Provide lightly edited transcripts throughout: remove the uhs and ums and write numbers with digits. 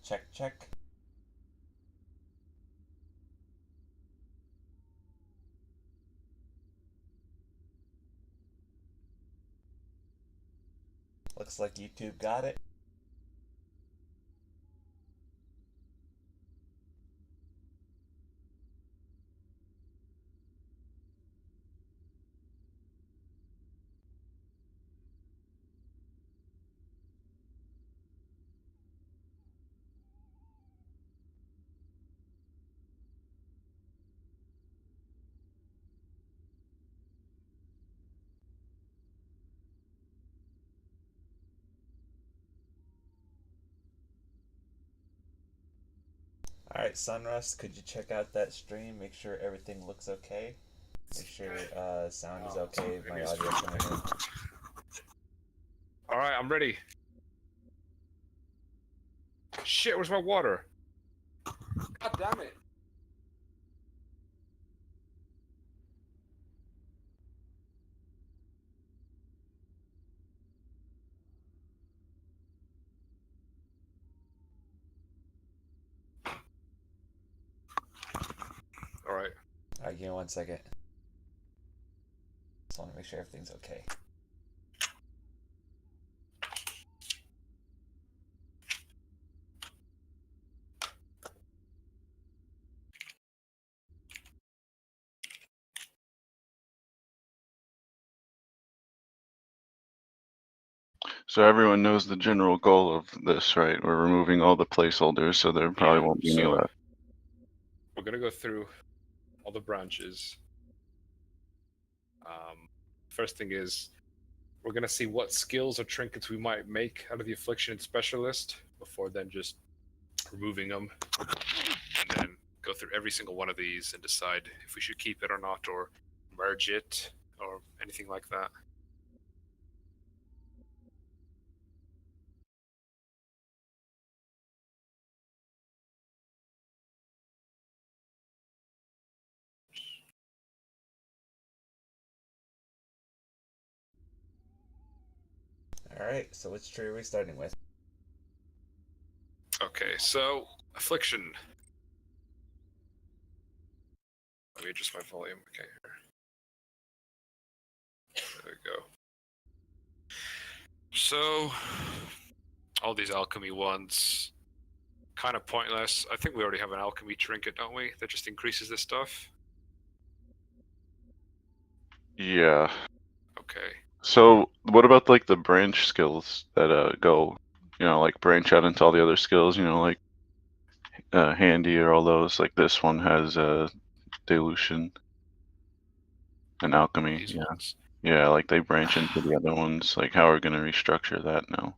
Check, check. Looks like YouTube got it. Alright, Sunrust, could you check out that stream? Make sure everything looks okay. Make sure sound is okay, my audio coming in. Alright, I'm ready. Shit, where's my water? God damn it. Alright. Alright, give me 1 second. Just want to make sure everything's okay. So everyone knows the general goal of this, right? We're removing all the placeholders, so there probably won't be any left. We're gonna go through all the branches. First thing is, we're gonna see what skills or trinkets we might make out of the Affliction Specialist before then just removing them. And then go through every single one of these and decide if we should keep it or not, or merge it, or anything like that. Alright, so which tree are we starting with? Okay, so Affliction. Let me adjust my volume. Okay, here. There we go. So, all these alchemy ones, kind of pointless. I think we already have an alchemy trinket, don't we? That just increases this stuff. Yeah. Okay. So what about like the branch skills that go, like branch out into all the other skills, like handy or all those? Like this one has dilution and alchemy. These Yeah. ones. Yeah, like they branch into the other ones. Like how are we gonna restructure that now?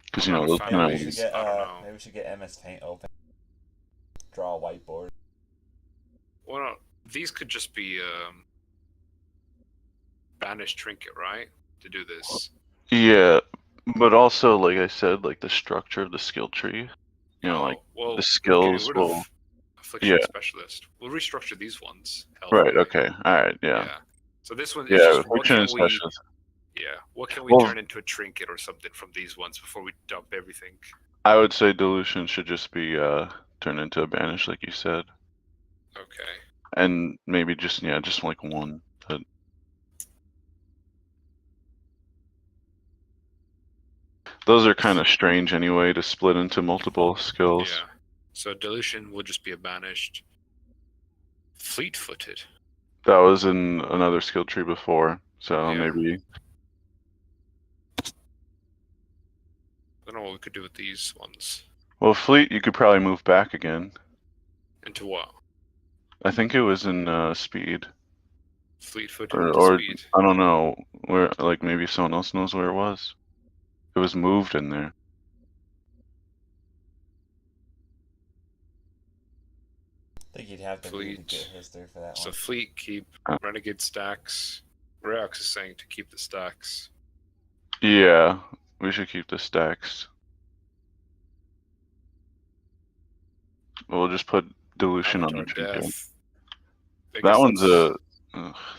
Because I'm not a those fan kind of Maybe we of should these. get I don't know. maybe we should get MS Paint open. Draw a whiteboard. Well, no, these could just be banished trinket, right? To do this. Yeah, but also like I said, like the structure of the skill tree. Like well, the we're getting skills rid will. of Affliction Yeah. Specialist. We'll restructure these ones. Right. Healthily. Okay. All right. Yeah. Yeah. So this one is Yeah. just what Affliction can and we? specialist. Yeah. What can we Well, turn into a trinket or something from these ones before we dump everything? I would say dilution should just be turned into a banish, like you said, Okay. and maybe just like one. But those are kind of strange anyway to split into multiple skills. Yeah. So dilution will just be a banished. Fleet-footed. That was in another skill tree before, so Yeah. maybe. I don't know what we could do with these ones. Well, fleet you could probably move back again. Into what? I think it was in speed. Fleet-footed Or, into or speed. I don't know where. Like maybe someone else knows where it was. It was moved in there. I think you'd have to read a Fleet. good history for that So one. fleet, keep renegade stacks. Reox is saying to keep the stacks. Yeah, we should keep the stacks. We'll just put dilution on the Avatar trinket. death. I That guess one's that's-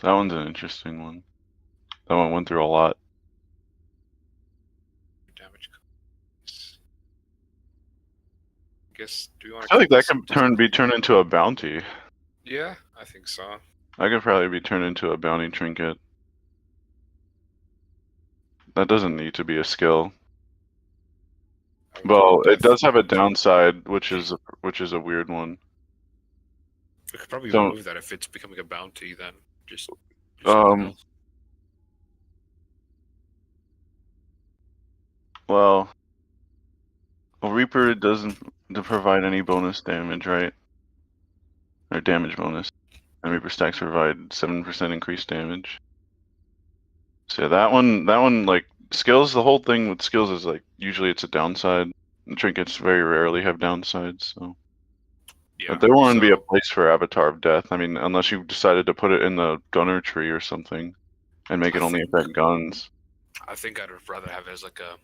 that one's an interesting one. That one went through a lot. damage. guess, do you want I to feel like keep that this could just- be turned into a bounty. Yeah, I think so. That could probably be turned into a bounty trinket. That doesn't need to be a skill. Well, it does have a downside, which is a weird one. We could probably Don't- remove that if it's becoming a bounty. Then just do Um, something else. Well, Reaper doesn't provide any bonus damage, right? Or damage bonus. And Reaper stacks provide 7% increased damage. So yeah, that one, like, skills, the whole thing with skills is, like, usually it's a downside. And trinkets very rarely have downsides, so. Yeah. But there wouldn't be a so- place for Avatar of Death. I mean, unless you decided to put it in the gunner tree or something. And make it I only think- affect guns. I think I'd rather have it as like a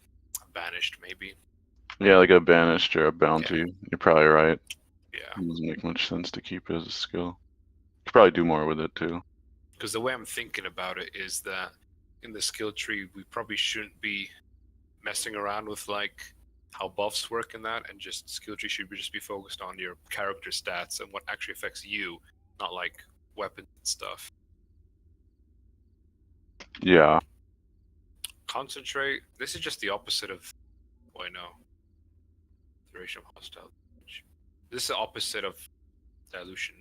banished, maybe. Yeah, like a banished or a bounty. You're probably right. Yeah. It doesn't make much sense to keep it as a skill. You could probably do more with it too. Because the way I'm thinking about it is that in the skill tree, we probably shouldn't be messing around with like how buffs work in that, and just skill tree should just be focused on your character stats and what actually affects you, not like weapons and stuff. Yeah. Concentrate. This is just the opposite of. Oh, I know. Duration of hostile damage. This is the opposite of dilution.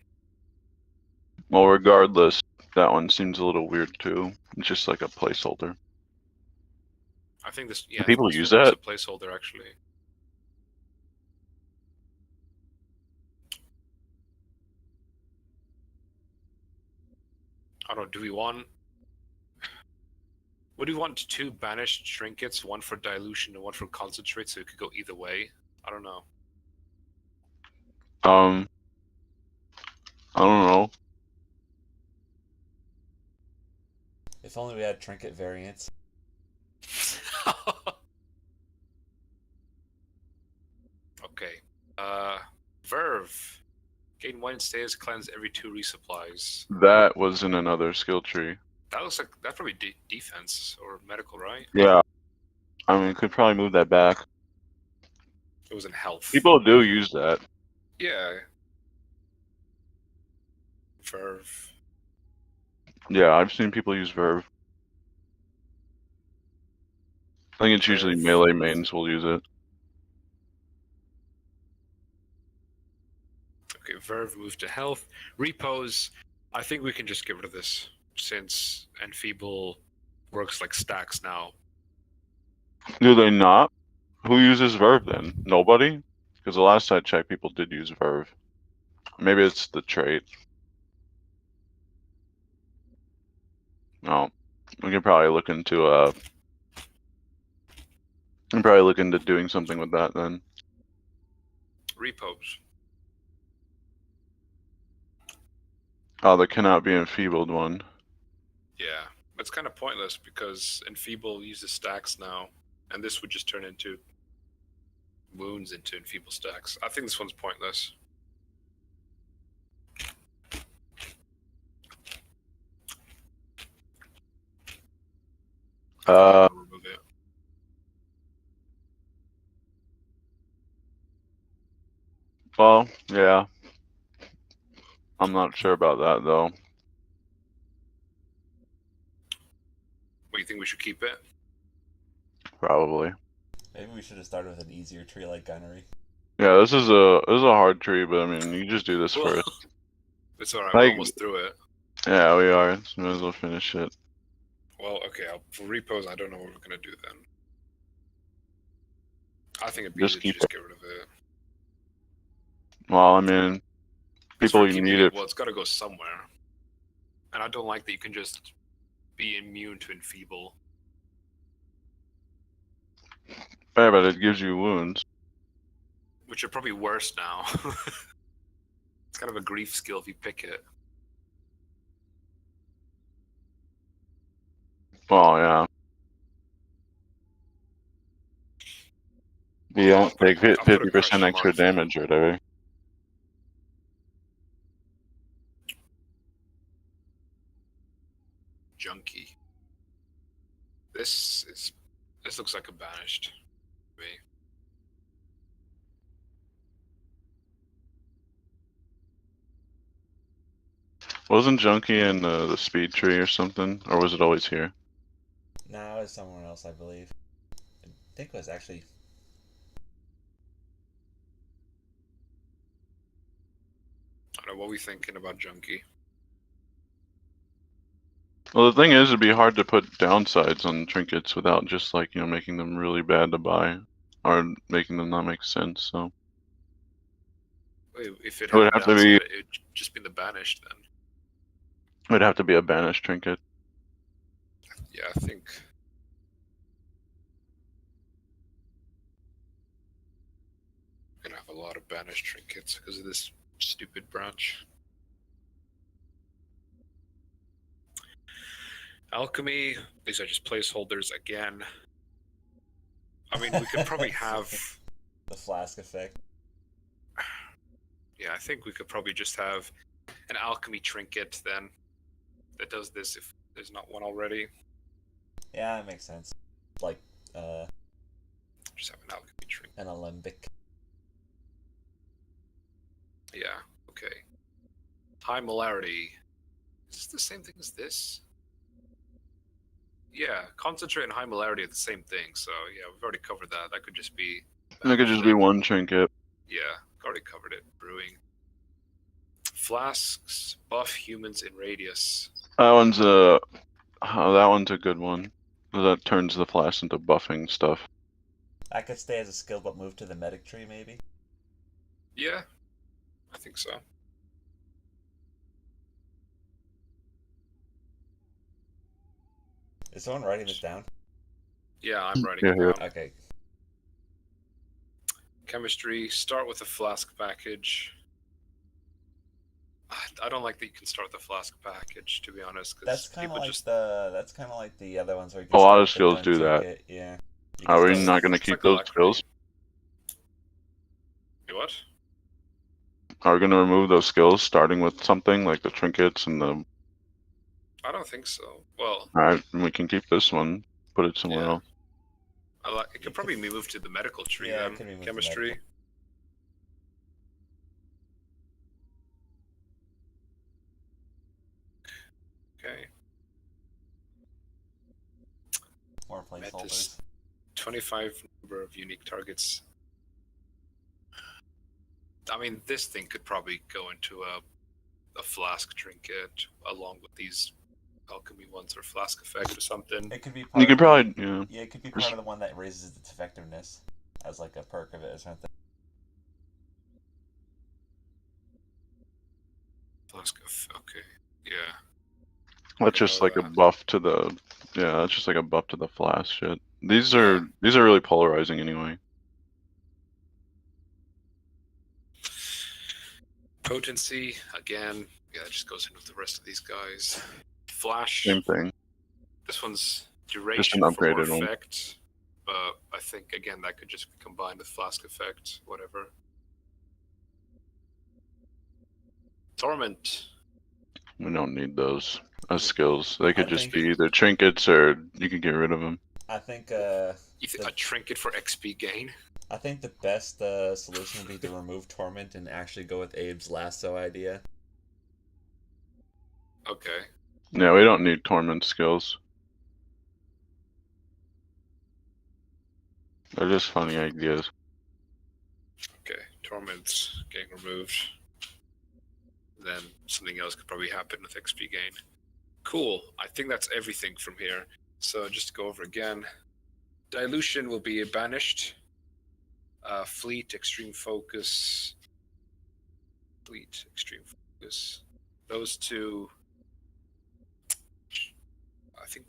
Well, regardless, that one seems a little weird too. It's just like a placeholder. I think this. Yeah, people this use one is that? a placeholder actually. I don't know. Do we want? Would we want two banished trinkets, one for dilution and one for concentrate, so it could go either way? I don't know. I don't know. If only we had trinket variants. Okay. Verve. Gain 1 stays, cleanse every 2 resupplies. That was in another skill tree. That looks like that's probably defense or medical, right? Yeah. I mean, could probably move that back. It was in health. People do use that. Yeah. Verve. Yeah, I've seen people use Verve. I think it's usually Verve. melee mains will use it. Okay, Verve moved to health. Repose. I think we can just get rid of this since Enfeeble works like stacks now. Do they not? Who uses Verve then? Nobody? Because the last I checked, people did use Verve. Maybe it's the trait. No. We can probably look into doing something with that then. Repose. Oh, the cannot be enfeebled one. Yeah, it's kind of pointless because Enfeeble uses stacks now, and this would just turn into wounds into Enfeeble stacks. I think this one's pointless. Remove it. Well, yeah. I'm not sure about that though. What, you think we should keep it? Probably. Maybe we should have started with an easier tree like gunnery. Yeah, this is a hard tree, but I mean, you just do this first. It's alright, Like- we're almost through it. Yeah, we are. So might as well finish it. Well, okay, for repose, I don't know what we're gonna do then. I think it'd be Just easy to keep just get rid of it. Well, I mean, As people for you keeping need it. Well, it's gotta go somewhere. And I don't like that you can just be immune to Enfeeble. Yeah, but it gives you wounds. Which are probably worse now. It's kind of a grief skill if you pick it. Well, yeah. You don't take I'll put a 50% question extra mark for it. damage or whatever. Junkie. This looks like a banished to me. Wasn't Junkie in the speed tree or something? Or was it always here? No, it was someone else, I believe. I think it was actually. I don't know what we thinking about Junkie. Well, the thing is, it'd be hard to put downsides on trinkets without just like, you know, making them really bad to buy. Or making them not make sense, so. If it It would had a have to be- downside, it'd just be the banished then. It'd have to be a banished trinket. Yeah, I think. Gonna have a lot of banished trinkets because of this stupid branch. Alchemy, these are just placeholders again. I mean, we could probably have. The flask effect. Yeah, I think we could probably just have an alchemy trinket then that does this if there's not one already. Yeah, that makes sense. Like, Just have an alchemy trinket. an alembic. Yeah, okay. High molarity. Is this the same thing as this? Yeah, concentrate and high molarity are the same thing, so yeah, we've already covered that. That could just be. It could just be one trinket. Yeah, already covered it. Brewing. Flasks buff humans in radius. That one's a good one. That turns the flask into buffing stuff. That could stay as a skill but move to the medic tree, maybe? Yeah, I think so. Is someone writing this down? Yeah, I'm writing Yeah, it yeah. down. Okay. Chemistry, start with a flask package. I don't like that you can start with the flask package, to be honest. That's kind of like just... the other ones where you A lot start of with the skills gun do that. trinket, yeah. You Are we start not with- going to It's keep like those alacrity. skills? What? Are we going to remove those skills, starting with something like the trinkets and the... I don't think so. Well, Alright, we can keep this one, put it somewhere Yeah. else. it could probably be moved to the medical tree Yeah, it then. could be moved to Chemistry. medical. Okay. More Metis. placeholders. 25 number of unique targets. I mean, this thing could probably go into a flask trinket along with these alchemy ones or flask effect or something. It could be part You of could the- probably, yeah. Yeah, it could be part of the one that raises its effectiveness as like a perk of it or something. Flask of, okay, yeah. That's just know like a that. buff to the... Yeah, that's just like a buff to the flask shit. These are really polarizing anyway. Potency, again, yeah, it just goes in with the rest of these guys. Flash, Same thing. this one's duration for more upgraded one. effect, but I think, again, that could just be combined with flask effect, whatever. Torment. We don't need those as skills. They could I just think be it- either trinkets or you could get rid of them. I think You think The- a trinket for XP gain? I think the best solution would be to remove torment and actually go with Abe's lasso idea. Okay. Yeah, we don't need torment skills. They're just funny ideas. Okay, torment's getting removed. Then something else could probably happen with XP gain. Cool. I think that's everything from here. So just to go over again. Dilution will be banished. Fleet, extreme focus. Fleet, extreme focus. Those two, I think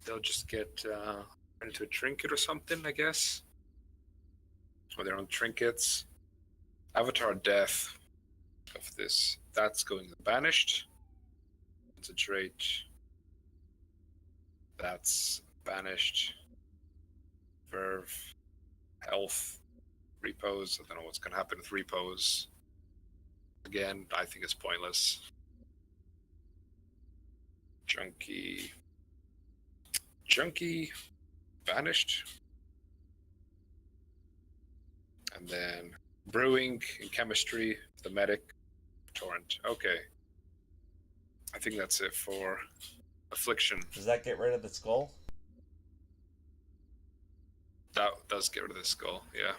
they'll just get into a trinket or something, I guess. Or their own trinkets. Avatar death of this. That's going banished. Concentrate. That's banished. Verve. Health. Repose. I don't know what's going to happen with repose. Again, I think it's pointless. Junkie. Banished. And then brewing and chemistry, the medic, torrent. Okay. I think that's it for affliction. Does that get rid of the skull? That does get rid of the skull. Yeah.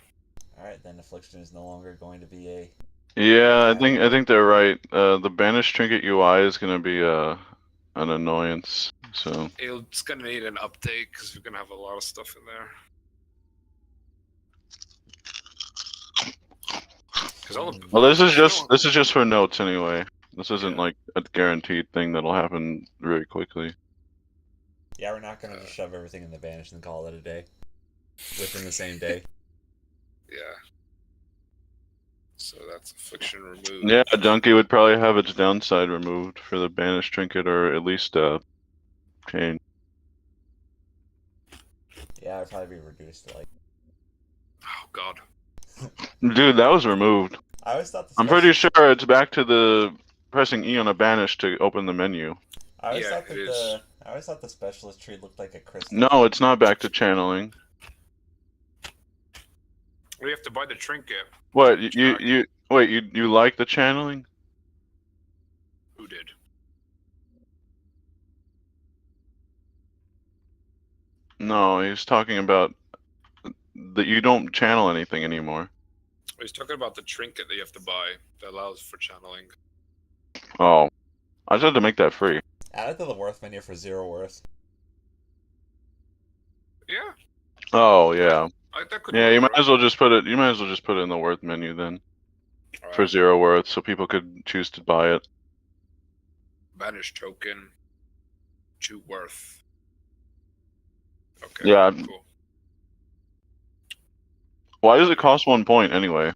Alright, then affliction is no longer going to be a... Yeah, I think they're right. The banished trinket UI is gonna be an annoyance. So It's gonna need an update because we're gonna have a lot of stuff in there. Because all the well, this is just for notes anyway. This isn't Yeah. like a guaranteed thing that'll happen really quickly. Yeah, we're not going to just shove everything in the banish and call it a day. Within the same day. Yeah. So that's affliction removed. Yeah, Junkie would probably have its downside removed for the banished trinket, or at least chain. Yeah, it'd probably be reduced to like... Oh god. Dude, that was removed. I always thought the I'm pretty sure it's back to the pressing E on a banish to open the menu. I always Yeah, thought that it is. I always thought the specialist tree looked like a crystal. No, it's not back to channeling. We have to buy the trinket. What wait, you like the channeling? Who did? No, he's talking about that you don't channel anything anymore. He's talking about the trinket that you have to buy that allows for channeling. Oh, I just had to make that free. Add it to the worth menu for 0 worth. Yeah. Oh yeah, That could yeah. work, You might right? as well just put it. You might as well just put it in the worth menu then Alright. for 0 worth, so people could choose to buy it. Banish token. 2 worth. Okay. Yeah. Cool. Why does it cost 1 point anyway?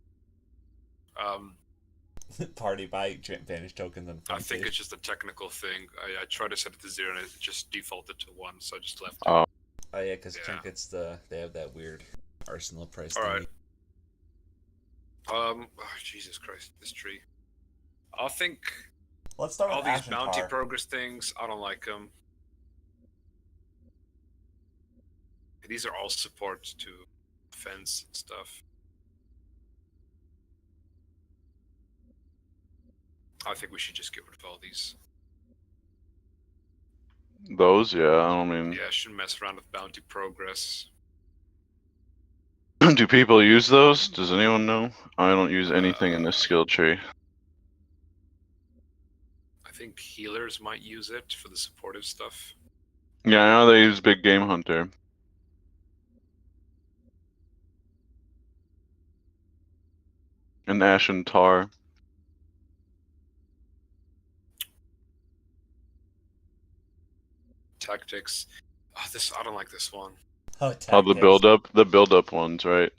Party buy banish tokens and I think it's just a technical thing. I tried to set it to 0 and it just defaulted to 1, so I just left it. Oh, Oh yeah, because Yeah. trinkets they have that weird arsenal price. Alright. thingy. Oh, Jesus Christ, this tree. I think Let's start all with these Ash and bounty Tar. progress things, I don't like them. These are all support to defense and stuff. I think we should just get rid of all these. those, yeah. I mean, Yeah, shouldn't mess around with bounty progress. do people use those? Does anyone know? I don't use anything in this skill tree. I think healers might use it for the supportive stuff. Yeah, I know they use Big Game Hunter. And Ash and Tar. Tactics. Oh, I don't like this one. Oh, Oh, the tactics. build up ones, right?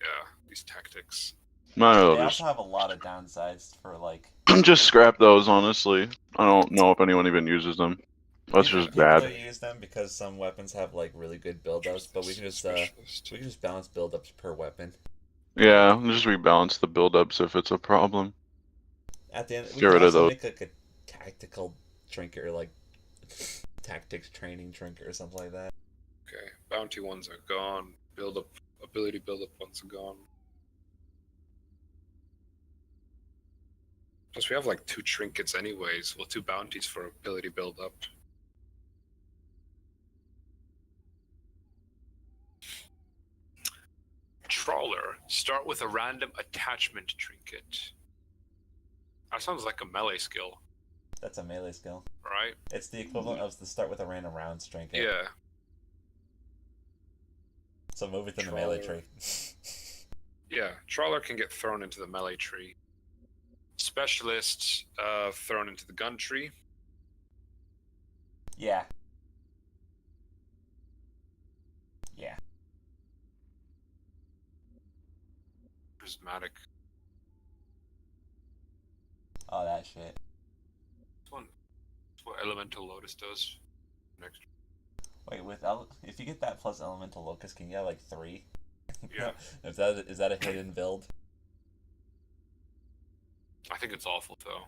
Yeah, these tactics. Might as They well also have a lot of downsides for like. just scrap those, honestly. I don't know if anyone even uses them. That's we just think people bad. use them because some weapons have like really good build-ups, but we can just balance build-ups per weapon. Yeah, just rebalance the build ups if it's a problem. At the end, we Get can rid of also those. make like a tactical trinket or like tactics training trinket or something like that. Okay, bounty ones are gone. Ability build up ones are gone. Plus, we have like 2 trinkets anyways. Well, 2 bounties for ability build up. Trawler. Start with a random attachment trinket. That sounds like a melee skill, That's a melee skill. right? It's the equivalent of the start with a random round trinket. Yeah. So move it in the melee Trawler. tree. Yeah. Trawler can get thrown into the melee tree. Specialist thrown into the gun tree. Yeah. Yeah. Prismatic. Oh, that shit. That's what Elemental Lotus does. Next. Wait, if you get that plus elemental locust, can you have like 3? Yeah. Is that a hidden build? I think it's awful though.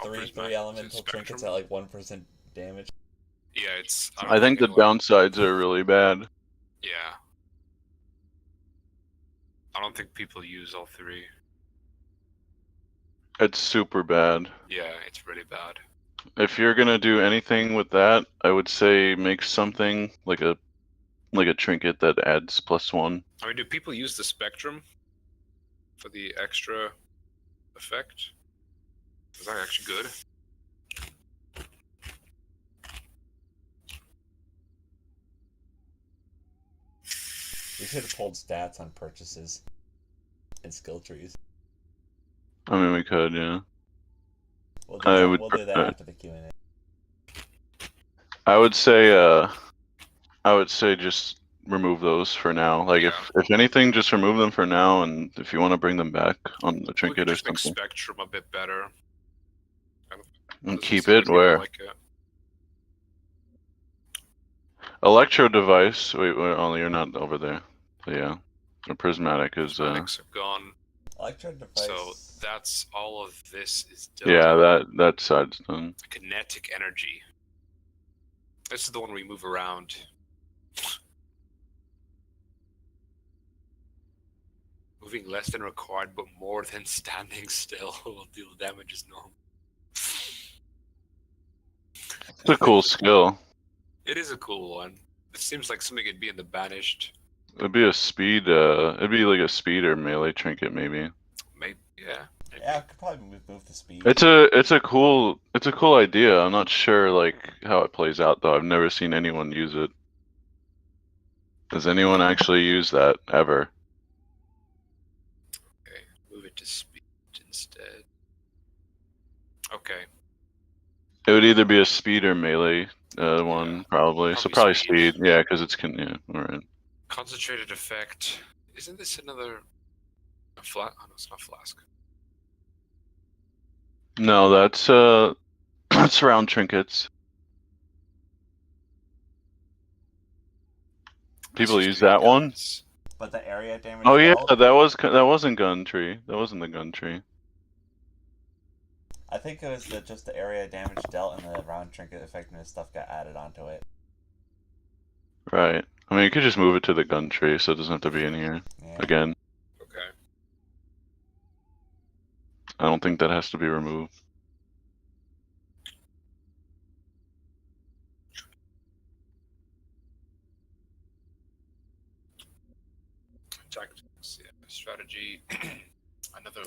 Three elemental trinkets at like 1% damage. Yeah, it's. I think the downsides are really bad. Yeah. I don't think people use all 3. It's super bad. Yeah, it's really bad. If you're gonna do anything with that, I would say make something like a trinket that adds +1. I mean, do people use the spectrum for the extra effect? Is that actually good? We should have pulled stats on purchases and skill trees. I mean, we could, yeah. We'll do I that. would- We'll do that after the Q&A. I would say just remove those for now. Like if anything, just remove them for now, and if you want to bring them back on the We trinket could or just make something, spectrum a bit better. and Doesn't keep seem it like people where like it. electro device. Wait, only you're not over there. So yeah, a prismatic is Prismatics are gone. Electro device. So that's all of this is done. yeah, that side's done. Kinetic energy. This is the one we move around. Moving less than required, but more than standing still will deal damage as normal. It's a cool skill. It is a cool one. It seems like something it'd be in the banished. It'd be a speed. It'd be like a speed or melee trinket maybe. Maybe, yeah. Maybe. Yeah, I could probably move the speed. It's a cool idea. I'm not sure like how it plays out though. I've never seen anyone use it. Does anyone actually use that ever? Okay, move it to speed instead. Okay. It would either be a speed or melee one, Yeah, probably. So probably probably speed. speed. Yeah, because it's yeah. All right. Concentrated effect. Isn't this another flask? Oh, no, it's not flask. No, that's that's round trinkets. People This use used to be that one. guns. But the area damage. Oh yeah, dealt, that wasn't gun tree. That wasn't the gun tree. I think it was just the area damage dealt and the round trinket effectiveness stuff got added onto it. Right. I mean, you could just move it to the gun tree, so it doesn't have to be in here Yeah. again. Okay. I don't think that has to be removed. Tactics, yeah. Strategy. Another.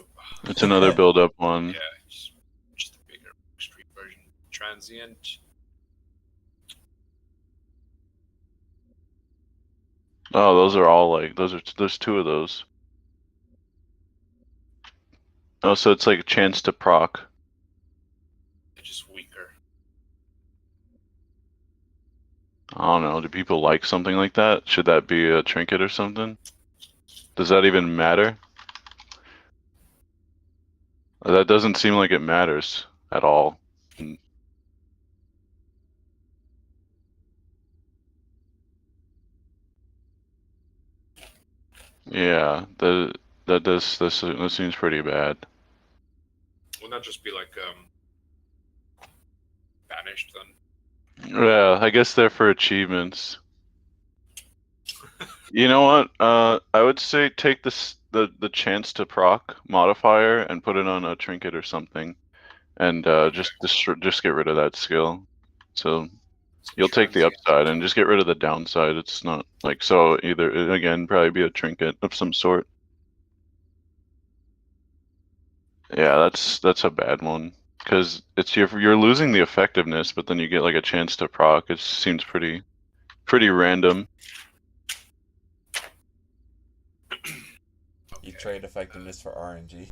It's another build-up one. Yeah, just a bigger, extreme version. Transient. Oh, those are all like there's two of those. Oh, so it's like a chance to proc. They're just weaker. I don't know. Do people like something like that? Should that be a trinket or something? Does that even matter? That doesn't seem like it matters at all. Yeah, this seems pretty bad. Wouldn't that just be like banished then? Yeah, I guess they're for achievements. You know what? I would say take the chance to proc modifier and put it on a trinket or something, and just get rid of that skill. So you'll take the upside and just get rid of the downside. It's not like so either. Again, probably be a trinket of some sort. Yeah, that's a bad one because it's you're losing the effectiveness, but then you get like a chance to proc. It seems pretty random. You trade effectiveness for RNG.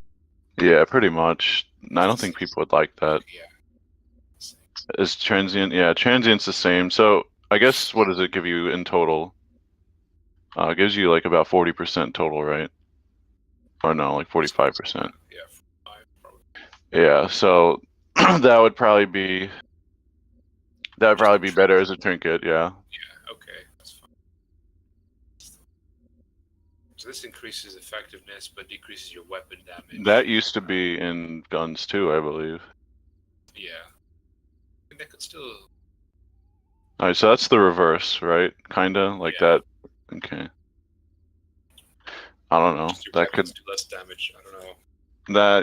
Yeah, pretty much. I don't think people would like that. Yeah. Is transient? Yeah, transient's the same. So I guess what does it give you in total? It gives you like about 40% total, right? Or no, like 45%. Yeah, 5 probably. Yeah, so that would probably be better as a trinket. Yeah. Yeah. Okay, that's fine. So this increases effectiveness, but decreases your weapon damage. That used to be in guns too, I believe. Yeah. I think that could still. All right, so that's the reverse, right? Kinda like Yeah. that. Okay. I don't know. Just your That could weapons do less damage. I don't know.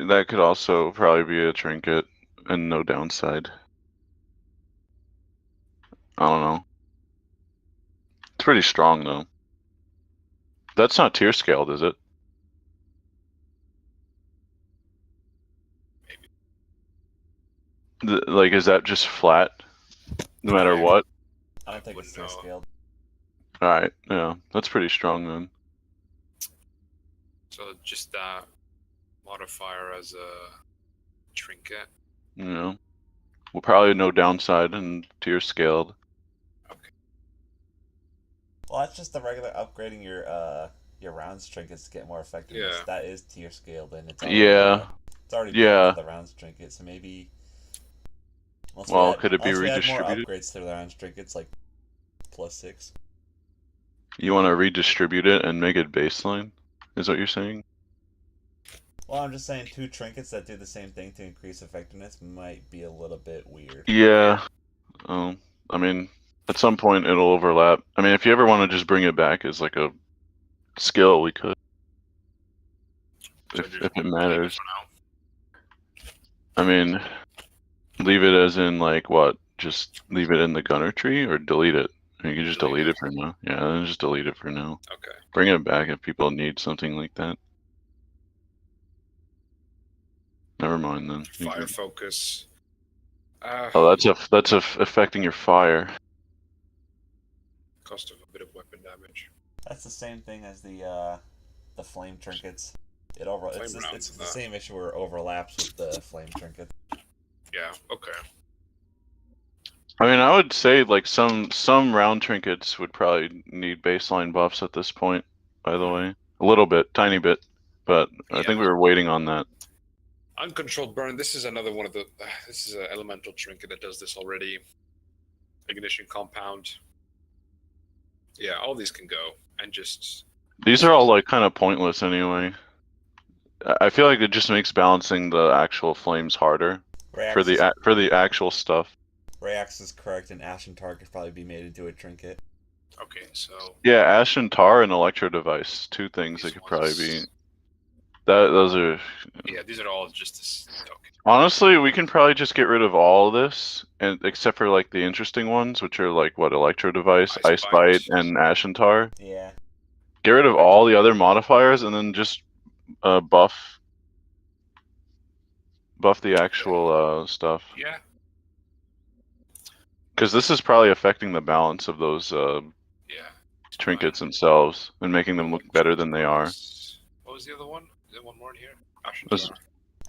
that could also probably be a trinket and no downside. I don't know. It's pretty strong though. That's not tier scaled, is it? Like, is that just flat, no matter what? I don't think it's tier scaled. All right, yeah, that's pretty strong then. So just that modifier as a trinket. You know, well, probably no downside and tier scaled. Okay. Well, that's just the regular upgrading your rounds trinkets to get more effectiveness. Yeah. That is tier scaled, and it's already, Yeah. it's already Yeah. built for the rounds trinket. So maybe, Well, could it be unless we add more redistributed? upgrades to the rounds trinkets, like +6. You want to redistribute it and make it baseline? Is what you're saying? Well, I'm just saying 2 trinkets that do the same thing to increase effectiveness might be a little bit weird. Yeah. I mean, at some point it'll overlap. I mean, if you ever want to just bring it back as like a skill, we could. So If just it leave matters. for now. I mean, leave it as in like what? Just leave it in the gunner tree or delete it? You can just delete it for now. Yeah, then just delete it for now. Okay. Bring it back if people need something like that. Never mind then. Fire focus. Oh, that's affecting your fire. Cost of a bit of weapon damage. That's the same thing as the flame trinkets. It's the same issue where it overlaps with the flame trinket. Yeah. Okay. I mean, I would say like some round trinkets would probably need baseline buffs at this point. By the way, a little bit, tiny bit, but I think we were waiting on that. Uncontrolled burn. This is another one of the. This is an elemental trinket that does this already. Ignition compound. Yeah, all these can go, and just. These are all like kind of pointless anyway. I feel like it just makes balancing the actual flames harder for the actual stuff. Rayax is correct, and Ashen Tar could probably be made into a trinket. Okay, so. Yeah, Ashen Tar and Electro Device, 2 things that could probably be. Those are. Yeah, these are all just this token. Honestly, we can probably just get rid of all of this, and except for like the interesting ones, which are like what Electro Device, Ice Bite, and Ashen Tar. Yeah. Get rid of all the other modifiers, and then just buff the actual stuff. Yeah. Because this is probably affecting the balance of those trinkets themselves and making them look better than they are. What was the other one? Is there one more in here? Ashen Tar.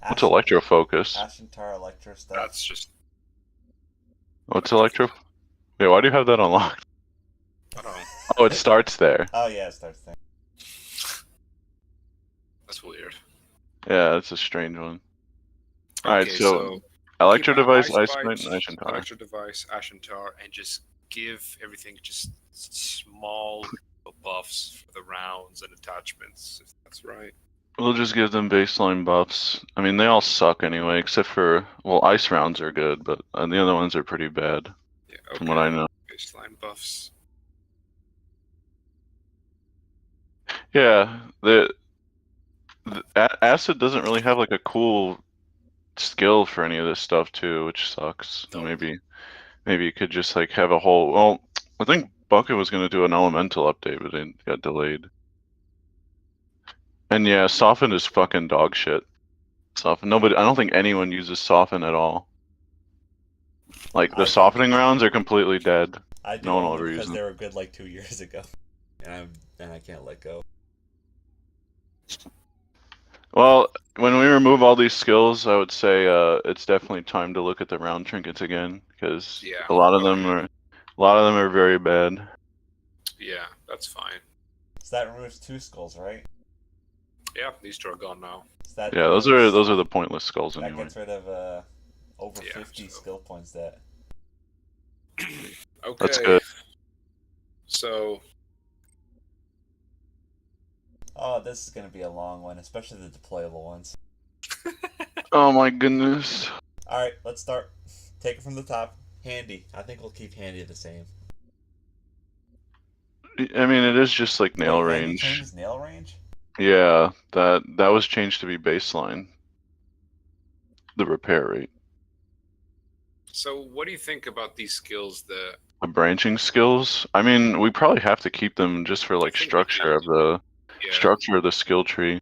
What's Electro Focus? Ashen Tar, Electro stuff. That's just. What's Electro? Wait, why do you have that unlocked? I don't know. Oh, it starts there. Oh yeah, it starts there. That's weird. Yeah, that's a strange one. Okay, Alright, so Electro Device, Ice Bite, and Ashen Tar. Electro Device, Ashen Tar, and just give everything just small buffs for the rounds and attachments, if that's right. We'll just give them baseline buffs. I mean, they all suck anyway, except for, well, ice rounds are good, but the other ones are pretty bad, Yeah, okay. from what I know. Baseline buffs. Yeah, Acid doesn't really have like a cool skill for any of this stuff too, which sucks. So maybe you could just like have a whole. Well, I think Bucket was gonna do an elemental update, but it got delayed. And yeah, Soften is fucking dog shit. Soften. Nobody. I don't think anyone uses Soften at all. Like the softening rounds are completely dead. I do, no one will ever use because them. they were good like 2 years ago, and I can't let go. Well, when we remove all these skills, I would say it's definitely time to look at the round trinkets again, because a lot of them are very bad. Yeah, that's fine. So that removes 2 skulls, right? Yeah, these 2 are gone now. So that Yeah, those are the pointless skulls that anyway. gets rid of over 50 skill points. That. Okay. That's good. So. Oh, this is gonna be a long one, especially the deployable ones. Oh my goodness. All right, let's start. Take it from the top. Handy. I think we'll keep Handy the same. I mean, it is just like nail range. Changes nail range? Yeah, that was changed to be baseline. The repair rate. So, what do you think about these skills? The branching skills. I mean, we probably have to keep them just for like think we structure do. of the Yeah. structure of the skill tree.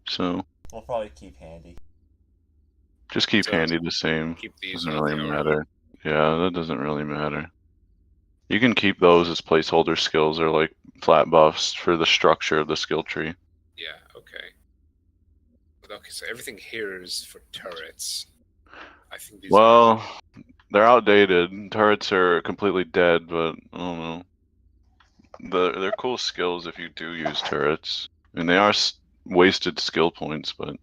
So We'll probably keep handy. just keep So, handy the same. Keep these Doesn't how really they are. matter. Yeah, that doesn't really matter. You can keep those as placeholder skills or like flat buffs for the structure of the skill tree. Yeah. Okay. Okay. So everything here is for turrets. I think these are. Well, they're outdated. Turrets are completely dead, but I don't know. They're cool skills if you do use turrets. I mean, they are wasted skill points, but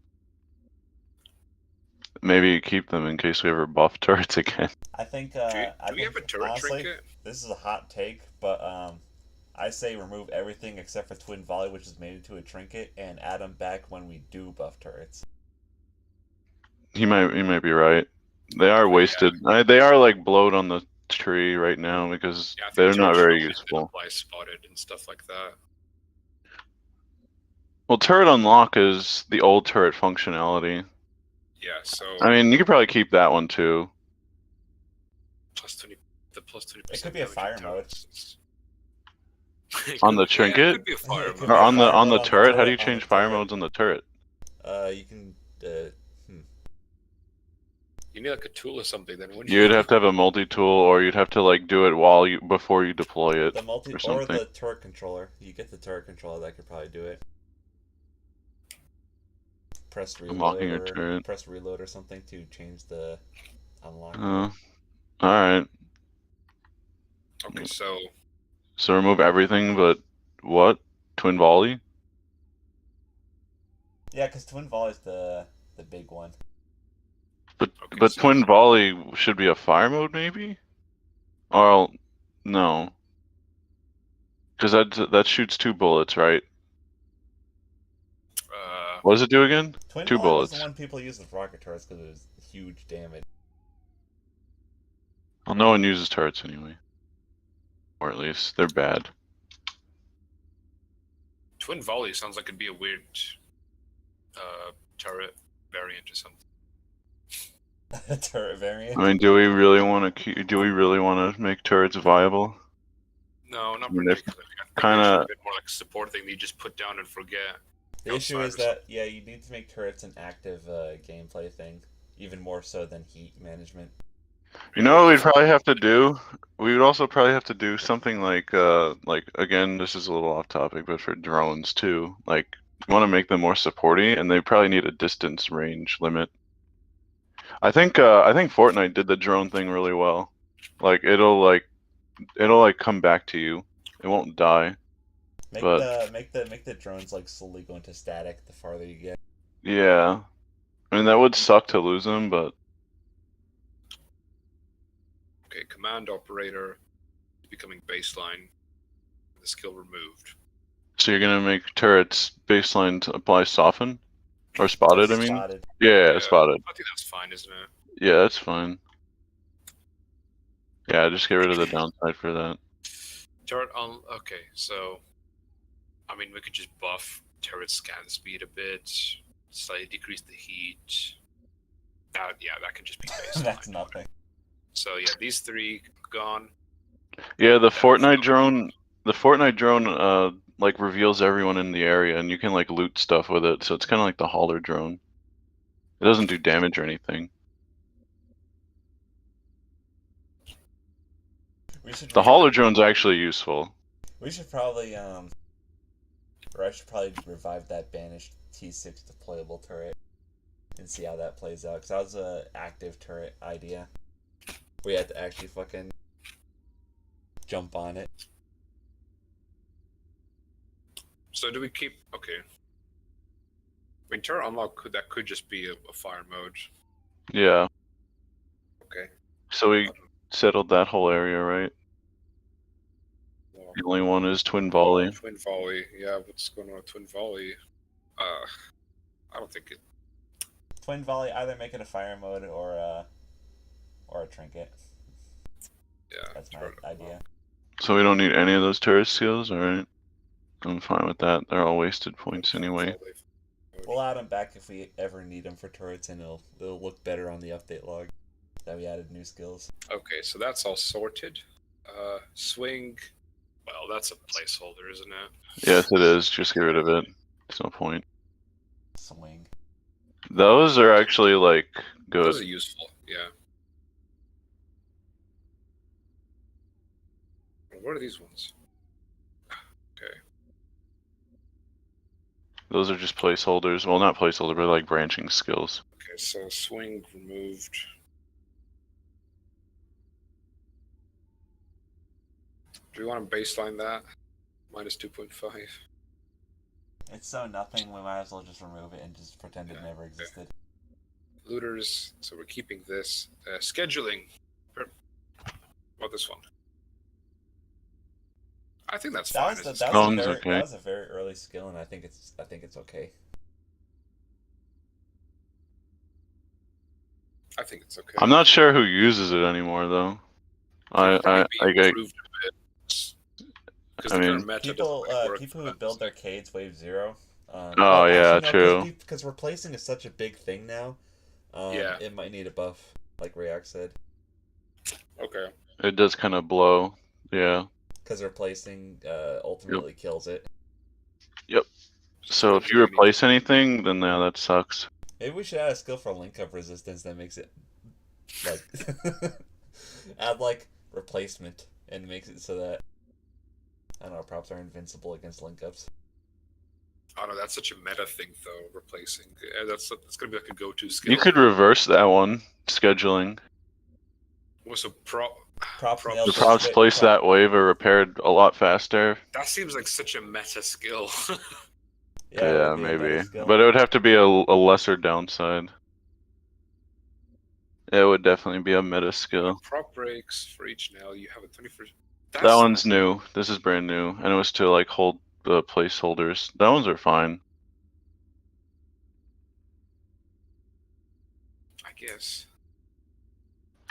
maybe you keep them in case we ever buff turrets again. I think. Do we have a turret honestly, trinket? this is a hot take, but I say remove everything except for twin volley, which is made into a trinket, and add them back when we do buff turrets. He might be right. They are wasted. They are like blowed on the tree right now because Yeah, I think they're not turret should very always useful. apply spotted and stuff like that. Well, turret unlock is the old turret functionality. Yeah. So. I mean, you could probably keep that one too. Plus 20. The plus 20%. It could be a fire mode. On the trinket? Yeah, it could be a fire It could mode. Or be a on the fire mode turret? How do you on the change fire turret. modes on the turret? You can. You need like a tool or something. Then wouldn't You'd have to have a multi-tool, or you'd have to like do it before you deploy it. The multi or or something. the turret controller. You get the turret controller that could probably do it. Press Unlocking reload a or turret. press reload or something to change the unlock. Alright. Okay, so So remove everything but what? Twin volley? Yeah, because twin volley is the big one. But Okay, but so- twin volley should be a fire mode maybe? Or no. Because that shoots 2 bullets, right? What does it do again? Twin 2 volley was bullets. the one people use with rocket turrets because it was huge damage. Well, no one uses turrets anyway. Or at least they're bad. twin volley sounds like it'd be a weird turret variant or something. Turret variant. I mean, do we really want to make turrets viable? No, not I mean, if particularly. I think kinda- they should be more like a support thing that you just put down and forget. The issue is outside or that you need to make turrets an active gameplay thing, even more so than heat management. You know what we'd probably have to do? We would also probably have to do something like again, this is a little off topic, but for drones too. Like, you want to make them more supporty, and they probably need a distance range limit. I think Fortnite did the drone thing really well. Like, it'll come back to you. It won't die. Make But- the drones like slowly go into static the farther you get. Yeah. I mean, that would suck to lose them, but Okay, command operator becoming baseline. The skill removed. so you're gonna make turrets baseline to apply soften? Or spotted, I mean? Spotted. Yeah, spotted. I think that's fine, isn't it? Yeah, that's fine. Yeah, just get rid of the downside for that. Turret on. Okay, so I mean, we could just buff turret scan speed a bit, slightly decrease the heat. That can just be baseline. That's nothing. So yeah, these 3 gone. Yeah, the That's Fortnite fine. drone, like reveals everyone in the area, and you can like loot stuff with it. So it's kind of like the hauler drone. It doesn't do damage or anything. The hauler drone's actually useful. We should probably or I should probably revive that banished T6 deployable turret and see how that plays out. Cause that was a active turret idea. We had to actually fucking jump on it. So do we keep? Okay. I mean, turret unlock could just be a fire mode. Yeah. Okay. So we settled that whole area, right? The only one is twin volley. Twin volley. Yeah, what's going on with twin volley? I don't think it. Twin volley, either make it a fire mode or a trinket. Yeah. That's my idea. So we don't need any of those turret skills, alright? I'm fine with that. They're all wasted points anyway. We'll add them back if we ever need them for turrets, and it'll look better on the update log. that we added new skills. Okay, so that's all sorted. Swing. Well, that's a placeholder, isn't it? Yes, it is. Just get rid of it. There's no point. Swing. Those are actually like good. Those are useful. Yeah. What are these ones? Okay. Those are just placeholders. Well, not placeholder, but like branching skills. Okay, so swing removed. Do we want to baseline that? Minus 2.5. It's so nothing, we might as well just remove it and just pretend it never existed. Looters, so we're keeping this. Scheduling. What this one? I think that's fine. That was a very early skill, and I think it's okay. I think it's okay. I'm not sure who uses it anymore, though. I mean, people who build their arcades Wave 0. Oh yeah, true. Because replacing is such a big thing now. It might need a buff, like Rayak said. Okay. It does kind of blow, yeah. Because replacing ultimately kills it. Yep. So if you replace anything, then yeah, that sucks. Maybe we should add a skill for link up resistance that makes it like add like replacement and makes it so that I don't know, props are invincible against link ups. Oh no, that's such a meta thing though, replacing. That's gonna be like a go-to skill. You could reverse that one, scheduling. What's a The props placed that wave are repaired a lot faster. That seems like such a meta skill. Yeah, maybe. But it would have to be a lesser downside. It would definitely be a meta skill. Prop breaks for each nail. You have a 21st. That one's new. This is brand new. And it was to like hold the placeholders. That ones are fine. I guess.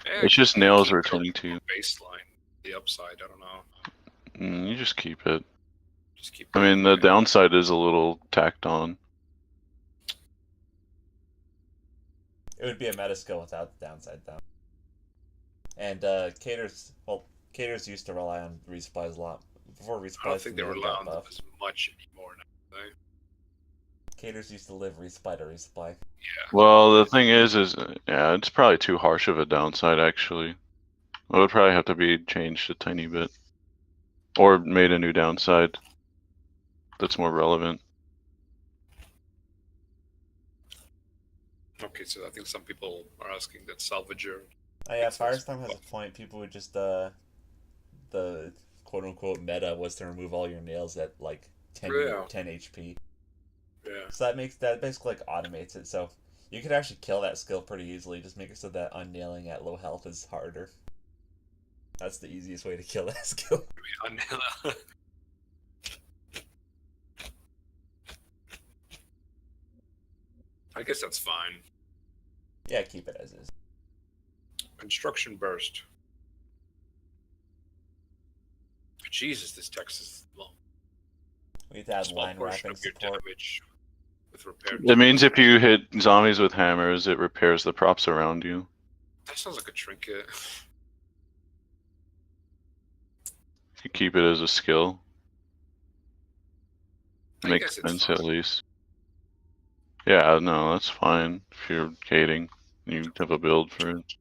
It's just nails returning to you. Baseline. The upside, I don't know. You just keep it. Just keep I mean, the downside is a little tacked on. It would be a meta skill without the downside, though. And Caters used to rely on resupplies a lot. Before resupplies, I don't think they rely on them as much anymore now. Caters used to live resupply to resupply. Yeah. Well, the thing is yeah, it's probably too harsh of a downside, actually. It would probably have to be changed a tiny bit. Or made a new downside that's more relevant. Okay, so I think some people are asking that salvager. Oh yeah, Firestorm has a point. People would just the quote-unquote meta was to remove all your nails at like 10 HP. Yeah. So that basically like automates it. So you could actually kill that skill pretty easily. Just make it so that unnailing at low health is harder. That's the easiest way to kill that skill. I guess that's fine. Yeah, keep it as is. Construction burst. Jesus, this text is long. We have to add line wrapping support. With repair. It means if you hit zombies with hammers, it repairs the props around you. That sounds like a trinket. You keep it as a skill. Makes sense at least. Yeah, no, that's fine. If you're gating, you have a build for it.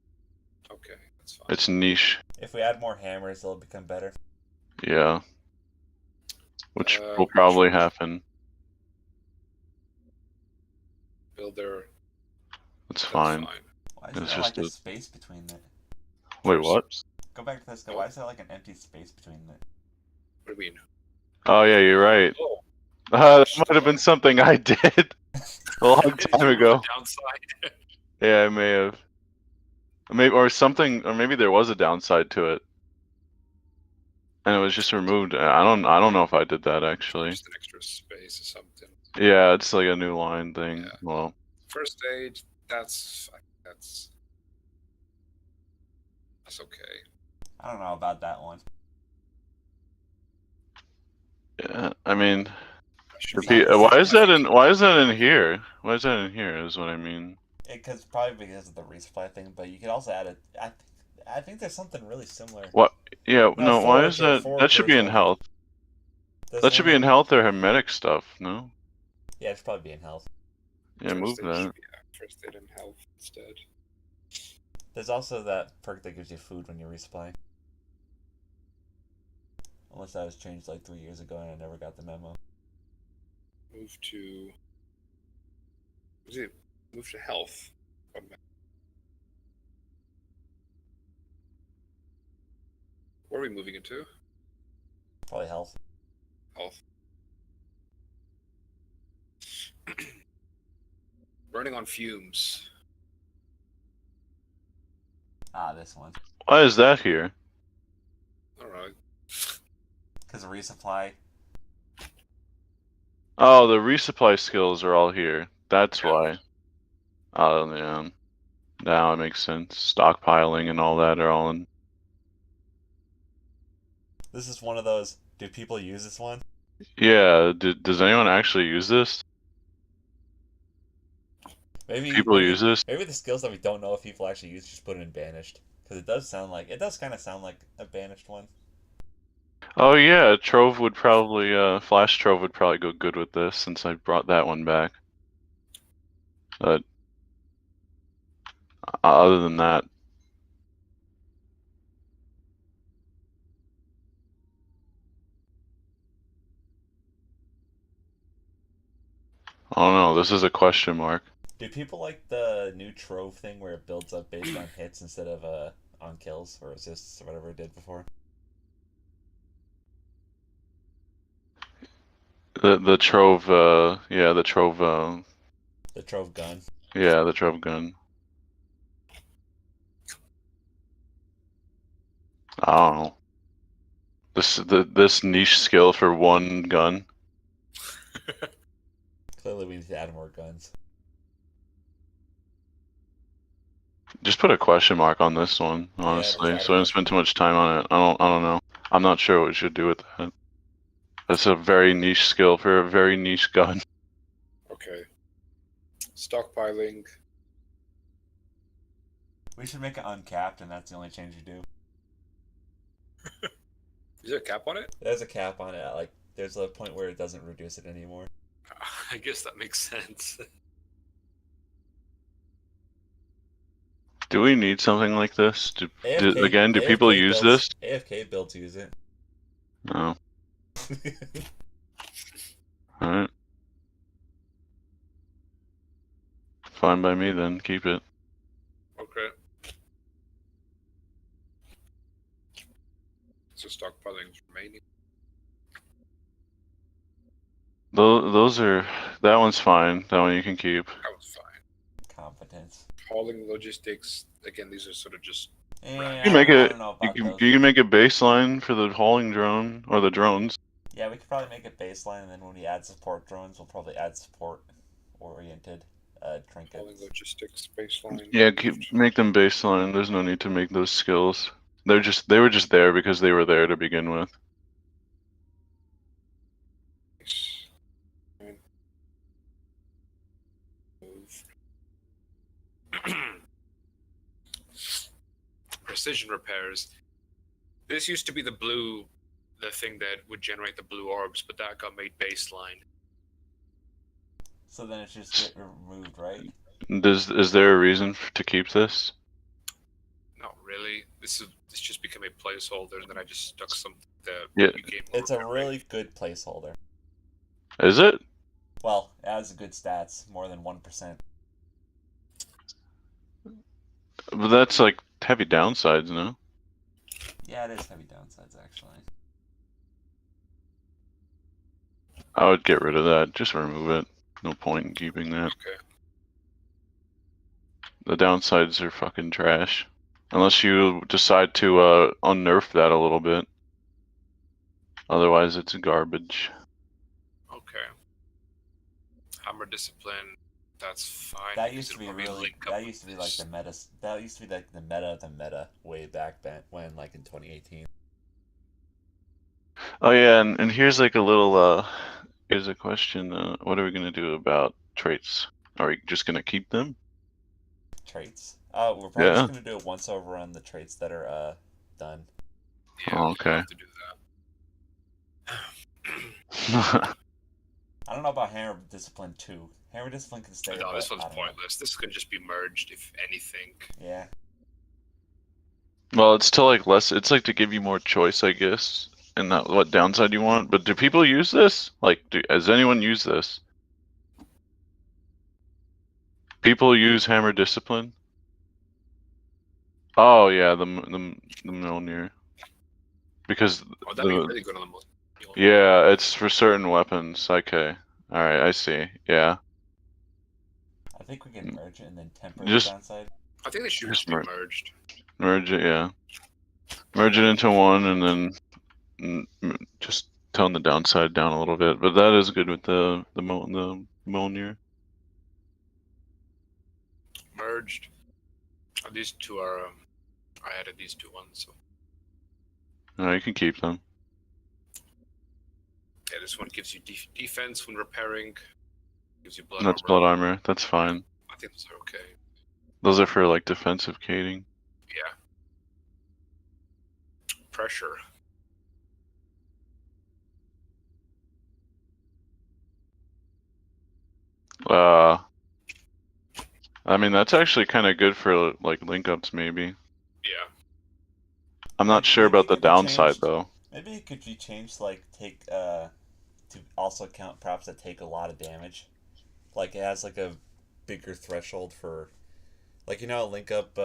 Okay, that's fine. It's niche. If we add more hammers, it'll become better. Yeah. Which will probably happen. Builder. That's fine. Why is there like a space between it? Wait, what? Go back to this guy. Why is there like an empty space between it? What do you mean? Oh yeah, you're right. Oh. That might have been something I did a long time ago. Downside. Yeah, I may have. Maybe or something, or maybe there was a downside to it, and it was just removed. I don't know if I did that actually. Just an extra space or something. Yeah, it's like a new line thing. Yeah. Well, first aid. That's okay. I don't know about that one. yeah, I mean, why is that in here? Why is that in here? Is what I mean. Probably because of the resupply thing, but you could also add it. I think there's something really similar. What? Yeah, No, no, why four. is There are that? four That should per be in soldier. health. There's That one should be in health or hermetic stuff, no? Yeah, it should probably be in health. Yeah, move First aid that. should be first aid and health instead. There's also that perk that gives you food when you resupply. Unless that was changed like 3 years ago and I never got the memo. Move to. Was it? Move to health. Where are we moving into? Probably health. Health. Burning on fumes. Ah, this one. Why is that here? Alright. Because of resupply. Oh, the resupply skills are all here. That's Yeah. why. Oh, yeah. Now it makes sense. Stockpiling and all that are all in. This is one of those. Do people use this one? Yeah, does anyone actually use this? People use this? Maybe the skills that we don't know if people actually use, just put it in banished. Because it does kind of sound like a banished one. Oh yeah, Trove would probably, Flash Trove would probably go good with this since I brought that one back. But other than that, I don't know. This is a question mark. Do people like the new Trove thing where it builds up based on hits instead of on kills or assists or whatever it did before? The Trove, yeah, the Trove, The Trove gun. yeah, the Trove gun. I don't know. This niche skill for one gun. Clearly, we need to add more guns. Just put a question mark on this one, honestly, just add so I a don't spend too much time on it. I don't know. I'm not sure what we should do with that. That's a very niche skill for a very niche gun. Okay. Stockpiling. We should make it uncapped, and that's the only change you do. Is there a cap on it? There's a cap on it. Like, there's a point where it doesn't reduce it anymore. I guess that makes sense. Do we need something like this? Do AFK people use this? AFK builds use it. No. Alright. Fine by me then, keep it. Okay. So stockpiling is remaining. Those are, that one's fine. That one you can keep. That was fine. Competence. Hauling logistics. Again, these are sort of just. Yeah, You can make I it. don't know about those. You can make a baseline for the hauling drone or the drones. Yeah, we could probably make it baseline, and then when we add support drones, we'll probably add support-oriented trinkets. Hauling logistics baseline. Yeah, make them baseline. There's no need to make those skills. They were just there because they were there to begin with. Precision repairs. This used to be the thing that would generate the blue orbs, but that got made baseline. So then it should just get removed, right? Is there a reason to keep this? Not really. This just became a placeholder, and then I just stuck some. Yeah. It's a really good placeholder. Is it? Well, it has good stats, more than 1%. But that's like heavy downsides, no? Yeah, it is heavy downsides, actually. I would get rid of that. Just remove it. No point in keeping that. Okay. The downsides are fucking trash. Unless you decide to unnerf that a little bit. Otherwise, it's garbage. Okay. Hammer discipline. That's fine. That used to be really. That used to be like the meta. That used to be like the meta of the meta way back then, when like in 2018. Oh yeah, and here's like a little here's a question. What are we gonna do about traits? Are we just gonna keep them? Traits? We're probably just Yeah. gonna do it once over on the traits that are done. Yeah, Oh, okay. I'll have to do that. I don't know about Hammer Discipline 2. Hammer Discipline can stay. No, but this one's I don't know. pointless. This could just be merged, if anything. Yeah. Well, it's to like less. It's like to give you more choice, I guess, and not what downside you want. But do people use this? Like, has anyone used this? People use Hammer Discipline. Oh yeah, the Mjolnir. Because Oh, that'd be really good on the most. yeah, it's for certain weapons. Okay, all right, I see. Yeah, I think we can merge it and then temper Just- the downside. I think they should Just just be merged. merge it. Yeah, merge it into one, and then just tone the downside down a little bit. But that is good with the Mjolnir. Merged. These two are. I added these two ones. So No, you can keep them. yeah, this one gives you defense when repairing. Gives you blood That's armor. blood armor. That's fine. I think those are okay. Those are for like defensive cating. Yeah. Pressure. I mean that's actually kind of good for like link ups maybe. Yeah. I'm not sure Maybe about it the could be downside changed. though. Maybe it could be changed like to also count props that take a lot of damage. Like it has like a bigger threshold for, like Link Up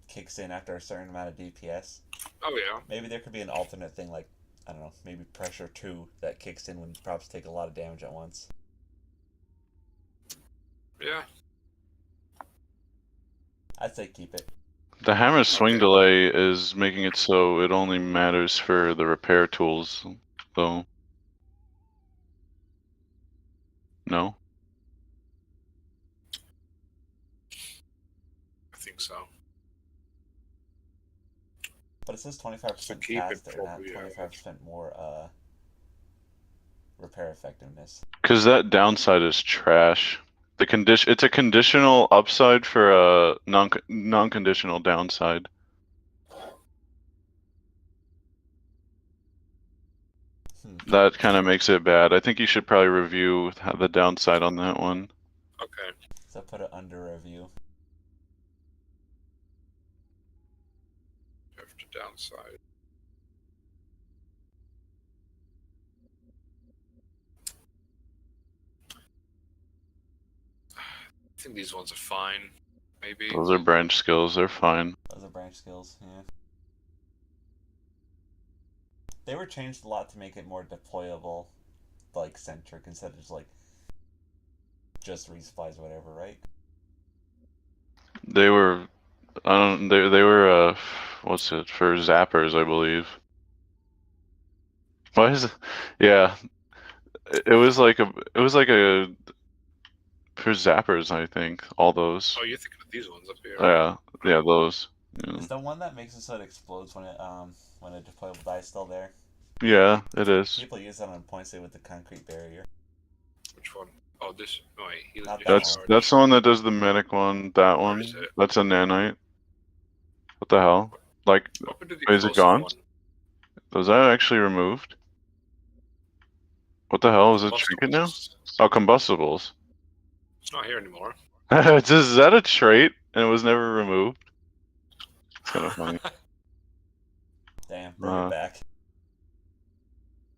kicks in after a certain amount of DPS. Oh yeah. Maybe there could be an alternate thing like, I don't know, maybe Pressure 2 that kicks in when props take a lot of damage at once. Yeah. I'd say keep it. The hammer's swing Okay. delay is making it so it only matters for the repair tools, though. No? I think so. But it says 25% So keep it faster, not probably, 25% more repair effectiveness. Because that downside is trash. It's a conditional upside for a non-conditional downside. That kind of makes it bad. I think you should probably review the downside on that one. Okay. So put it under review. After downside. I think these ones are fine. Maybe. Those are branch skills, they're fine. Those are branch skills, yeah. They were changed a lot to make it more deployable, like centric, instead of just like just resupplies or whatever, right? They were, they were, what's it, for zappers, I believe. Why is it, yeah, it was like a, for zappers, I think, all those. Oh, you're thinking of these ones up here. Yeah, those. Yeah. Is the one that makes it so it explodes when a deployable die is still there? Yeah, it is. People use that on point save with the concrete barrier. Which one? Oh, this. No, wait. Healing Not that That's one. that's the one that does the medic one. That Where one. is it? That's a nanite. What the hell? Like, Open to the is it explosive gone? one. was that actually removed? What the hell is it trinket now? Oh, combustibles. It's not here anymore. Is that a trait and it was never removed? It's kind of funny. Damn, bring it back.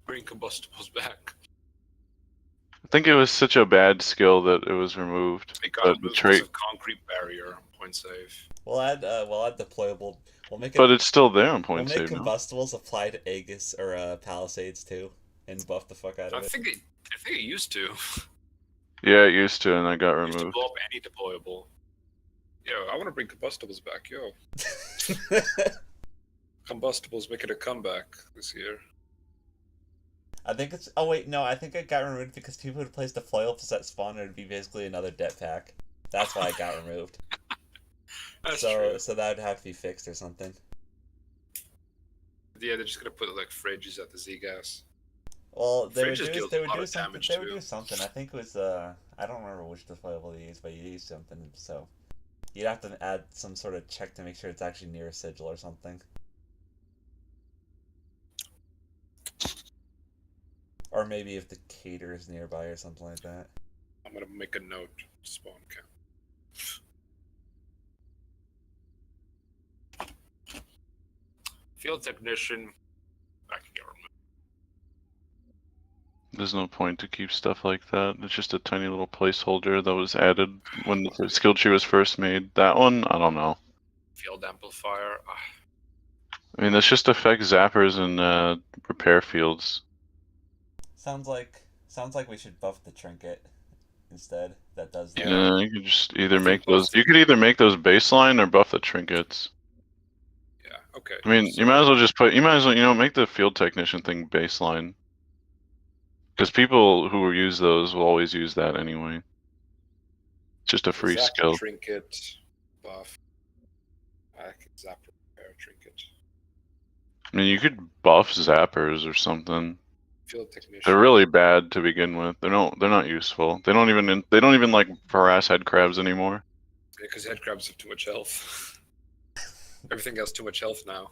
Bring combustibles back. I think it was such a bad skill that it was removed. It got But the removed trait, because of concrete barrier on point save. We'll add deployable. We'll make it. but it's still there on We'll point make save now. combustibles apply to Aegis or Palisades too, and buff the fuck out I of it. think it used to. Yeah, it used to, and that got It used to removed. blow up any deployable. Yo, I want to bring combustibles back. Yo, combustibles making a comeback this year. I think it's. Oh wait, no. I think it got removed because people would place deployables at spawn and it'd be basically another det pack. That's why it got removed. That's so true. so that would have to be fixed or something. Yeah, they're just gonna put like fridges at the Z gas. Well, they would Fridges do. deal They a would lot do of something. damage, They would too. do something. I think it was. I don't remember which deployable they used, but you used something. So You'd have to add some sort of check to make sure it's actually near a sigil or something. Or maybe if the cater is nearby or something like that. I'm gonna make a note. Spawn count. Field technician. I can get removed. There's no point to keep stuff like that. It's just a tiny little placeholder that was added when the skill tree was first made. That one, I don't know. Field amplifier. I mean, this just affects zappers and repair fields. Sounds like we should buff the trinket instead. That does that. Yeah, you could just either I think make those. You could either make those baseline or buff the trinkets. Yeah. Okay. I mean, so you might as well just put. You might as well, make the field technician thing baseline. Because people who use those will always use that anyway. It's just a free Zapper skill. Trinket buff. I can zap repair trinket. I mean, you could buff zappers or something. Field technician. They're really bad to begin with. They're not useful. They don't even like harass head crabs anymore. Because head crabs have too much health. Everything has too much health now.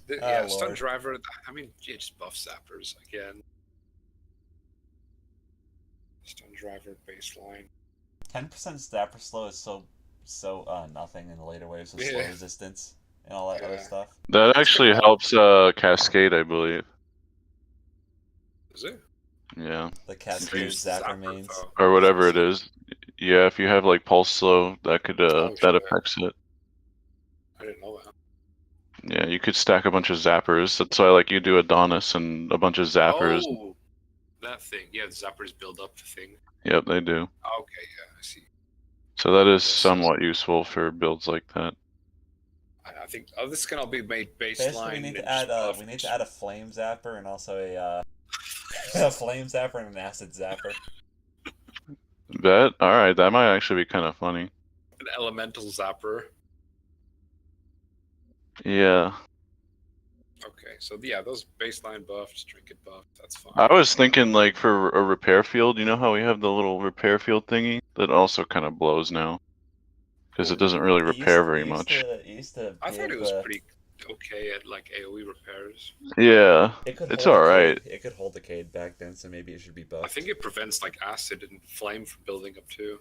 Yeah, stun Lord. driver. I mean, yeah, just buff zappers again. Stun driver baseline. 10% zapper slow is so nothing in the later waves with slow Yeah. resistance and all that other Yeah. stuff. That actually helps Cascade, I believe. Is it? Yeah. The Cascade Use zapper mains. though. Or whatever it is. Yeah, if you have like pulse slow, that could that shit. affects it. I didn't know that. Yeah, you could stack a bunch of zappers. That's why like you do Adonis and a bunch of zappers. Oh, that thing. Yeah, the zappers build up the thing. Yep, they do. Okay, yeah, I see. So that is Yes. somewhat useful for builds like that. I think this can all be made Basically, baseline. we need and to just add buff we it. need to add a flame zapper and also a flame zapper and an acid zapper. That alright, that might actually be kind of funny. An elemental zapper. Yeah. Okay, so yeah, those baseline buffs, trinket buff, that's fine. I was thinking like for a repair field, you know how we have the little repair field thingy? That also kind of blows now. Because it doesn't really repair very much. It used to I be thought able it was to- pretty okay at like AoE repairs. Yeah. It's alright. It could hold the Cade back then, so maybe it should be buffed. I think it prevents like acid and flame from building up too.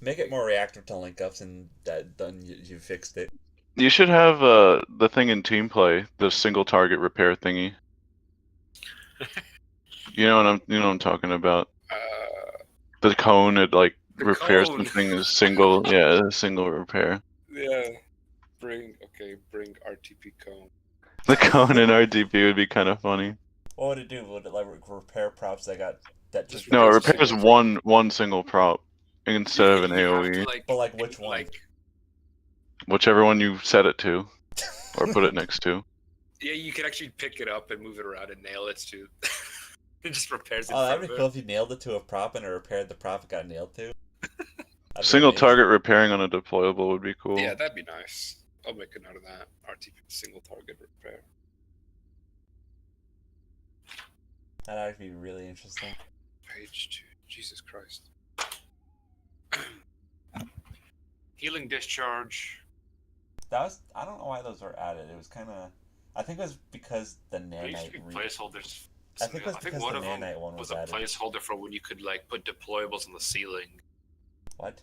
Make it more reactive to link ups, and done. You fixed it. You should have the thing in team play, the single target repair thingy. You know what I'm talking about. The cone, it like The repairs cone. the thing as single, yeah, a single repair. Yeah. Bring RTP cone. The cone in RTP would be kind of funny. What would it do? Would it like repair props that Just No, it repairs repairs one single prop instead of an You have AoE. to, But like which one? Like, Whichever one you set it to, or put it next to. yeah, you can actually pick it up and move it around and nail it to. It just repairs it. Oh, that'd be cool if you nailed it to a prop and it repaired the prop it got nailed to. That'd be Single amazing. target repairing on a deployable would be cool. Yeah, that'd be nice. I'll make a note of that. RTP single target repair. That'd actually be really interesting. Page 2. Jesus Christ. Healing discharge. I don't know why those were added. It was kind of. I think it was because the There used to be nanite. placeholders. I think it was because one the of them nanite one was was a added. placeholder for when you could like put deployables on the ceiling. What?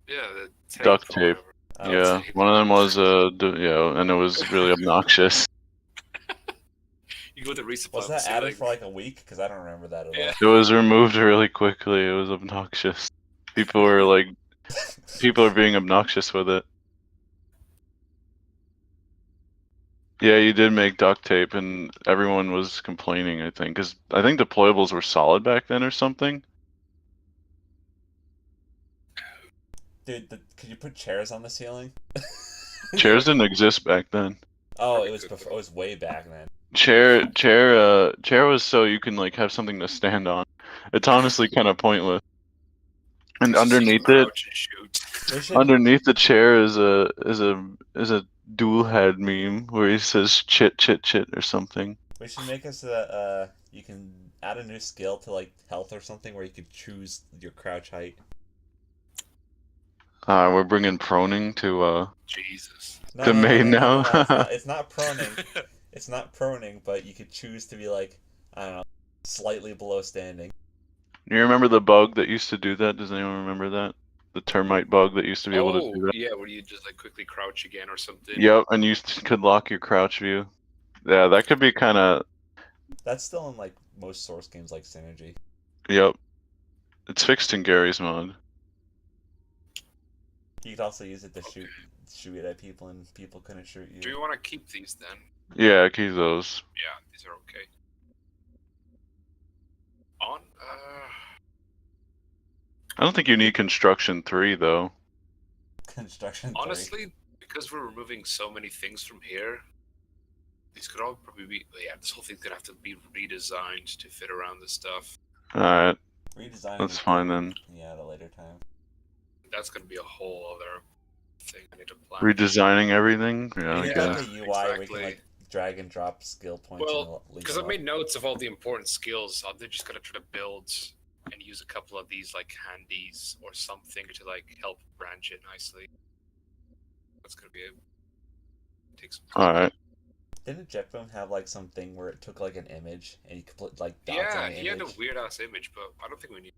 Yeah, the tape Duct or tape. whatever. Oh, Yeah, tape. one of them was and it was really obnoxious. You go to resupply Was on the that added ceiling. for like a week? Because I don't remember that at Yeah. It was removed really quickly. It was obnoxious. People were like, people are being obnoxious with it. Yeah, you did make duct tape, and everyone was complaining. I think, because I think deployables were solid back then or something. Dude, could you put chairs on the ceiling? Chairs didn't exist back then. Oh, it was before. It was way back then. Chair was so you can like have something to stand on. It's honestly kind of pointless. And Just so you underneath can it, crouch and shoot. We should. underneath the chair is a dual head meme where he says chit chit chit or something. We should make us a. You can add a new skill to like health or something where you could choose your crouch height. We're bringing proning to Jesus. No, to no, no, main no, no, now. no, no. It's not proning. It's not proning, but you could choose to be like, I don't know, slightly below standing. You remember the bug that used to do that? Does anyone remember that? The termite bug that used to be able to do that? Yeah, where you just like quickly crouch again or something. Yep, and you could lock your crouch view. Yeah, that could be kind of. That's still in like most Source games like Synergy. Yep. It's fixed in Gary's mod. You could also use it to Okay. shoot it at people, and people couldn't shoot you. Do you want to keep these then? Yeah, keep those. Yeah, these are okay. On. I don't think you need construction 3 though. Construction 3. Honestly, because we're removing so many things from here, these could all probably be. Yeah, this whole thing's gonna have to be redesigned to fit around this stuff. Alright, Redesigning. that's fine then. Yeah, at a later time. That's gonna be a whole other thing I need to plan. Redesigning everything? Yeah, You I need guess. like a UI where you exactly. can like drag and drop skill points. Well, and leave because them I've up. made notes of all the important skills, they're just gonna try to build and use a couple of these like handies or something to like help branch it nicely. That's gonna be it. Take some time. Alright. Didn't Jetbone have like something where it took like an image and you could put like dots Yeah, on the he had a image? weird ass image, but I don't think we need.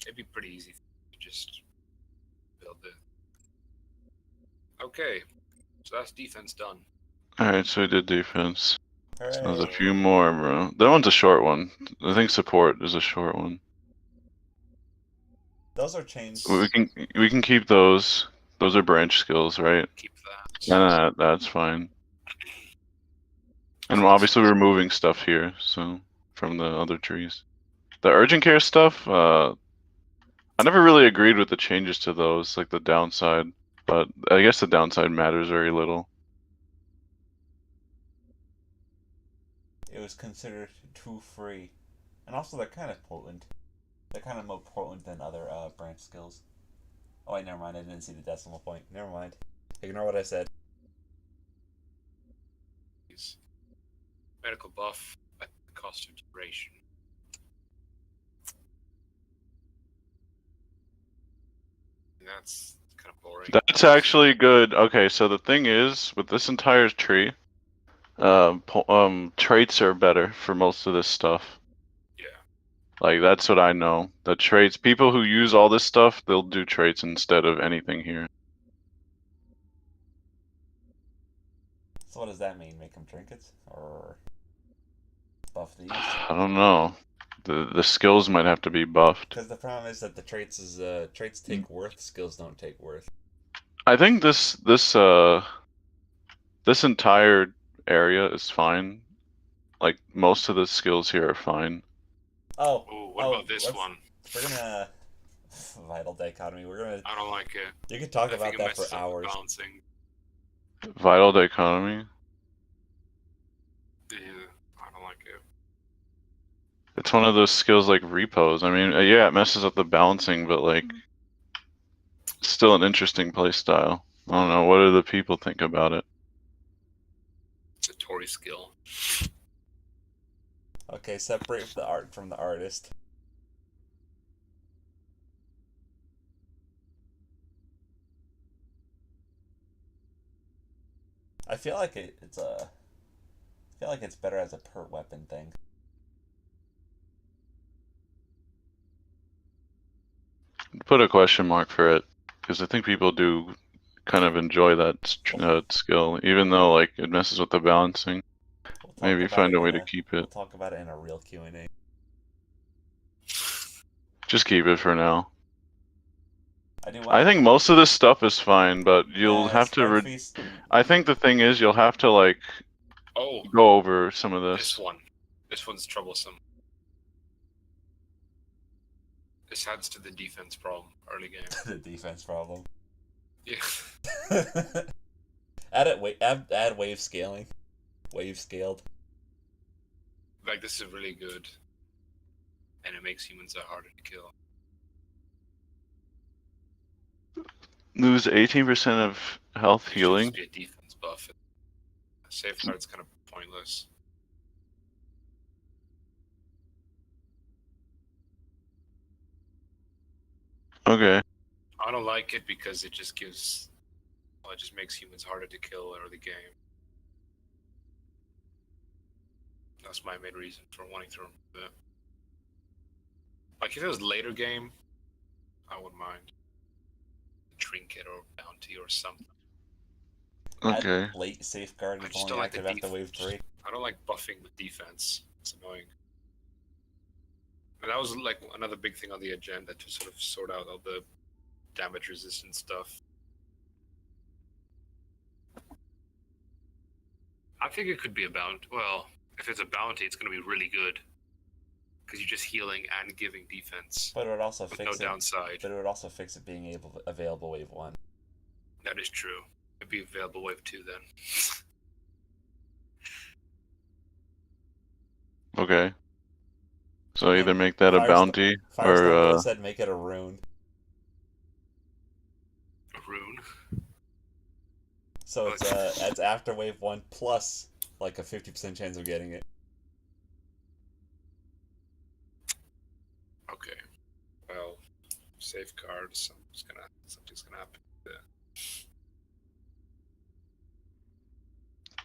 It'd be pretty easy to just build it. Okay, so that's defense done. Alright, so we did defense. Hooray. So there's a few more, bro. That one's a short one. I think support is a short one. Those are changed. We can keep those. Those are branch skills, right? Keep that. Nah, that's fine. And obviously we're moving stuff here, so from the other trees. The urgent care stuff, I never really agreed with the changes to those, like the downside. But I guess the downside matters very little. It was considered too free, and also they're kind of potent. They're kind of more potent than other branch skills. Oh wait, never mind. I didn't see the decimal point. Never mind. Ignore what I said. Medical buff at the cost of duration. And that's kind of boring. That's actually good. Okay, so the thing is, with this entire tree, traits are better for most of this stuff. Yeah. Like, that's what I know. The traits, people who use all this stuff, they'll do traits instead of anything here. So what does that mean? Make them trinkets or buff these? I don't know. The skills might have to be buffed. Because the problem is that the traits take worth, skills don't take worth. I think this entire area is fine. Like, most of the skills here are fine. Oh. Ooh, what about this one? We're gonna vital dichotomy. We're gonna. I don't like it. You could talk I about think it that messes for up the hours. balancing. Vital dichotomy. Yeah, I don't like it. It's one of those skills like repos. I mean, yeah, it messes up the balancing, but like, it's still an interesting play style. I don't know. What do the people think about it? It's a Tory skill. Okay, separate the art from the artist. I feel like it's better as a per weapon thing. Put a question mark for it, because I think people do kind of enjoy that skill, even though like it messes with the balancing. We'll talk Maybe about find it a way in to keep We'll it. talk about it in a real QnA. Just keep it for now. I I think most of this stuff is fine, but you'll Yeah, have to. Sprite Feast. I think the thing is, you'll have to like Oh, go over some of this this. one. This one's troublesome. This adds to the defense problem early game. The defense problem. Yeah. Add wave scaling. Wave scaled. Like, this is really good. And it makes humans harder to kill. Lose 18% of health It should healing. just be a defense buff. Safeguard's kind of pointless. Okay. I don't like it because it just gives. Well, it just makes humans harder to kill early game. That's my main reason for wanting to remove it. Like if it was later game, I wouldn't mind. A trinket or bounty or something. Okay. Add late safeguard I is just only don't like the active after wave 3. I don't like buffing with defense. It's annoying. And that was like another big thing on the agenda to sort of sort out all the damage resistant stuff. I think it could be a bounty. Well, if it's a bounty, it's going to be really good because you're just healing and giving defense. But it would also with fix no it. downside. But it would also fix it being available wave 1. That is true. It'd be available wave 2 then. Okay. So either And make that a bounty Firestone or Bull said make it a rune. A rune. So it's after wave 1 plus like a 50% chance of getting it. Okay. Well, safeguard. Something's gonna happen.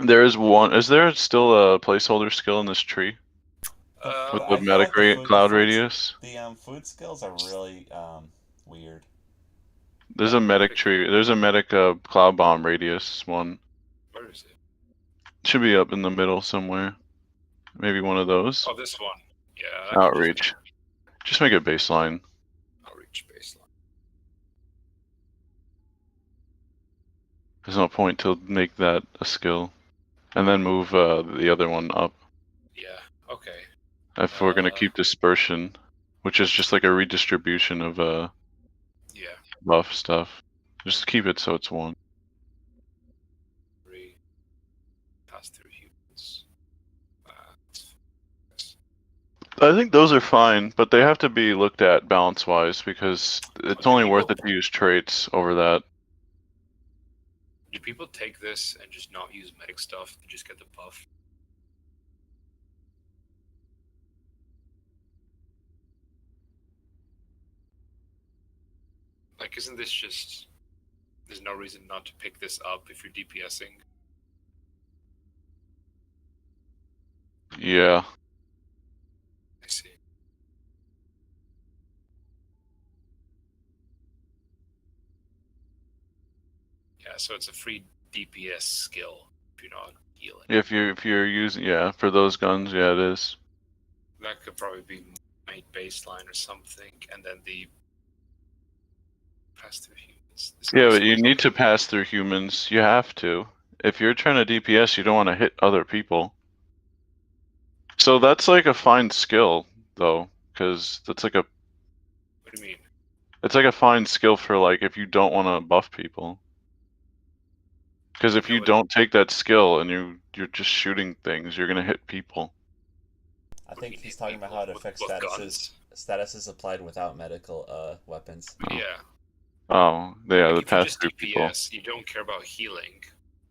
there is one. Is there still a placeholder skill in this tree with the I feel like cloud radius? The food skills are really weird. There's a medic tree. There's a medic cloud bomb radius one. Where is it? Should be up in the middle somewhere. Maybe one of those. Oh, this one. Yeah. Outreach. Just make it baseline. Outreach baseline. There's no point to make that a skill, and then move the other one up. Yeah. Okay. If we're gonna keep dispersion, which is just like a redistribution of Yeah. buff stuff. Just keep it so it's 1. 3. Pass through humans. I think those are fine, but they have to be looked at balance-wise because it's only worth it to use traits over that. Do people take this and just not use medic stuff to just get the buff? Like, isn't this just... There's no reason not to pick this up if you're DPSing? Yeah. I see. Yeah, so it's a free DPS skill if you're not healing. If you're using for those guns, yeah it is. That could probably be made baseline or something, and then the pass through humans. Yeah, but you need to pass through humans. You have to. If you're trying to DPS, you don't want to hit other people. So that's like a fine skill, though, because that's like a... What do you mean? It's like a fine skill for like if you don't want to buff people. Because if you don't take that skill and you're just shooting things, you're gonna hit people. I think he's talking about how it affects statuses applied without medical weapons. Oh. Yeah. Oh, yeah, the If you just pass-through people. DPS, you don't care about healing.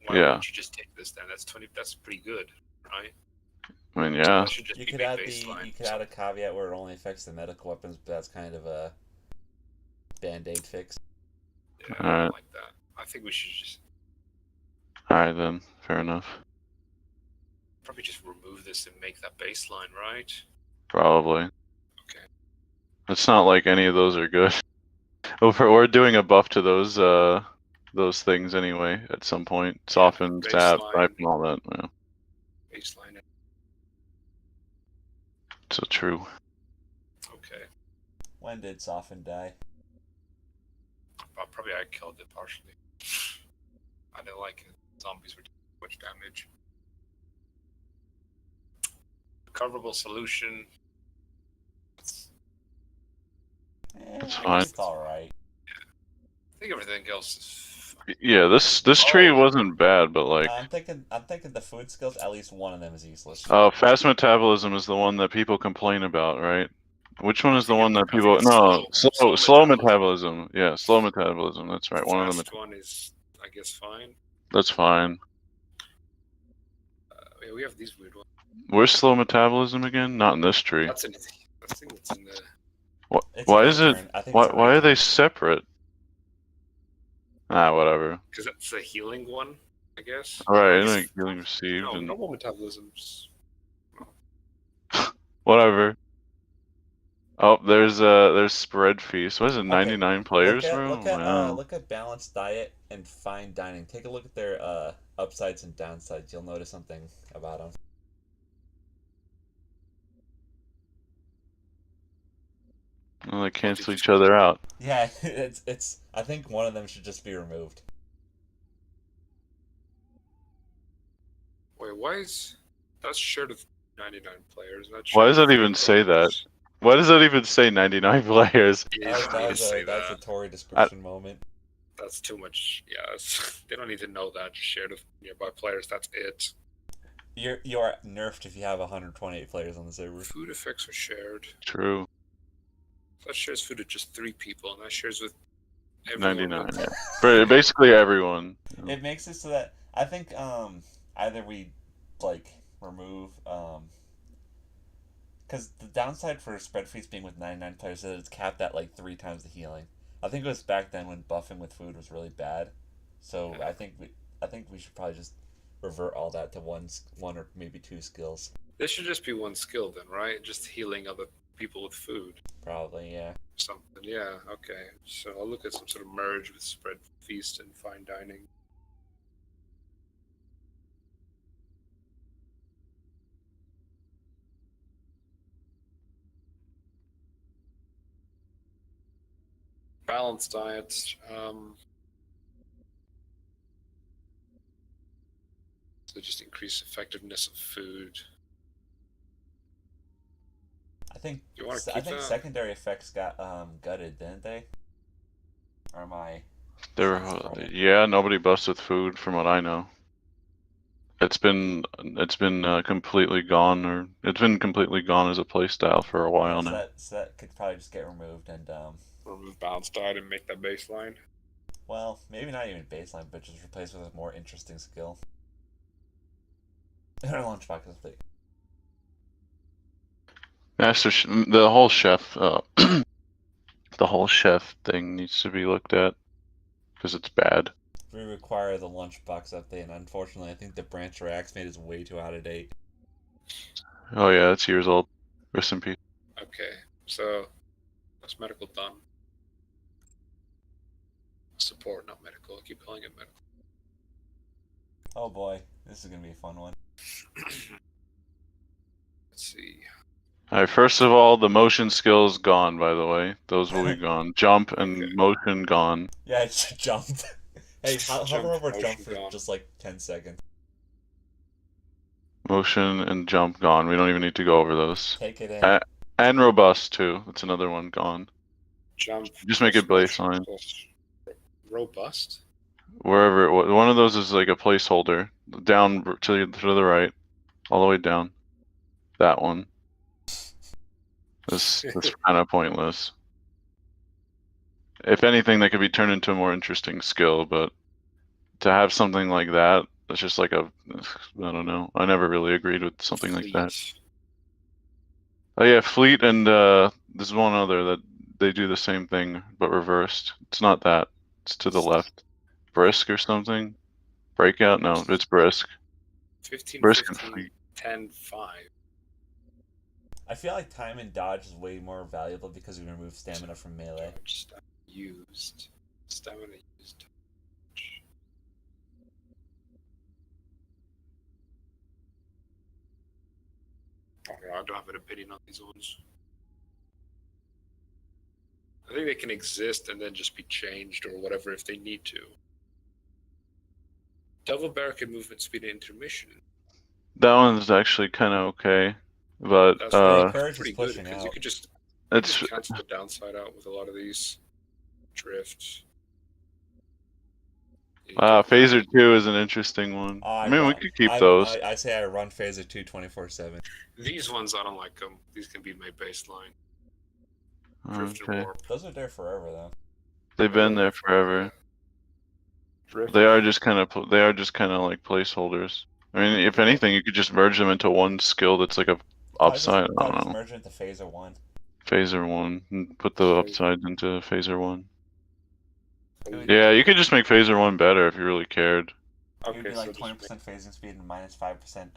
Why Yeah. wouldn't you just take this then? That's pretty good, right? I mean, So yeah. that should just You be could made add baseline. you could add a caveat where it only affects the medical weapons, but that's kind of a band-aid fix. Yeah, I Alright. don't like that. I think we should just Alright then, fair enough. probably just remove this and make that baseline, right? Probably. Okay. It's not like any of those are good. We're doing a buff to those things anyway at some point. Soften, sap, baseline. ripen, all that. Yeah. Baseline. So true. Okay. When did Soften die? Probably I killed it partially. I didn't like it. Zombies were doing too much damage. Recoverable solution. That's fine. It's alright. I think everything else is fine. Yeah, this tree wasn't bad, but like... I'm thinking the food skills, at least one of them is useless. fast metabolism is the one that people complain about, right? Which one is the one that I think people... it's No, slow slow metabolism. metabolism. Yeah, slow metabolism, that's right. One of them. Fast one is, I guess, fine. That's fine. Yeah, we have these weird ones. Where's slow metabolism again? Not in this tree. I think it's in the... It's Why your is it? turn. I think Why it's a why are they turn. separate? Ah, whatever. Because that's the healing one, I guess. Alright, I guess like healing received no, and normal metabolisms. whatever. Oh, there's spread feast. What is it? Okay. 99 players, bro? Wow. Look at balanced diet and fine dining. Take a look at their upsides and downsides. You'll notice something about them. Well, they cancel each other out. Yeah, it's. I think one of them should just be removed. Wait, why is that's shared with 99 players? Not Why shared does with that even say that? Why does that even say 99 players? Yeah, you don't need to say That's a that. Tory description moment. That's too much. Yeah, they don't need to know that. Just shared with nearby players. That's it. You are nerfed if you have 128 players on the server. Food effects are shared. True. That shares food with just 3 people, and that shares with everyone. 99, yeah. For basically everyone. It makes it so that I think either we like remove because the downside for spread feast being with 99 players is that it's capped at like 3 times the healing. I think it was back then when buffing with food was really bad, so I think we should probably just revert all that to one or maybe 2 skills. This should just be one skill then, right? Just healing other people with food. Probably, yeah. Something, yeah, okay. So I'll look at some sort of merge with spread feast and fine dining. Balanced diet. So just increase effectiveness of food. I think You want to keep that? secondary effects got gutted, didn't they? Or am I? Yeah, nobody busts with food from what I know. It's been completely gone, or it's been completely gone as a playstyle for a while now. So that could probably just get removed and Remove balanced diet and make that baseline. well, maybe not even baseline, but just replace with a more interesting skill. Lunchbox is big. The whole chef, the whole chef thing needs to be looked at because it's bad. We require the lunchbox update, and unfortunately, I think the branch or axe made is way too out of date. Oh yeah, it's years old. Rest in peace. Okay, so that's medical done. Support, not medical. I keep calling it medical. Oh boy, this is gonna be a fun one. Let's see. Alright, first of all, the motion skills gone, by the way. Those will be gone. Jump and motion gone. Yeah, it's jump. Hey, hover over jump for gone. just like 10 seconds. Motion and jump gone. We don't even need to go over those. Take it in. And robust too. That's another one gone. Jump. Just make it baseline. Robust? Wherever one of those is like a placeholder. Down to the right. All the way down. That one. That's kind of pointless. If anything, that could be turned into a more interesting skill, but to have something like that, that's just like I don't know. I never really agreed with something like that. Oh yeah, Fleet and there's one other that they do the same thing but reversed. It's not that. It's to the left. Brisk or something? Breakout? No, it's Brisk. 15, Brisk 15, and Fleet. 10, 5. I feel like time and dodge is way more valuable because we remove stamina from melee. Stamina used. Stamina used. I don't have an opinion on these ones. I think they can exist and then just be changed or whatever if they need to. Double barricade movement speed and intermission. That one's actually kind of okay, but Courage pretty is good pushing because out. you could just it's cancel the downside out with a lot of these drifts. Phaser 2 is an interesting one. I mean, we could keep those. I say I run Phaser 2 24/7. These ones I don't like them. These can be my baseline. Drift and Okay. warp. Those are there forever though. They've been there forever. Drift. They are just kind of like placeholders. I mean, if anything, you could just merge them into one skill that's like a upside. I don't Just know. merge it into Phaser 1. Phaser 1. And put the Phaser. upsides into Phaser 1. So we- Yeah, you could just make Phaser 1 better if you really cared. It would Okay, be so like just 20% phasing speed and minus 5%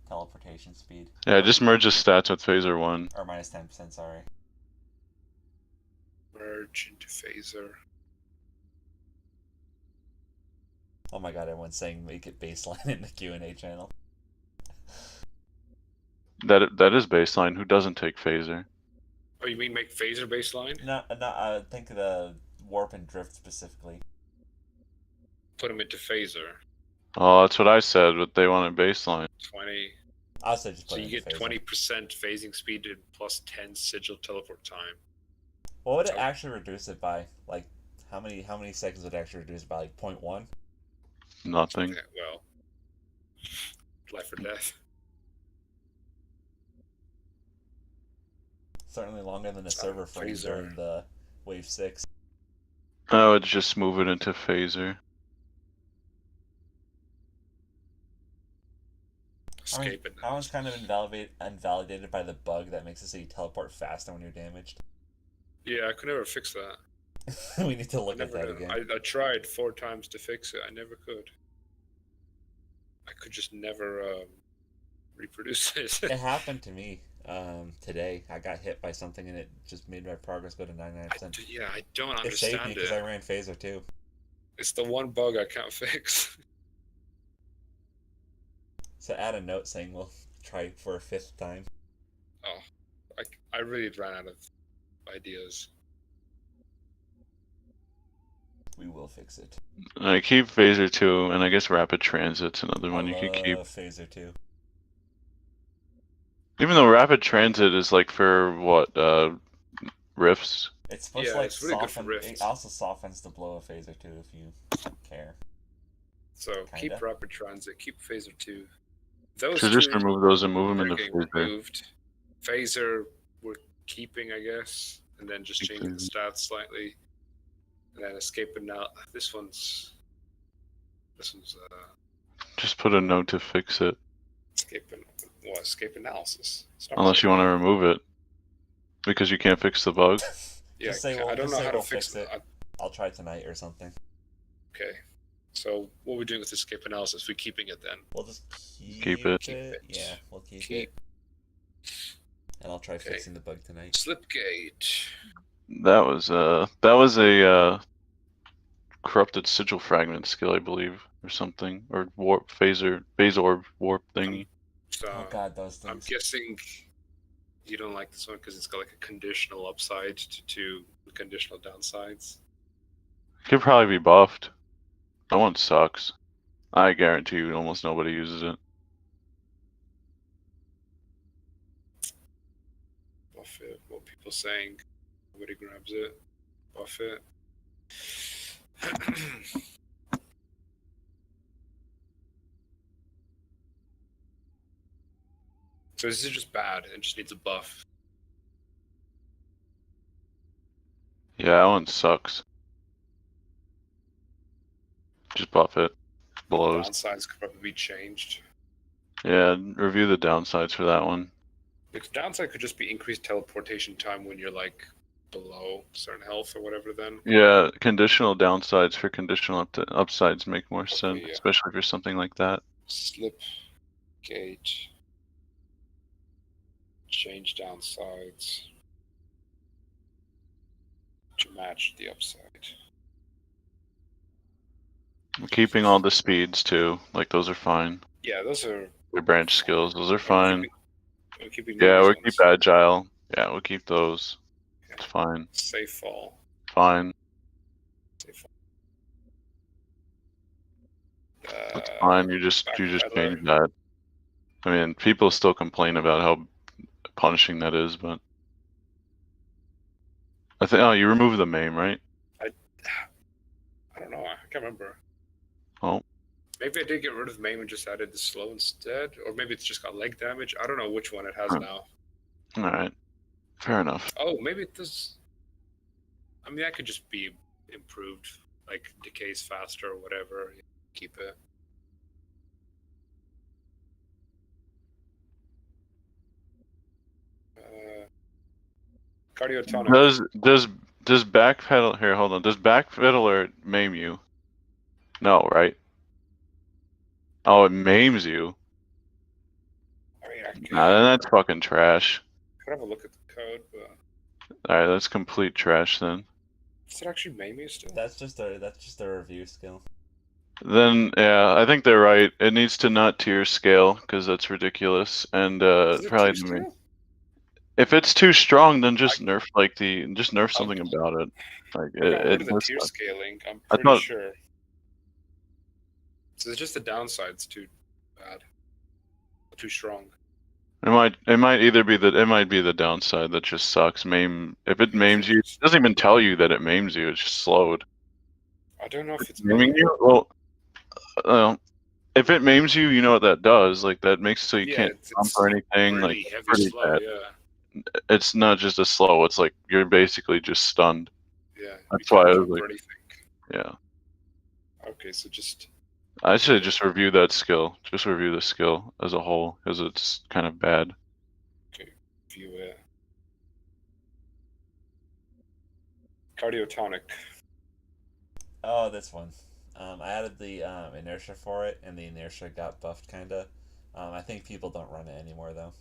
teleportation speed. Yeah, just merge the stats with Phaser 1. Or minus 10%, sorry. merge into phaser. Oh my god, everyone's saying make it baseline in the QnA channel. That is baseline. Who doesn't take Phaser? Oh, you mean make phaser baseline? No, I think of the warp and drift specifically. Put them into phaser. Oh, that's what I said, but they want a baseline. 20. I also just put So it you into get phasing. 20% phasing speed and plus 10 sigil teleport time. What would it So- actually reduce it by? Like, how many seconds would it actually reduce it by? Like 0.1? Nothing. Yeah, well, life or death. Certainly longer than a server frame phaser. during the Wave 6. I would just move it into Phaser. I mean, Escape it. that one's kind of invalidated by the bug that makes it so you teleport faster when you're damaged. Yeah, I could never fix that. We need to I look at never that did. again. I tried 4 times to fix it. I never could. I could just never reproduce it. It happened to me today. I got hit by something and it just made my progress go to 99%. Yeah, I don't It saved me understand because it. I ran phaser too. It's the one bug I can't fix. So add a note saying we'll try for a 5th time. Oh, I really ran out of ideas. We will fix it. I keep Phaser 2, and I guess Rapid Transit's another one you could keep. Phaser too. Even though Rapid Transit is like for what, rifts? It's supposed Yeah, to like it's really good for soften. rifts. It also softens the blow of phaser too if you care. So keep Kinda. Rapid Transit, keep Phaser 2. Those So two just remove those and move them are into getting Phaser. removed. Phaser we're keeping, I guess, and then just changing the stats slightly. And then escape now. This one's Just put a note to fix it. escape analysis. It's not Unless you want to remove it. Because you can't fix the bug. Yeah, Just say I don't just know say how to we'll fix it. it. I'll try tonight or something. Okay. So what we're doing with escape analysis, we're keeping it then. We'll just Keep it. Yeah, we'll keep Keep. it. And I'll try fixing the bug tonight. Slipgate. That was a corrupted sigil fragment skill, I believe, or something, or warp phase orb warp thingy. So Oh god, those I'm things. guessing you don't like this one because it's got like a conditional upside to 2 conditional downsides. Could probably be buffed. That one sucks. I guarantee you, almost nobody uses it. Buff it. What people saying? Nobody grabs it. Buff it. So this is just bad. It just needs a buff. Yeah, that one sucks. Just buff it. Blows. Downsides could probably be changed. Yeah, review the downsides for that one. The downside could just be increased teleportation time when you're like below certain health or whatever. Then Yeah, conditional downsides for conditional upsides make more sense, yeah. especially for something like that. Slip gate. Change downsides to match the upside. I'm keeping all the speeds too. Like those are fine. Yeah, those are. The branch skills, those are fine. We're keeping Yeah, these we'll ones. keep agile. Yeah, we'll keep those. It's fine. Safe fall. Fine. Safe fall. That's fine. You just backpedaler. change that. I mean, people still complain about how punishing that is, but I think you remove the maim, right? I don't know. I can't remember. Oh, Maybe I did get rid of maim and just added the slow instead, or maybe it's just got leg damage. I don't know which one it has Huh. now. all right. Fair enough. Oh, maybe it does. I mean, that could just be improved, like decays faster or whatever. Keep it. Cardiotonic. Does backpedal here? Hold on. Does backpedaler maim you? No, right? Oh, it maims you. I mean, I Nah, then that's fucking trash. could have a look at the code, but All right, that's complete trash then. does it actually maim you still? That's just a review skill. Then yeah, I think they're right. It needs to not tier scale because that's ridiculous, and Is it probably tier the main. scale? If it's too strong, then just nerf just nerf something Okay. about it. Like I got rid it of the does tier suck. scaling. I'm I pretty thought- sure. So it's just the downside's too bad, too strong. It might either be the downside that just sucks. If it maims you, it doesn't even tell you that it maims you. It's just slowed. I don't know if it's Maiming you? Well, if it maims you, you know what that does. Like that makes it so you can't jump or anything. really Like heavy pretty slow. bad. Yeah, It's not just a slow. It's like you're basically just stunned. yeah. That's you why can't I was jump or like, anything. yeah. Okay, so just I should just review that skill. Just review the skill as a whole, because it's kind of bad. view it. Cardiotonic. Oh, this one. I added the inertia for it, and the inertia got buffed, kinda. I think people don't run it anymore, though.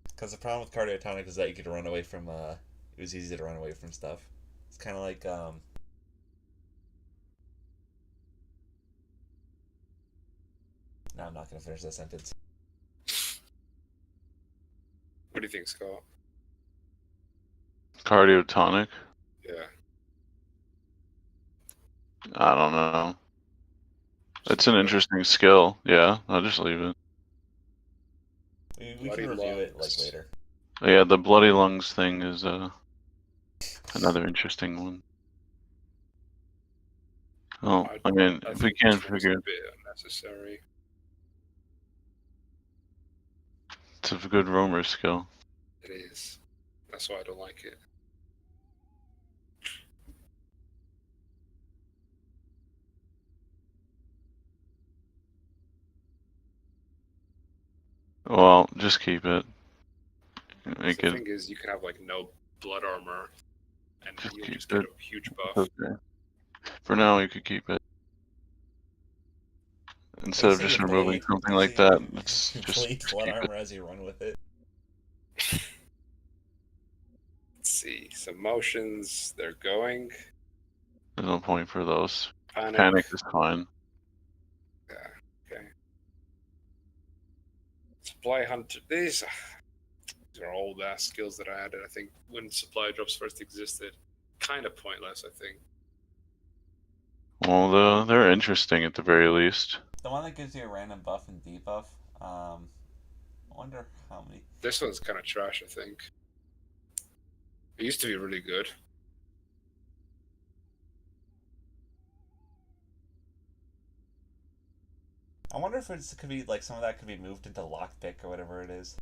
Because the problem with cardiotonic is that you could run away from, it was easy to run away from stuff. It's kind of like, no, I'm not going to finish that sentence. What do you think, Scott? Cardiotonic? Yeah. I don't know. It's an interesting skill. Yeah, I'll just leave it. We can review it like later. Yeah, the bloody lungs thing is another interesting one. Oh, I mean, if we can't figure, a bit unnecessary. it's a good roamer skill. It is. That's why I don't like it. Well, just keep it. The thing is, you can have like no blood armor, and you'll just get a huge buff. Okay. For now, you could keep it. Instead of just removing something like that, it's just blood armor as you run with it. Let's see. Some motions, they're going. There's no point for those. Panic. Panic is fine. Yeah, okay. Supply hunter. These are old ass skills that I added. I think when supply drops first existed. Kind of pointless, I think. Well, they're interesting at the very least. The one that gives you a random buff and debuff. I wonder how many. This one's kind of trash, I think. It used to be really good. I wonder if it could be like some of that could be moved into lockpick or whatever it is.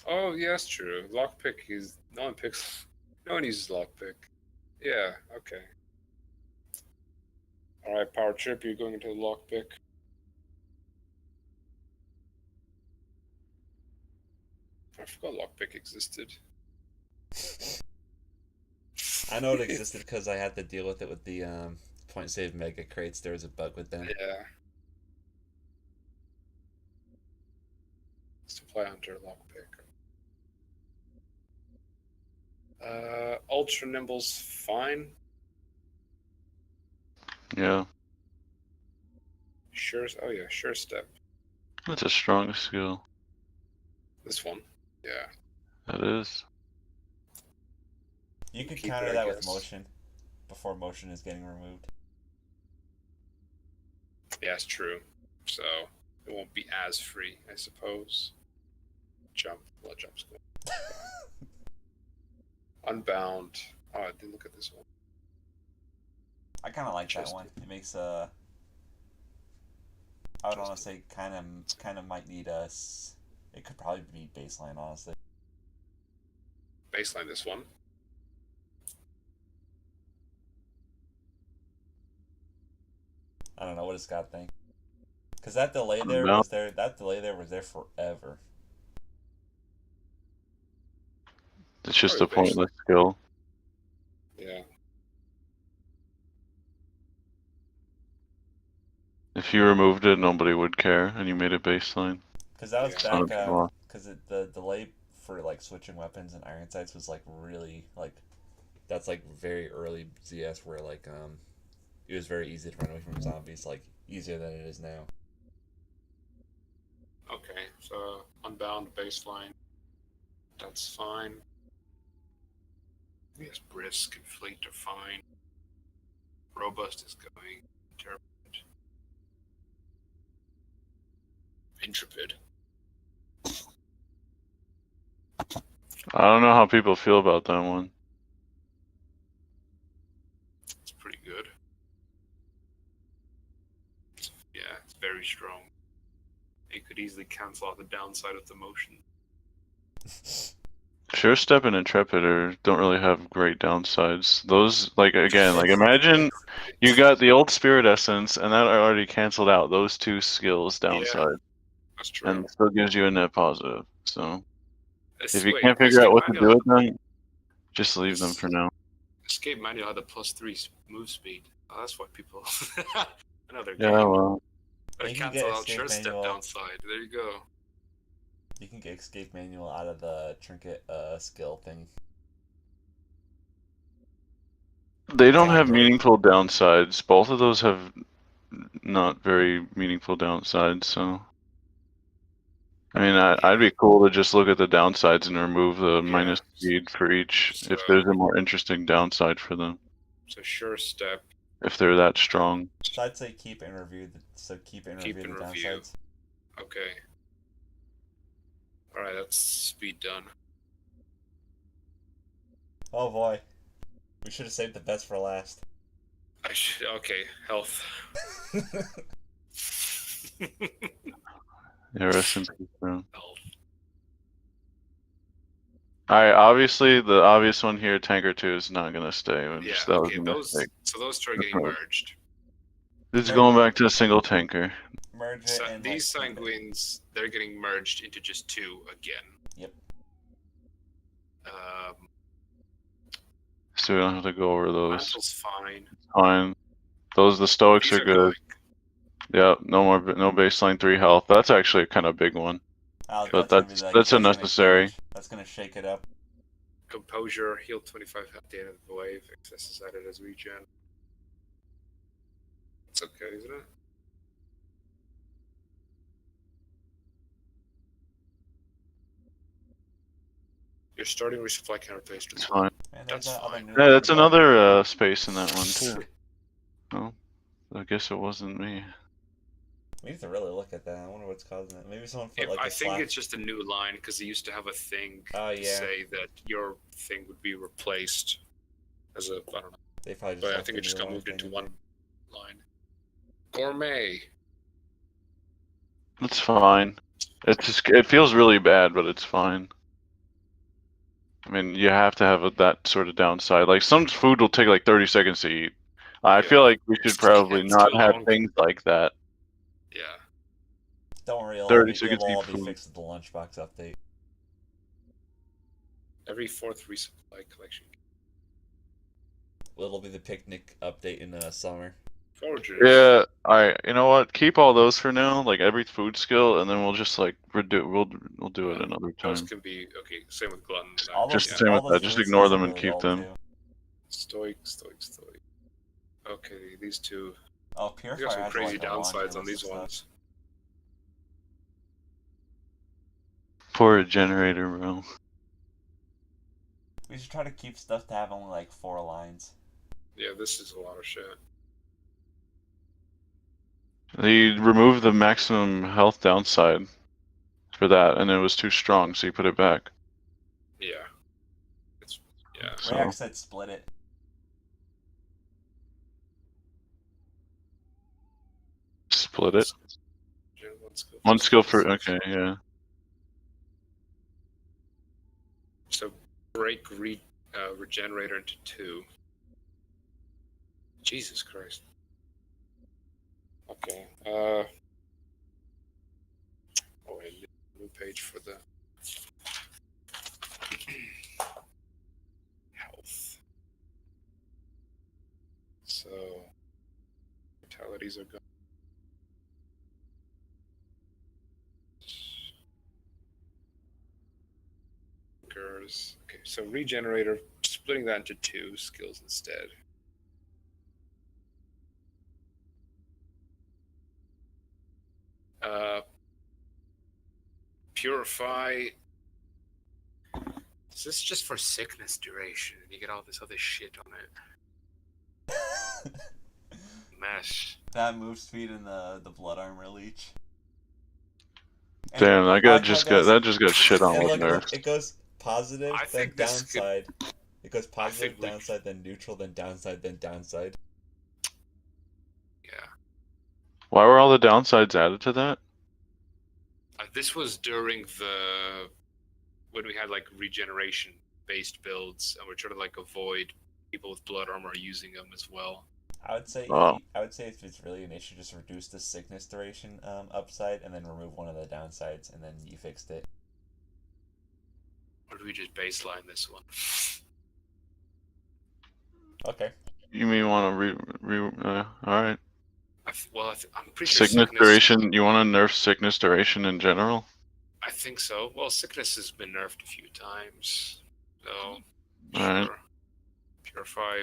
Oh, yeah, that's true. Lockpick is no one uses lockpick. Yeah, okay. Alright, Power Trip, you're going into the lockpick. I forgot lockpick existed. I know it existed because I had to deal with it with the point save mega crates. There was a bug with them. Yeah. Supply hunter lockpick. Ultra nimble's fine. Yeah. Oh yeah, sure step. That's a strong skill. This one. Yeah. That is. You could Keep counter it, I that with guess. motion before motion is getting removed. Yeah, it's true. So it won't be as free, I suppose. Jump. Blood jump's good. Unbound. Oh, I didn't look at this one. I kind of like that one. It makes I would want to say kind of might need us. It could probably be baseline, honestly. Baseline this one. I don't know what does Scott think. Because that delay there Unbound. was there. That delay there was there forever. It's just a Probably based- pointless skill. Yeah. If you removed it, nobody would care, and you made a baseline. Because that was Yeah. back. Because the delay for like switching weapons and iron sights was like really like. That's like very early ZS where like it was very easy to run away from zombies, like easier than it is now. Okay, so unbound baseline. That's fine. Yes, brisk and fleet are fine. Robust is going. Intrepid. Intrepid. I don't know how people feel about that one. It's pretty good. Yeah, it's very strong. It could easily cancel out the downside of the motion. Sure Step and Intrepid don't really have great downsides. Those, like, again, like, imagine you got the old Spirit Essence, and that already canceled out those two skills downside, That's true. and still gives you a net positive. So, if you Wait, can't figure out what to do Manual- with them, just leave them for now. Escape Manual had the +3 move speed. Oh, that's why people. Another Yeah, game. well, You can Cancel get out Escape sure step Manual. downside. There you go. You can get escape manual out of the trinket skill thing. they don't Yeah, have bro. meaningful downsides. Both of those have not very meaningful downsides, so. I mean, I'd be cool to just look at the downsides and remove the minus speed for each, if there's a more interesting downside for them, So sure step. if they're that strong. So I'd say keep and review the review. downsides. Okay. Alright, that's speed done. Oh boy, we should have saved the best for last. Okay, health. Yeah, rest in peace, bro. Health. Alright, obviously, the obvious one here, Tanker 2, is not gonna stay. Yeah, That was okay, a those mistake. two are getting merged. This is going back to a single tanker. Merge it and These like, keep it. sanguines, they're getting merged into just two again. Yep. So we don't have to go over those. Mantle's fine. Fine. The Stoics These are good. going. Yeah, no baseline 3 health. That's actually a kind of big one. But that's unnecessary. That's gonna shake it up. Composure, heal 25 at the end of the wave. Excess is added as regen. It's okay, isn't it? You're starting resupply counter based. It's fine. And That's there's that other fine. new Yeah, that's one. another space in that one, too. Oh, I guess it wasn't me. We need to really look at that. I wonder what's causing it. Maybe someone put like I a think slash. it's just a new line because they used to have a thing Oh, to yeah. say that your thing would be replaced as a, I don't know. They probably just But I left think the it just new got line moved thing into in one there. line. Gourmet. It's fine. It feels really bad, but it's fine. I mean, you have to have that sort of downside. Like, some food will take like 30 seconds to eat. I feel like we should probably It's not too have long. things like that. Yeah. Don't worry, 30 seconds it'll all eat be food. fixed with the lunchbox update. Every fourth resupply collection. It'll be the picnic update in summer. Foragers. Yeah, alright, you know what? Keep all those for now, like every food skill, and then we'll just like we'll do it another Those time. can be okay. Same with glutton. All those, Just same with all that. those Just food ignore skills them are and really keep old, them. too. Stoic. Okay, these two. Oh, We got Purifier some has crazy like a laundry downsides on list these of ones. stuff. Poor generator, bro. We should try to keep stuff to have only like 4 lines. Yeah, this is a lot of shit. They removed the maximum health downside for that, and it was too strong, so you put it back. Yeah. Yeah. So- React said split it. Split it. One skill One skill for okay, yeah. So break regenerator into 2. Jesus Christ. Okay. search for the health. So fatalities are gone. Okay, so regenerator, splitting that into 2 skills instead. Purify. Is this just for sickness duration? You get all this other shit on it. Mesh. That move speed and the blood armor leech. And Damn, I that like how it just got shit on and with look, nerfs. it goes positive, I then think this could- downside. It goes I positive, think we- downside, then neutral, then downside, then downside. Yeah. Why were all the downsides added to that? This was during when we had like regeneration based builds, and we're trying to like avoid people with blood armor using them as well. I would say Oh. I would say if it's really an issue, just reduce the sickness duration upside, and then remove one of the downsides, and then you fixed it. Or do we just baseline this one? Okay. You mean want to all right. I'm pretty sure Sickness duration. You want to nerf sickness duration in general? I think so. Well, sickness has been nerfed a few times, so Alright. sure. Purify.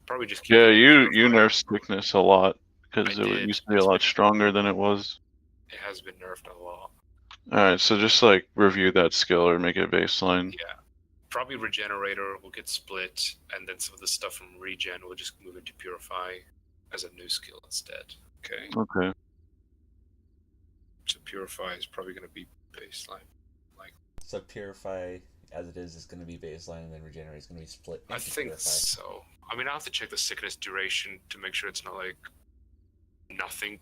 Probably just keep Yeah, it you Purify. nerf sickness a lot because I it did. used to be a lot stronger than it was. It has been nerfed a lot. Alright, so just like review that skill or make it baseline. Yeah. Probably regenerator will get split, and then some of the stuff from regen will just move into purify as a new skill instead. Okay. Okay. So purify is probably going to be baseline. So purify as it is going to be baseline, and then regenerate is going to be split. I into think purify. so. I mean, I'll have to check the sickness duration to make sure it's not like nothing.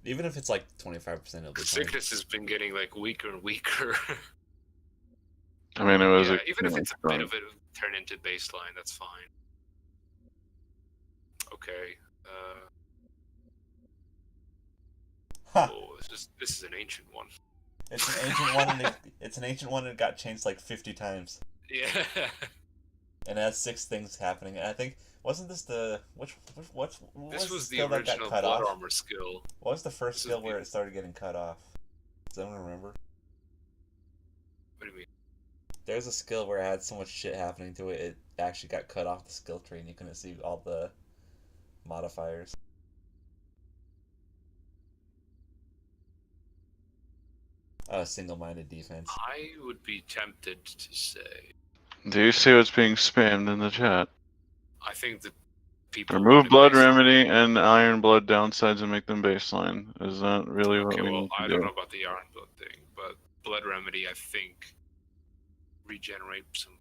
Even if it's like 25%, it'll be fine. Sickness has been getting like weaker and weaker. I mean, it was Yeah, a, even if it's a strong. bit of it turn into baseline, that's fine. Okay. Ha! Oh, this is an ancient one. It's an ancient one, and it's an ancient one, and it got changed like 50 times, Yeah. and it has 6 things happening. And I think wasn't this the what This was the skill that got original cut blood off? armor skill. What was the first This is skill the- where it started getting cut off? Does anyone remember? What do you mean? There's a skill where it had so much shit happening to it, it actually got cut off the skill tree, and you couldn't see all the modifiers. Single-minded defense. I would be tempted to say. Do you see what's being spammed in the chat? I think that people Remove wanted blood baseline. remedy and iron blood downsides and make them baseline. Is that really what Okay, we well, need to I do? don't know about the iron blood thing, but blood remedy, I think, regenerate some.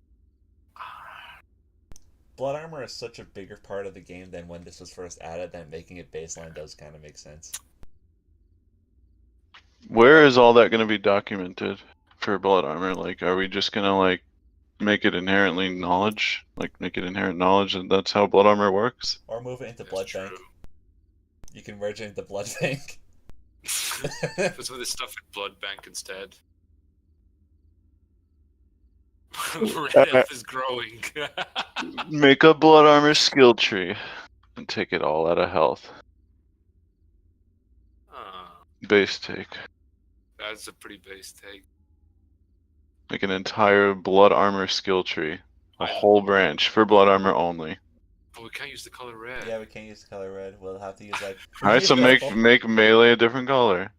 Blood armor is such a bigger part of the game than when this was first added that making it baseline does kind of make sense. Where is all that going to be documented for blood armor? Like, are we just going to like make it inherently knowledge? Like, make it inherent knowledge that that's how blood armor works? Or move it into That's blood true. bank. You can merge it into blood bank. Put some of this stuff in blood bank instead. Red elf is growing. Make a blood armor skill tree and take it all out of health. Base take. That's a pretty base take. Like an entire blood armor skill tree. A I- whole branch for blood armor only. But we can't use the color red. Yeah, we can't use the color red. We'll have to use like. Alright, so make melee a different color.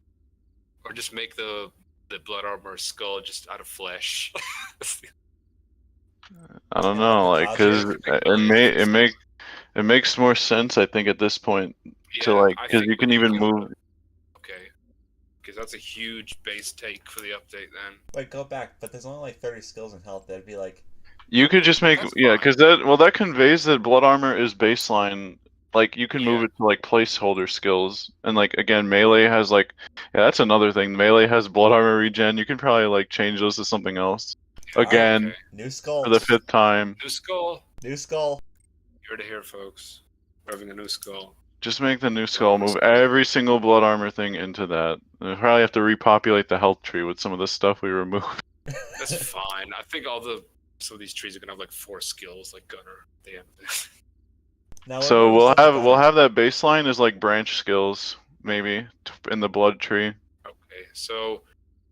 Or just make the blood armor skull just out of flesh. I don't And know, like like, the cause it makes more sense, I think, at this point to like, I cause think you can we even need- move. Okay. Because that's a huge base take for the update then. Wait, go back. But there's only like 30 skills in health. That'd be like. You could just make, That's yeah, fine. cause that conveys that blood armor is baseline. Like, you can move Yeah. it to like placeholder skills, and like again, melee has like, yeah, that's another thing. Melee has blood armor regen. You can probably like change those to something else. Again, Okay. New skull. for the 5th time. New skull. New skull. You heard it here, folks. We're having a new skull. Just make the new skull, move every single blood armor thing into that. And we'll probably have to repopulate the health tree with some of the stuff we removed. That's fine. I think some of these trees are gonna have like 4 skills, like Gunner at the end of this. Now, So what do we we'll have that baseline as like branch skills, maybe, in the blood tree. Okay, so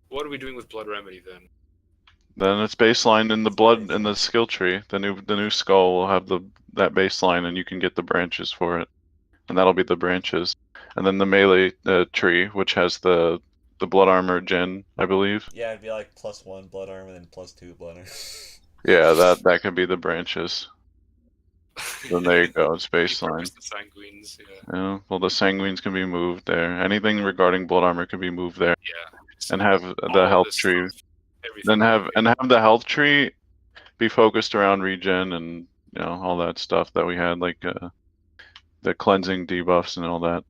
what are we doing with Blood Remedy then? Then it's baseline in the blood in the skill tree. The new skull will have that baseline, and you can get the branches for it, and that'll be the branches. And then the melee tree, which has the blood armor gen, I believe. Yeah, it'd be like +1 blood armor and then +2 blood armor. Yeah, that could be the branches. Then there you go. It's baseline. The sanguines, yeah. Yeah. Well, the sanguines can be moved there. Anything regarding blood armor can be moved there. Yeah. And have the All health this tree. stuff, everything Then have will be- and have the health tree be focused around regen and all that stuff that we had, like the cleansing debuffs and all that.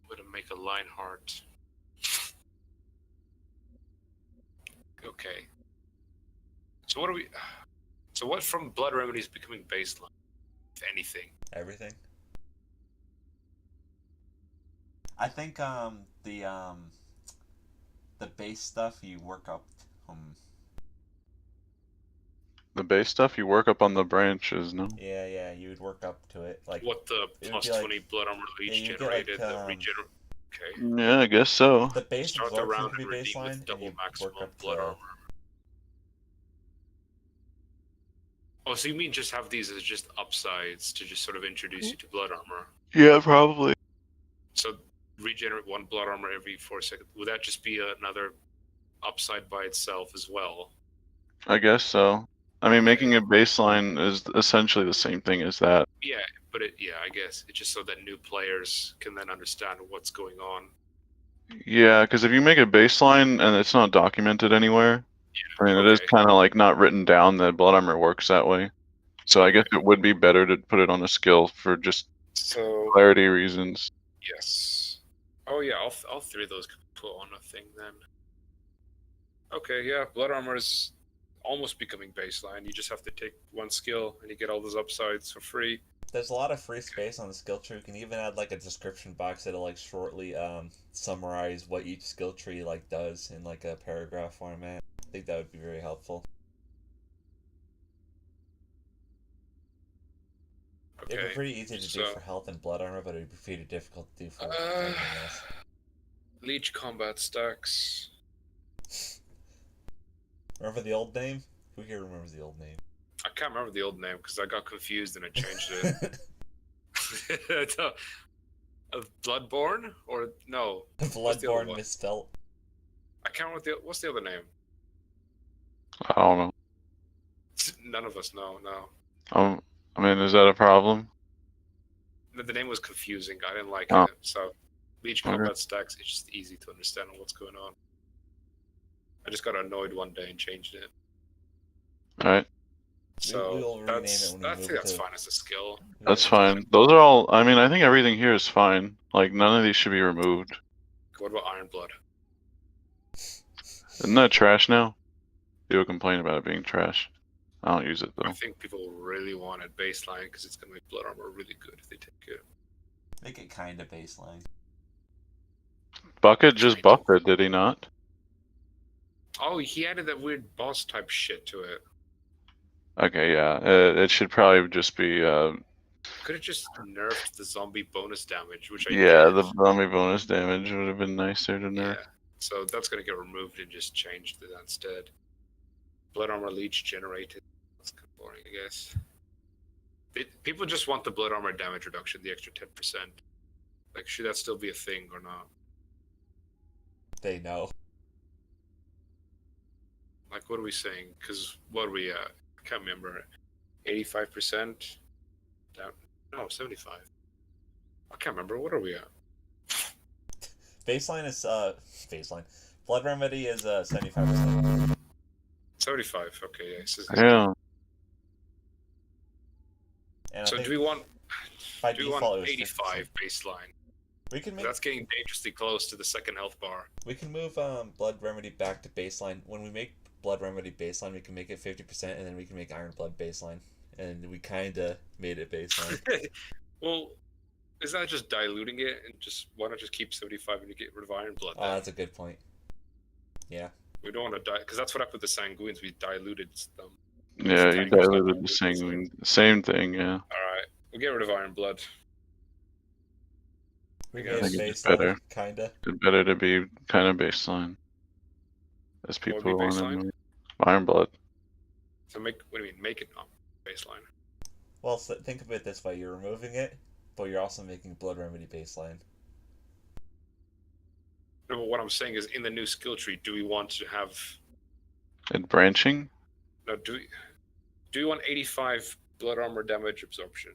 I'm gonna make a Lionheart. Okay. So what are we? So what from Blood Remedy is becoming baseline? If anything. Everything. I think the base stuff you work up. The base stuff you work up on the branches, no? Yeah, you would work up to it like. What the it would plus be like- 20 blood armor leech you get, generated, like, the regenerate. Okay. Yeah, I guess so. The base Start the absorption round would be and redeem baseline, with and double you maximum work up blood to. armor. Oh, so you mean just have these as just upsides to just sort of introduce you to blood armor? Yeah, probably. So regenerate 1 blood armor every 4 seconds. Would that just be another upside by itself as well? I guess so. I mean, making a baseline is essentially the same thing as that. Yeah, but I guess it's just so that new players can then understand what's going on. Yeah, because if you make a baseline and it's not documented anywhere, I mean, it is Okay. kind of like not written down that blood armor works that way. So I guess it would be better to put it on a skill for just So clarity reasons. yes. Oh yeah, all 3 of those could be put on a thing then. Okay, yeah, blood armor is almost becoming baseline. You just have to take 1 skill and you get all those upsides for free. There's a lot of free space on the skill tree. You can even add like a description box that'll like shortly summarize what each skill tree like does in like a paragraph format. I think that would be very helpful. Okay. It'd be pretty easy to do so- for health and blood armor, but it'd be pretty difficult to do for Uh, everything else. Leech combat stacks. Remember the old name? Who here remembers the old name? I can't remember the old name because I got confused and I changed it. Bloodborne or no? What's the other Bloodborne one? misspelt. I can't remember what's the other name. I don't know. None of us know. No, I mean, is that a problem? the name was confusing. I didn't like Oh. it. So, Leech Okay. combat stacks. It's just easy to understand what's going on. I just got annoyed one day and changed it. All right, So we'll rename that's it when we I move think that's to- fine as a skill. that's fine. Those are all. I mean, I think everything here is fine. Like none of these should be removed. What about Iron Blood? Isn't that trash now? People complain about it being trash. I don't use it though. I think people really want it baseline because it's gonna make blood armor really good if they take it. Make it kind of baseline. Bucket just buffed it, did he not? Oh, he added that weird boss type shit to it. Okay, yeah. It should probably just be. Could have just nerfed the zombie bonus damage, which I Yeah, get. the zombie bonus damage would have been nicer to nerf. Yeah. So that's gonna get removed and just changed to that instead. Blood armor leech generated. That's kind of boring, I guess. People just want the blood armor damage reduction, the extra 10%. Like, should that still be a thing or not? They know. Like, what are we saying? Because what are we at? I can't remember. 85%? Down. No, 75. I can't remember. What are we at? Baseline is baseline. Blood remedy is 75%. 75. Okay, yeah. Yeah. And So I think do we want by do we default want it was 85 baseline? We can make That's getting dangerously close to the second health bar. we can move blood remedy back to baseline. When we make blood remedy baseline, we can make it 50%, and then we can make iron blood baseline. And we kind of made it baseline. Well, Is that just diluting it and just why not just keep 75 and you get rid of Iron Blood? Oh, that's a good point. Yeah. We don't want to die because that's what happened with the Sanguines. We diluted them. Yeah, you diluted the same thing. Yeah. All right, we'll get rid of Iron Blood. We I made guess. It's better. Kinda. It's better to be kind of baseline. As What would people be want baseline? to Iron Blood. So what do you mean? Make it not baseline. Well, so think of it this way: you're removing it, but you're also making Blood Remedy baseline. No, but what I'm saying is, in the new skill tree, do we want to have? And branching? No, do we want 85 blood armor damage absorption,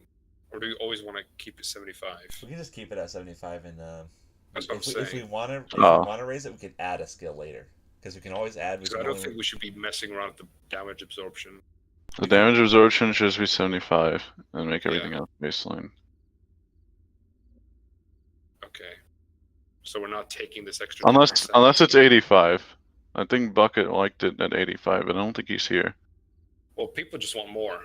or do we always want to keep it 75? We can just keep it at 75, and That's what I'm saying. if we want to raise it, we can add a skill later, because we can always add. Because I don't think we should be messing around with the damage absorption. The damage absorption should just be 75 and make everything else baseline. Okay. So we're not taking this extra. Unless it's 85. I think Bucket liked it at 85, but I don't think he's here. Well, people just want more.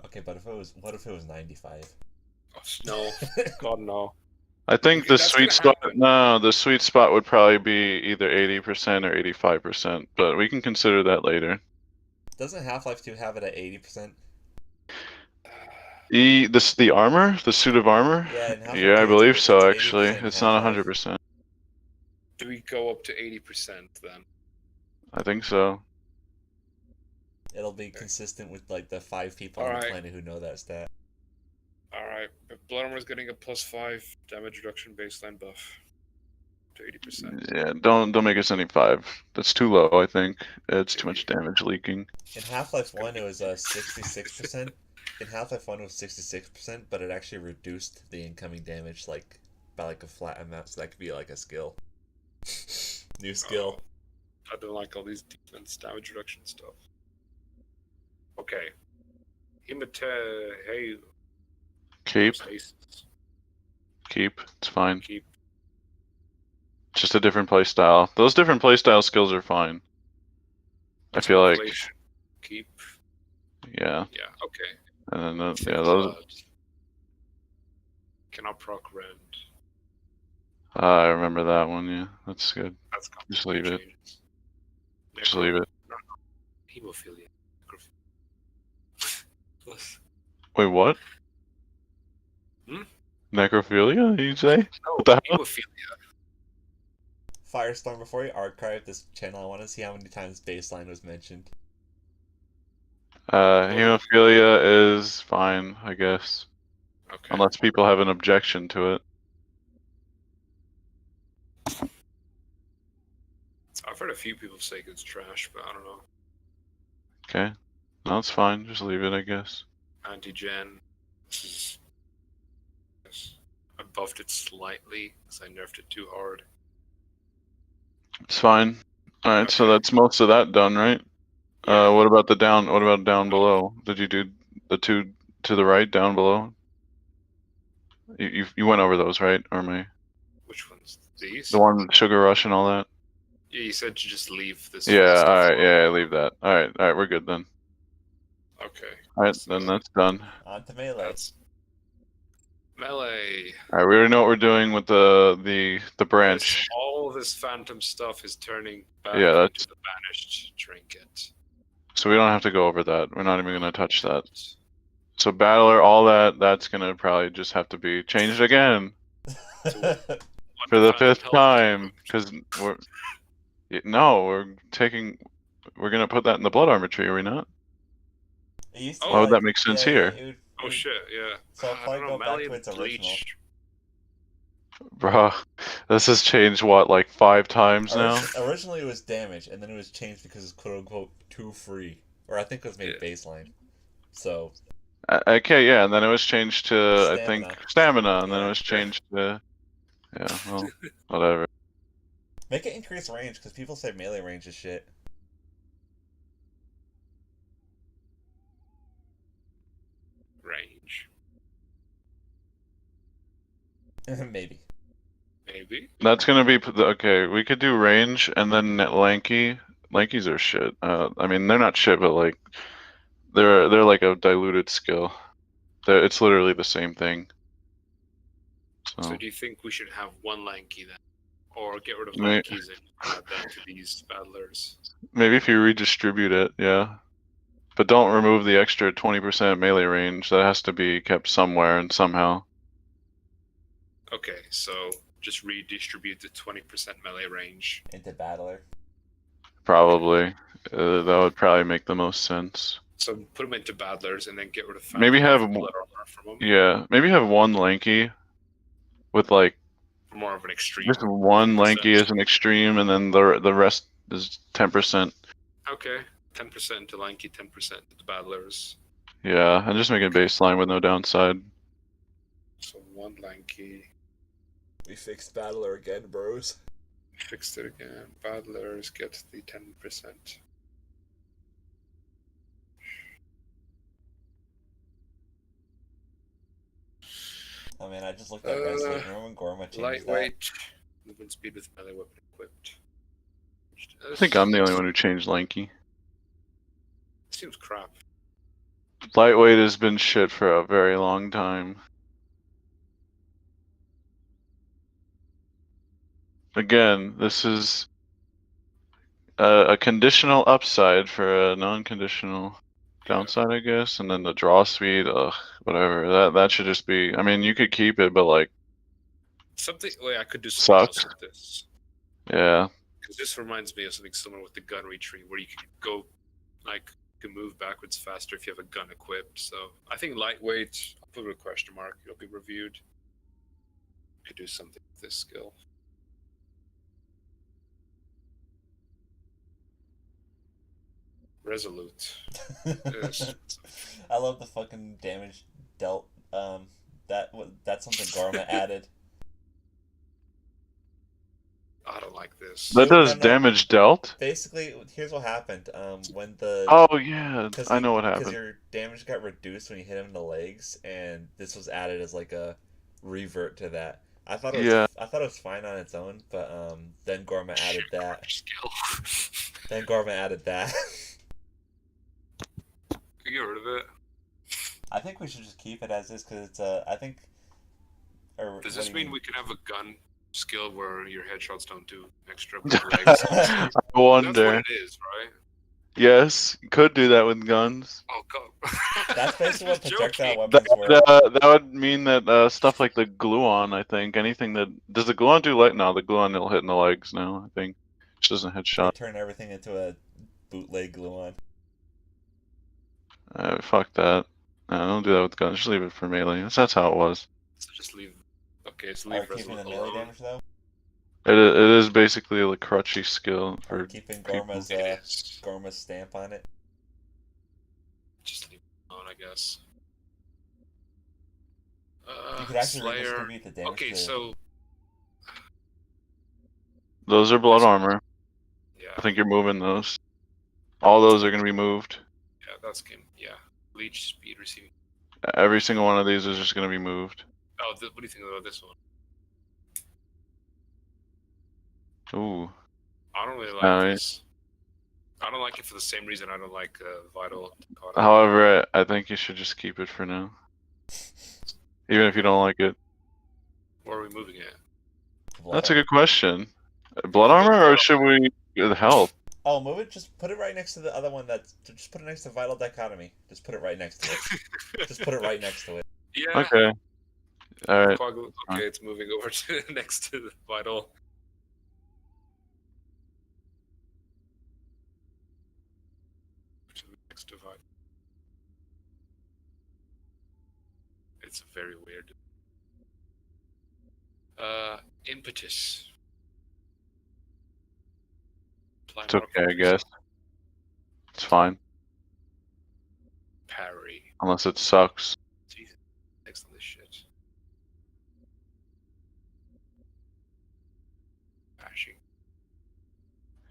Okay, but what if it was 95? Oh, no, God no. I think the sweet spot. No, the sweet spot would probably be either 80% or 85%, but we can consider that later. Doesn't Half-Life 2 have it at 80%? The armor, the suit of armor. Yeah, I believe so. Actually, it's not 100%. Do we go up to 80% then? I think so. It'll be consistent with like the 5 people on the planet who know that stat. Alright, but Blood Armor is getting a +5 damage reduction baseline buff to 80%. Yeah, don't make us any 5. That's too low, I think. It's too much damage leaking. In Half-Life 1 it was 66%. In Half-Life 1 it was 66%, but it actually reduced the incoming damage like by like a flat amount, so that could be like a skill. New skill. I don't like all these defense damage reduction stuff. Okay. Hey. Keep. It's fine. Keep. Just a different playstyle. Those different playstyle skills are fine. I feel like. Keep. Yeah. Yeah. Okay. And then those. Cannot proc rend. I remember that one. Yeah, that's good. That's just leave it. Just leave it. Hemophilia. Wait, what? Necrophilia? You say? No, what the hell? Hemophilia. Firestorm, before you archive this channel, I want to see how many times baseline was mentioned. Hemophilia is fine, I guess. Okay. Unless people have an objection to it. I've heard a few people say it's trash, but I don't know. Okay. No, it's fine. Just leave it, I guess. Anti-gen. I buffed it slightly because I nerfed it too hard. It's fine. Alright, so that's most of that done, right? Yeah. What about down below? Did you do the 2 to the right down below? You went over those, right? Or am I? Which ones? These? The one with Sugar Rush and all that? Yeah, you said you just leave this. Yeah, alright, yeah, leave that. Alright, we're good then. Okay. Alright, then that's done. On to melee. Melee. Alright, we already know what we're doing with the branch. All this phantom stuff is turning back that's... into the banished trinket. So we don't have to go over that. We're not even going to touch that. So Battler, all that's going to probably just have to be changed again. For the 5th time. Because we're going to put that in the blood armor tree, are we not? Why would that make sense here? Oh shit, yeah. So I'll probably go back to its original. Bruh, this has changed, what, like 5 times now? Originally it was damage, and then it was changed because it's quote-unquote too free. Or I think it was made baseline. So... okay, yeah, and then it was changed to, I think, stamina, and then it was changed to... Yeah, well, whatever. Make it increase range, because people say melee range is shit. Range. Maybe. That's gonna be okay. We could do range and then lanky. Lankies are shit. I mean, they're not shit, but like They're like a diluted skill. It's literally the same thing. So So do you think we should have one lanky then, or get rid of May- lankies and add them to these battlers? maybe if you redistribute it, yeah. But don't remove the extra 20% melee range. That has to be kept somewhere and somehow. Okay, so just redistribute the 20% melee range. Into battler. Probably. That would probably make the most sense. So put them into battlers and then get rid of Maybe have blood armor from them. Yeah, maybe have one lanky with like More of an extreme. just one 10%. lanky as an extreme, and then the rest is 10%. Okay, 10% to lanky, 10% to the battlers. Yeah, and just make a baseline with no downside. So one lanky. We fixed battler again, bros. Fixed it again. Battlers get the 10%. I mean, I just looked at Resolute. Remember when Gorma changed Lightweight. Movement speed with melee weapon equipped. I think I'm the only one who changed lanky. Seems crap. Lightweight has been shit for a very long time. Again, this is a conditional upside for a non-conditional downside, I guess, and then the draw speed, whatever. That should just be. I mean, you could keep it, but like, Something. Wait, I could do something sucks. else with this. Yeah. Because this reminds me of something similar with the gun retreat, where you can go, like, you can move backwards faster if you have a gun equipped. So I think lightweight. I'll put a question mark. It'll be reviewed. Could do something with this skill. Resolute. Yes. I love the fucking damage dealt. That's something Gorma added. I don't like this. That does No. damage dealt? Basically, here's what happened. When the Oh yeah, I know what because happened. your damage got reduced when you hit him in the legs, and this was added as like a revert to that. I thought it was I thought it was fine on its own, but then Gorma added that. Skill. Then Gorma added that. Get rid of it. I think we should just keep it as is because it's I think. Or Does what this do you mean we can have a gun skill where your headshots don't do extra with legs? I That's what wonder. it is, right? Yes, you could do that with guns. Oh god. That's basically what Just projectile joking. weapons were. That would mean that stuff like the gluon, I think, anything that does the gluon do light? No, the gluon will hit in the legs now. I think just doesn't They headshot. turn everything into a bootleg gluon. Fuck that. No, don't do that with guns. Just leave it for melee. That's how it was. So just leave. Okay, so Are leave keeping the Resolute melee alone. damage though? It is basically a crutchy skill Or for keeping people. Gorma's It is. Gorma's stamp on it? Just leave it alone, I guess. You could actually Slayer. redistribute the damage. Okay, to... so Those are blood armor. yeah, I think you're moving those. All those are gonna be moved. yeah, that's game. Yeah, leech speed receiving. Every single one of these is just gonna be moved. Oh, what do you think about this one? Ooh. I don't really like Alright. this. I don't like it for the same reason I don't like Vital Dakota. However, I think you should just keep it for now. Even if you don't like it. Where are we moving it? That's a good question. Blood armor, or should we health? Oh, move it. Just put it right next to the other one. Just put it next to Vital Dichotomy. Just put it right next to it. Just put it right next to it. Yeah. Okay. Alright. Okay, it's moving over to next to the Vital. Next to Vital. It's very weird. Impetus. Apply It's okay, I modifiers. guess. It's fine. Parry. Unless it sucks. Jesus. Next on this shit. Bashing.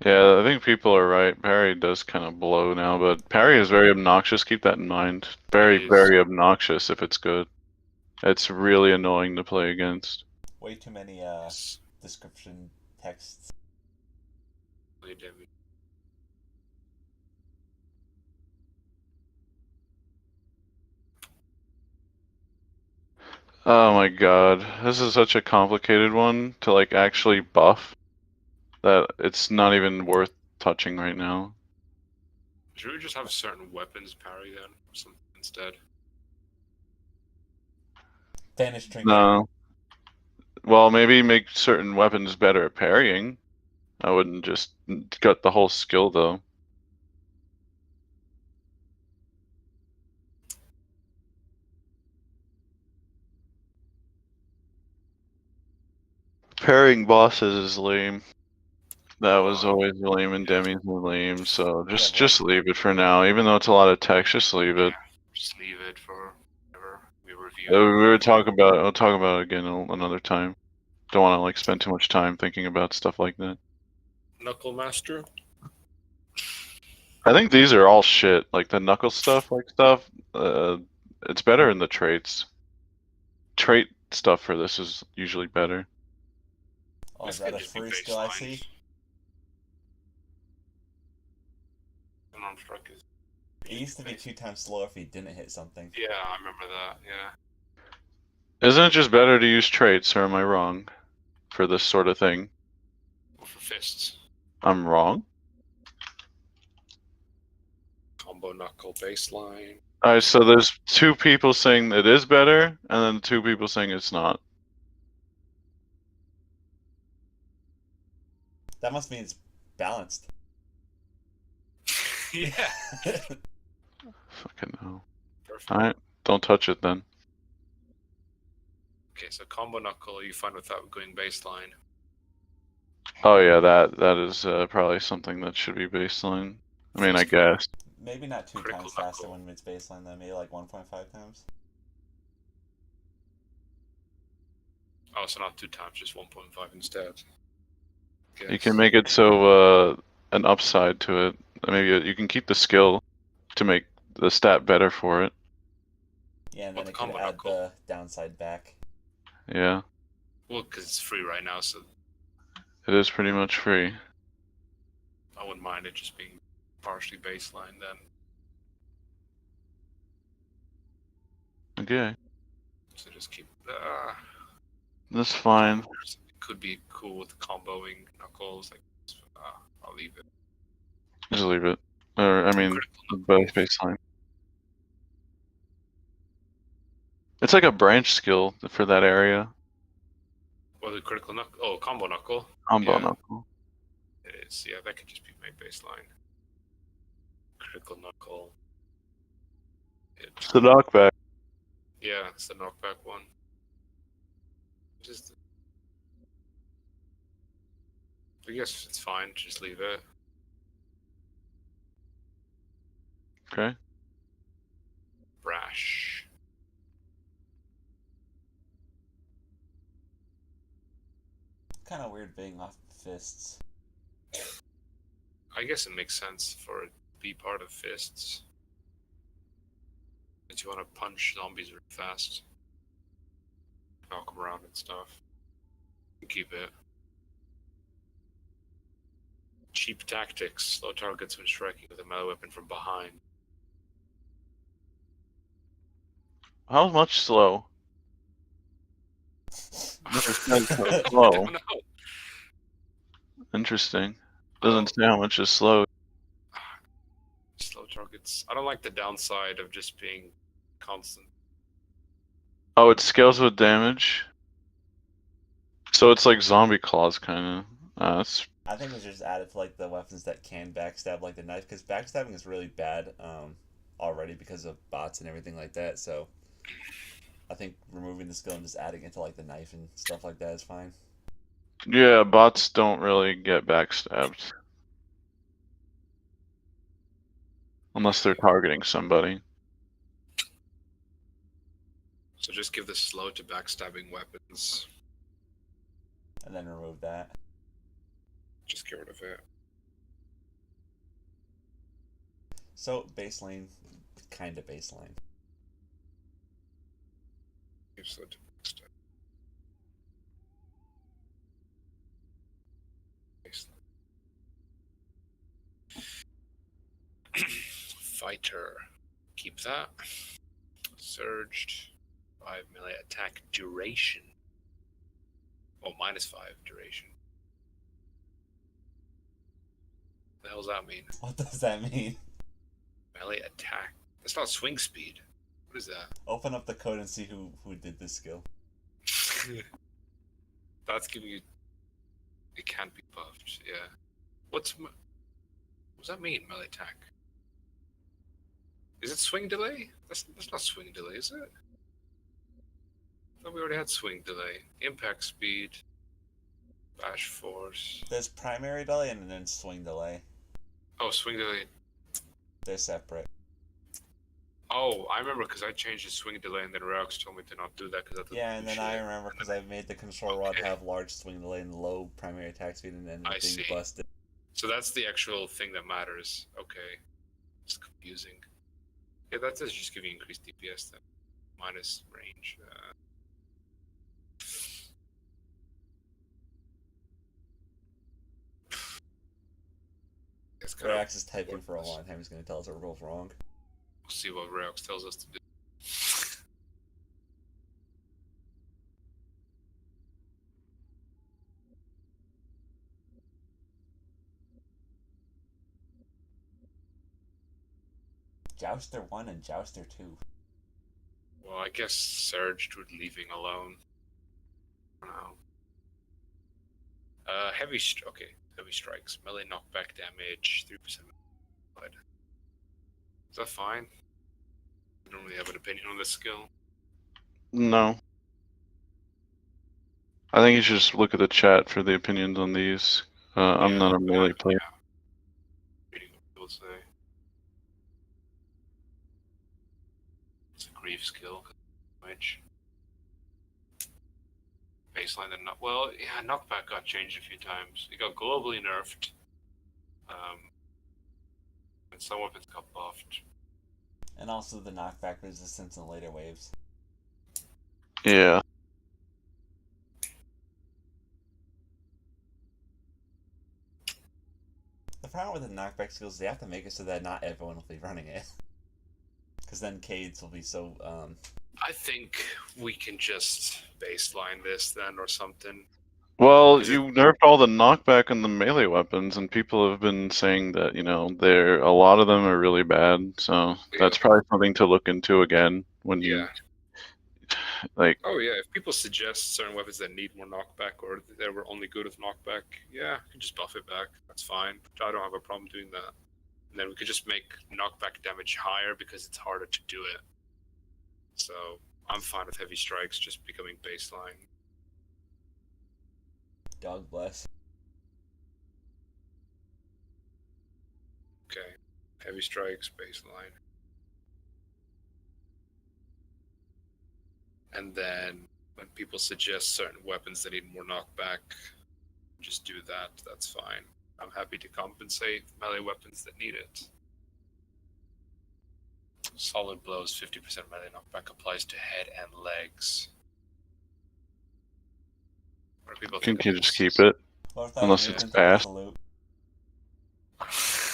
Yeah, I think people are right. Parry does kind of blow now, but parry is very obnoxious. Keep that in mind. Very, It is. very obnoxious if it's good. It's really annoying to play against. Way too many description texts. Oh my god, this is such a complicated one to like actually buff that it's not even worth touching right now. Should we just have certain weapons parry then, or something instead? Banish trinket. No. Well, maybe make certain weapons better at parrying. I wouldn't just gut the whole skill though. Parrying bosses is lame. That was always lame, and Demi's lame. So just leave it for now. Even though it's a lot of text, just leave it. Just leave it for whatever we review. We'll talk about it again another time. Don't want to like spend too much time thinking about stuff like that. Knuckle Master. I think these are all shit. Like the knuckle stuff, it's better in the traits. Trait stuff for this is usually better. Oh, is that a free skill I see? Unarmed strike is. It used to be 2 times slower if he didn't hit something. Yeah, I remember that. Yeah. Isn't it just better to use traits, or am I wrong? For this sort of thing. Or for fists. I'm wrong? Combo knuckle baseline. Alright, so there's 2 people saying it is better, and then 2 people saying it's not. That must mean it's balanced. Yeah. Fucking hell. Perfect. Alright, don't touch it then. Okay, so combo knuckle you find without going baseline. Oh yeah, that is probably something that should be baseline. I mean, I guess. Maybe not 2 Critical times faster knuckle. when it's baseline though, maybe like 1.5 times. Oh, so not 2 times, just 1.5 instead. Guess. You can make it so an upside to it. Maybe you can keep the skill to make the stat better for it. Yeah, and What, then the it could combo add knuckle? the downside back. Yeah, Well, because it's free right now, so it is pretty much free. I wouldn't mind it just being partially baseline then. Okay, So just keep. that's fine. It could be cool with comboing knuckles. Like, I'll leave it. Just leave it. Or I mean, both baseline. It's like a branch skill for that area. Or the critical knuckle. Oh, combo knuckle. Combo Yeah. knuckle. It is. Yeah, that could just be my baseline. Critical knuckle. It's the knockback. Yeah, it's the knockback one. Just. I guess it's fine. Just leave it. Okay. Brash. Kind of weird being off fists. I guess it makes sense for it to be part of fists. If you want to punch zombies really fast, knock them around and stuff. Keep it. Cheap tactics. Slow targets when striking with a melee weapon from behind. How much slow? I slow. don't know. Interesting. Doesn't say how much is slow. Slow targets. I don't like the downside of just being constant. Oh, it scales with damage. So it's like zombie claws, kind of. That's I think it's just added to like the weapons that can backstab, like the knife, because backstabbing is really bad already because of bots and everything like that. So I think removing the skill and just adding it to like the knife and stuff like that is fine. yeah. Bots don't really get backstabbed unless they're targeting somebody. So just give the slow to backstabbing weapons. And then remove that. Just get rid of it. So baseline, kind of baseline. Give slow to backstab. Fighter. Keep that. Surged. 5 melee attack duration. Oh, -5 duration. What the hell does that mean? What does that mean? Melee attack. That's not swing speed. What is that? Open up the code and see who did this skill. That's giving you. It can't be buffed. Yeah. What does that mean? Melee attack. Is it swing delay? That's not swing delay, is it? I thought we already had swing delay. Impact speed. Bash force. There's primary delay and then swing delay. Oh, swing delay. They're separate. Oh, I remember because I changed the swing delay and then Rex told me to not do that because Yeah, and then I remember because I made the control rod have large swing delay and low primary attack speed and then I being see. busted. So that's the actual thing that matters. Okay. It's confusing. Yeah, that does just give you increased DPS then. Minus range. Rex is typing for a long time. He's going to tell us our rules wrong. We'll see what Rex tells us to do. Jouster 1 and Jouster 2. Well, I guess Surged with leaving alone. I don't know. Heavy strikes. Melee knockback damage, 3%. Is that fine? I don't really have an opinion on this skill. No. I think you should just look at the chat for the opinions on these. I'm not a melee player. Yeah. Reading what people say. It's a grief skill. Which baseline and well, yeah, knockback got changed a few times. It got globally nerfed. And some weapons got buffed. And also the knockback resistance in later waves. Yeah. The problem with the knockback skills is they have to make it so that not everyone will be running it. Because then Cades will be so, I think we can just baseline this then or something. Well, you nerfed all the knockback on the melee weapons, and people have been saying that, you know, a lot of them are really bad, so that's probably something to look into again when you, like... Oh yeah, if people suggest certain weapons that need more knockback or that were only good with knockback, yeah, you can just buff it back, that's fine. I don't have a problem doing that. And then we could just make knockback damage higher because it's harder to do it. So, I'm fine with heavy strikes just becoming baseline. God bless. Okay, heavy strikes, baseline. And then when people suggest certain weapons that need more knockback, just do that, that's fine. I'm happy to compensate melee weapons that need it. Solid blows, 50% melee knockback applies to head and legs. What do people think? Can you just keep it? Unless it's fast.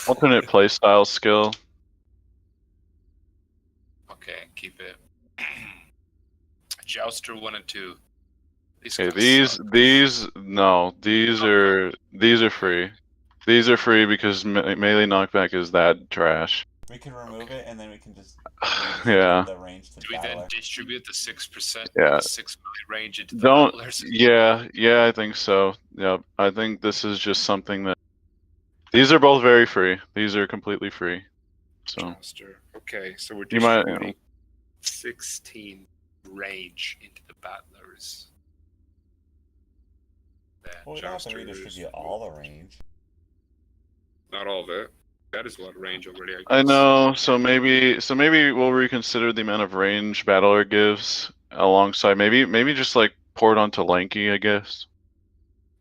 Alternate playstyle skill. Okay, keep it. Jouster 1 and 2. Okay, these are free. These are free because melee knockback is that trash. We can remove it and then we can just yeah. the range to Do we then distribute the 6%, yeah. the 6 melee range into the battlers? Yeah, I think so. Yeah, I think this is just something that... These are both very free. These are completely free. So. Jouster. Okay, so we're distributing you might, 16 range into the battlers. Well, we don't have to redistribute all the range. Not all of it. That is a lot of range already. I know. So maybe we'll reconsider the amount of range battler gives alongside. Maybe just like pour it onto Lanky, I guess,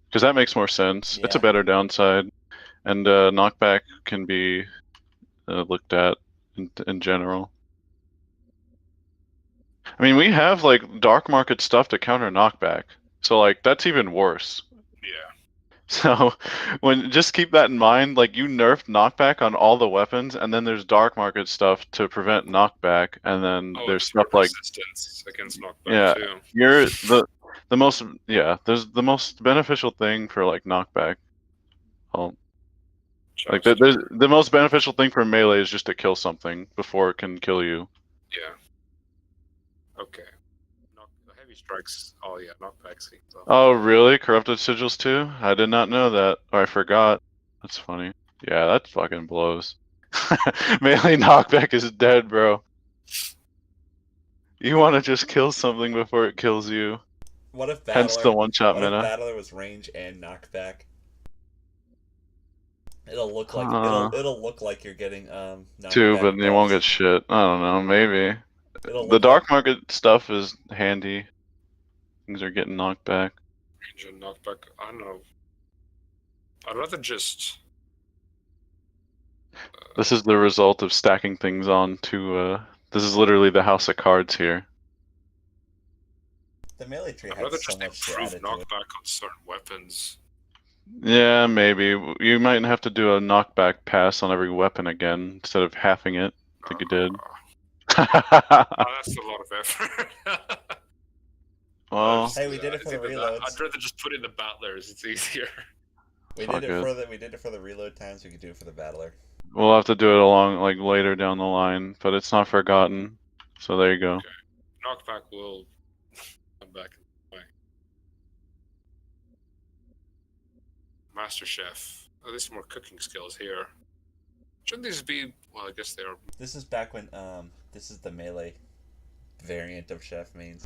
because that makes more sense. Yeah. It's a better downside, and knockback can be looked at in general. I mean, we have like dark market stuff to counter knockback, so like that's even worse. Yeah. So just keep that in mind. Like you nerfed knockback on all the weapons, and then there's dark market stuff to prevent knockback, and then Oh, there's and cure stuff like resistance against knockback yeah, too. you're the most there's the most beneficial thing for like knockback. Like there's Jouster. the most beneficial thing for melee is just to kill something before it can kill you. Yeah. Okay. Heavy strikes. Oh yeah, knockback seems off. Oh really? Corrupted sigils too? I did not know that. Or I forgot. That's funny. Yeah, that fucking blows. Melee knockback is dead, bro. You want to just kill something before it kills you. What if Hence the Battler? one-shot What if meta. Battler was range and knockback? It'll look like Huh. it'll look like you're getting Too, knockback but you won't buffs. get shit. I don't know, maybe. It'll The look like dark market stuff is handy. Things are getting knocked back. Range and knockback. I don't know. I'd rather just. This is the result of stacking things on to. This is literally the house of cards here. the melee tree I'd rather has so just much improve added to it. knockback on certain weapons. Yeah, maybe. You might have to do a knockback pass on every weapon again instead of halving it. I think you did. That's a lot of effort. Well, Hey, we did it for the reloads. I'd rather just put in the battlers. It's easier. We all did it good. for the reload times. We could do it for the battler. We'll have to do it along like later down the line, but it's not forgotten. So there you go. Okay. Knockback will come back. Master Chef. Oh, there's more cooking skills here. Shouldn't these be? Well, I guess they are. This is back when this is the melee variant of chef means.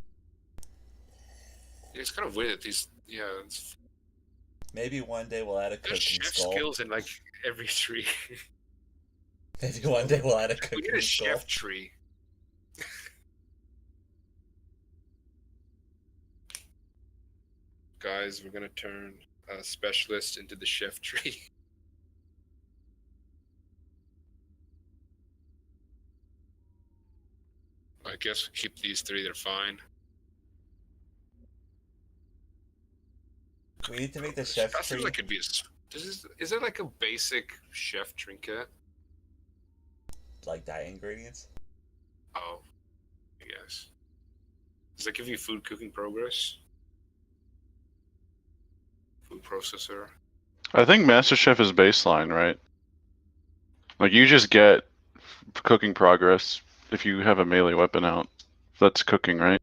Yeah, it's kind of weird that these. Yeah, Maybe one day we'll add a there's cooking chef skull. skills in like every tree. Maybe one day we'll add a We cooking need a skull. chef tree. Guys, we're gonna turn a specialist into the chef tree. I guess we keep these three, they're fine. We need to make the chef That tree seems like it'd be is it like a basic chef trinket? like diet ingredients. Oh, I guess. Does that give you food cooking progress? Food processor? I think Master Chef is baseline, right? Like you just get cooking progress if you have a melee weapon out. That's cooking, right?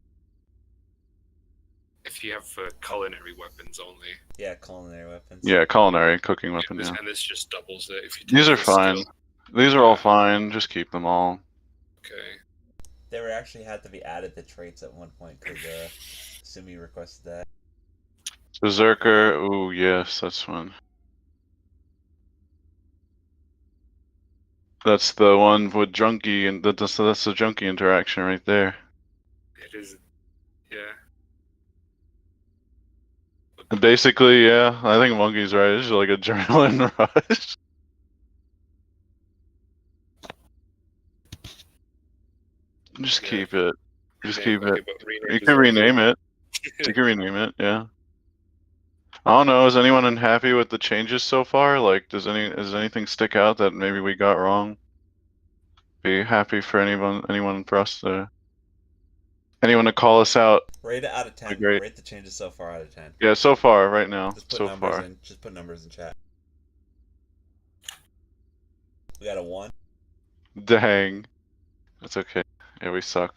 If you have culinary weapons only. Yeah, culinary weapons. Yeah, culinary cooking weapon. Yeah. And this just doubles it if you These take are the fine. skill. These are all fine. Just keep them all. Okay. They were actually had to be added to traits at one point because Sumi requested that. Berserker. Ooh, yes, that's one. That's the one with Junkie, and that's the Junkie interaction right there. It is. Yeah. Basically, yeah, I think Monkey's right. It's just like a adrenaline rush. Just Yeah. keep it. Just keep Okay, it. but You can rename it. You can rename it, yeah. I don't know, is anyone unhappy with the changes so far? Like, does anything stick out that maybe we got wrong? Be happy for anyone for us to... Anyone to call us out. Rate it out of 10. Great. Rate the changes so far out of 10. Yeah, so far, right now. Just put So numbers far. in. Just put numbers in chat. We got a 1. Dang. That's okay. Yeah, we suck.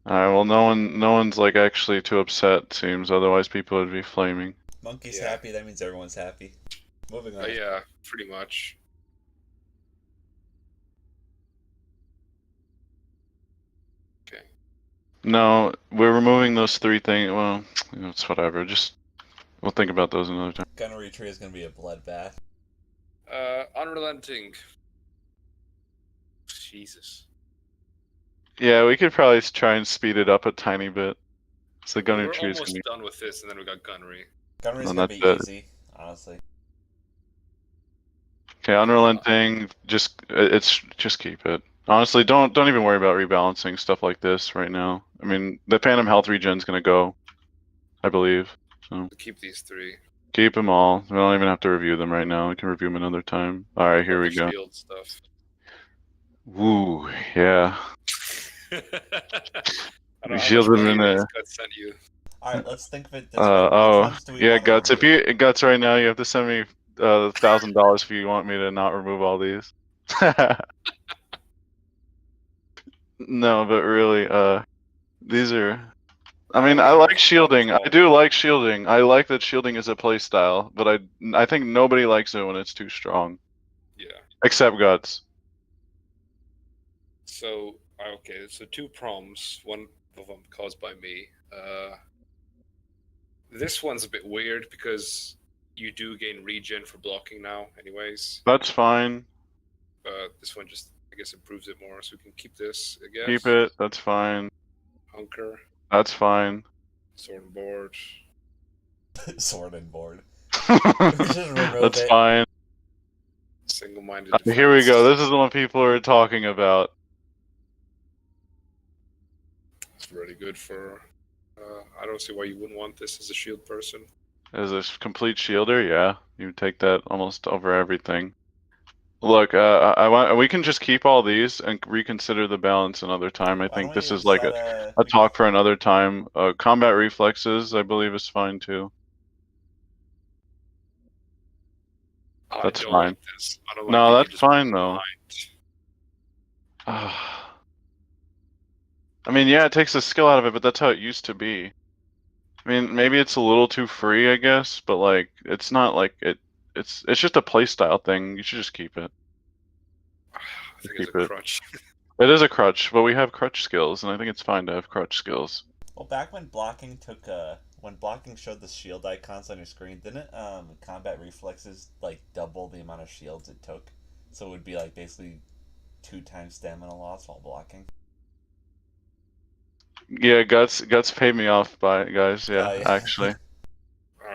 Alright, well no one's like actually too upset, it seems, otherwise people would be flaming. Monkey's Yeah. happy, that means everyone's happy. Moving on. Yeah, pretty much. Okay. No, we're removing those 3 things. Well, it's whatever. Just we'll think about those another time. Gunnery tree is gonna be a bloodbath. Unrelenting. Jesus. Yeah, we could probably try and speed it up a tiny bit. So the gunner We're tree is almost gonna be. done with this, and then we got gunnery. Gunnery's And gonna be that's it. easy, honestly. Okay, unrelenting. Just keep it. Honestly, don't even worry about rebalancing stuff like this right now. I mean, the Phantom Health regen's gonna go, I believe. So We'll keep these 3. keep them all. We don't even have to review them right now. We can review them another time. All right, here All we the go. shield stuff. Woo, yeah. I don't know how Shield much them in money there. these guys sent you. All right, let's think of it this way. Which ones do we yeah, want to Guts. If remove? you Guts right now, you have to send me $1,000 if you want me to not remove all these. No, but really, these are. I mean, I like shielding. I do like shielding. I like that shielding is a playstyle, but I think nobody likes it when it's too strong, Yeah. except Guts. So okay, so 2 problems. One of them caused by me. This one's a bit weird because you do gain regen for blocking now, anyways. That's fine. But this one just, I guess, improves it more. So we can keep this, I guess. Keep it. That's fine. Hunker, That's fine. sword and board. Sword and board. We should remove That's it. fine. Single-minded. Here we defense. go. This is what people are talking about. It's really good for. I don't see why you wouldn't want this as a shield person. As a complete shielder, yeah, you take that almost over everything. Look, I want we can just keep all these and reconsider the balance another time. I Why think don't this we is like set a talk for another time. Combat reflexes, I believe, is fine too. That's I don't fine. like this. I don't like No, that you that's just fine put it though. behind. I mean, yeah, it takes the skill out of it, but that's how it used to be. I mean, maybe it's a little too free, I guess, but like, it's not like it. It's just a playstyle thing. You should just keep it. I think it's Keep a it. crutch. It is a crutch, but we have crutch skills, and I think it's fine to have crutch skills. Well, back when blocking took when blocking showed the shield icons on your screen, didn't combat reflexes like double the amount of shields it took? So it would be like basically 2 times stamina loss while blocking. Yeah, Guts paid me off by guys. Yeah, Oh, yeah. actually.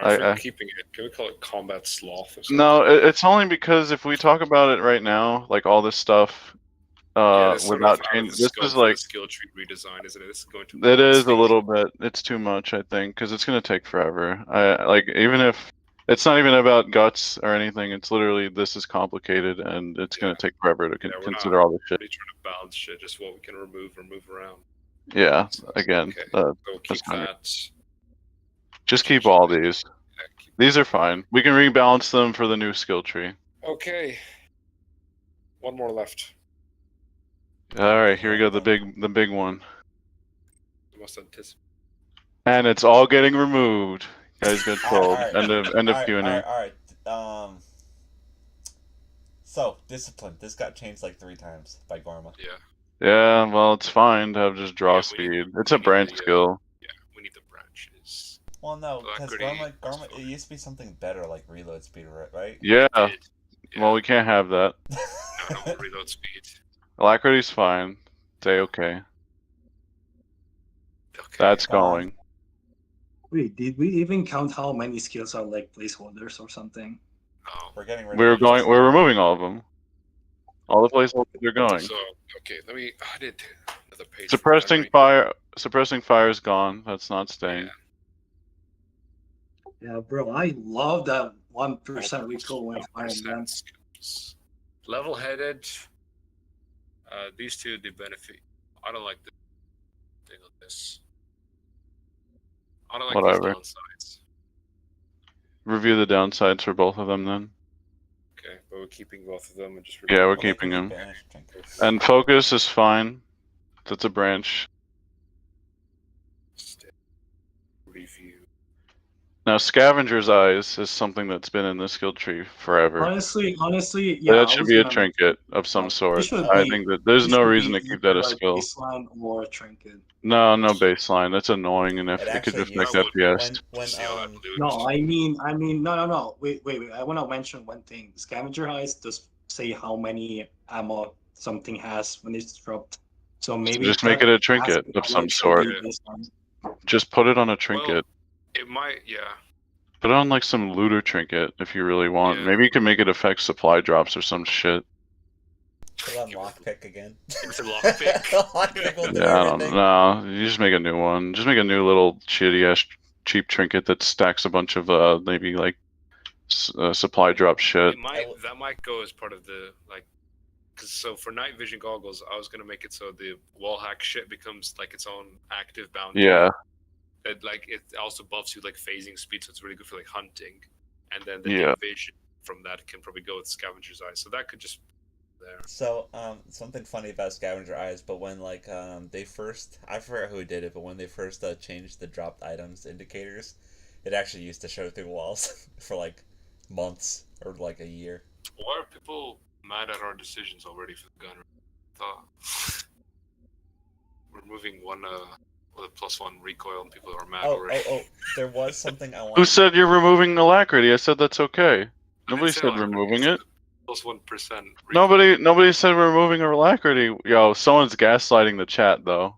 If we're keeping it, can we call it combat sloth or something? No, it's only because if we talk about it right now, like all this stuff, this sort without of out changing, of the this scope is for like the skill tree redesign, isn't it? This is going to. it is a little bit. It's too much, I think, because it's gonna take forever. I like even if it's not even about Guts or anything. It's literally this is complicated and it's gonna take forever to we're consider not all this shit. really trying to balance shit, just what we can remove or move around. Yeah, So, again, okay. So we'll keep fine. that. Just keep all these. These are fine. We can rebalance them for the new skill tree. Okay. One more left. All right, here we go. The big one. The most anticipated. And it's all getting removed. Guys get All told. right. End of QnA. All right. So discipline. This got changed like 3 times by Gorma. Yeah. Yeah, well, it's fine to have just draw Yeah, speed. It's a branch skill. Yeah, we need the branches. Well, no, because Alacrity Gorma, is it used to be something better like reload speed, right? Yeah. Yeah. Well, we can't have that. No, reload speed. Alacrity's fine. Say okay. Okay. That's going. Wait, did we even count how many skills are like placeholders or something? Oh. We're getting rid of We're removing all of them. All the placeholders are going. So okay, let me. I did another page. Suppressing fire. Suppressing fire is gone. That's not staying. Yeah, bro, I love that 1% recoil when firing guns. Level-headed. These two they benefit. I don't like the thing of this. I don't like Whatever. these downsides. Review the downsides for both of them then. Okay, but we're keeping both of them and just. Yeah, we're keeping them. And focus is fine. That's a branch. Review. Now, Scavenger's Eyes is something that's been in the skill tree forever. Honestly, yeah. That should be a trinket of some sort. I think that there's no reason to keep that a skill. Baseline or a trinket. No baseline. That's annoying, and if it could just make FPS. No, I mean, no. Wait. I want to mention one thing. Scavenger Eyes does say how many ammo something has when it's dropped. So maybe just make it a trinket of some sort. Just put it on a trinket. Well, it might, yeah. Put it on like some looter trinket if you really want. Maybe you can make it affect supply drops or some shit. Put it on lockpick again. It's a lockpick. Lockpick will do Yeah, I everything. don't know. You just make a new one. Just make a new little shitty ass cheap trinket that stacks a bunch of maybe like supply drop shit. That might go as part of the like. Cause so for night vision goggles, I was gonna make it so the wall hack shit becomes like its own active bounty. Yeah. It also buffs you like phasing speed, so it's really good for like hunting. And then the Yeah. deep vision from that can probably go with scavenger's eye. So that could just there. So, something funny about scavenger eyes, but when like they first, I forget who did it, but when they first changed the dropped items indicators, it actually used to show through walls for like months or like a year. Why are people mad at our decisions already for the gun? We're moving one with a +1 recoil, and people are mad already. There was something I wanted. Who said you're removing alacrity? I said that's okay. Nobody said removing it. +1%. Nobody said we're removing alacrity. Yo, someone's gaslighting the chat though.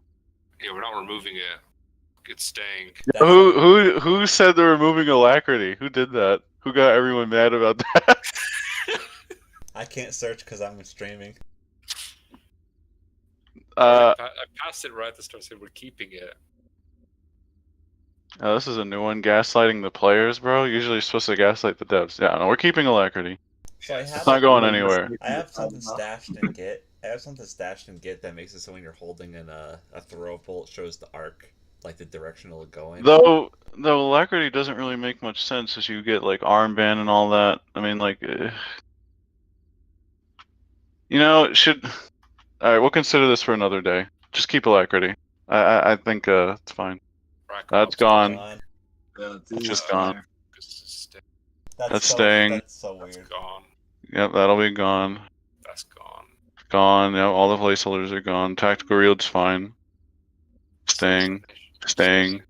Yeah, we're not removing it. It's staying. Who said they're removing alacrity? Who did that? Who got everyone mad about that? I can't search because I'm streaming. I passed it right at the start. Said we're keeping it. Oh, this is a new one. Gaslighting the players, bro. Usually you're supposed to gaslight the devs. Yeah, no, we're keeping alacrity. So It's not going anywhere. I have something stashed in Git. That makes it so when you're holding in a throw bolt, shows the arc, like the direction it'll go in. Though alacrity doesn't really make much sense as you get like armband and all that. I mean, like, you know, it should. All right, we'll consider this for another day. Just keep alacrity. I think it's fine. That's gone. Yeah, It's just gone. That's so, staying. That's so weird. That's gone. Yep, that'll be gone. That's gone. Gone. Yep, all the placeholders are gone. Tactical reel's fine. Staying. Staying.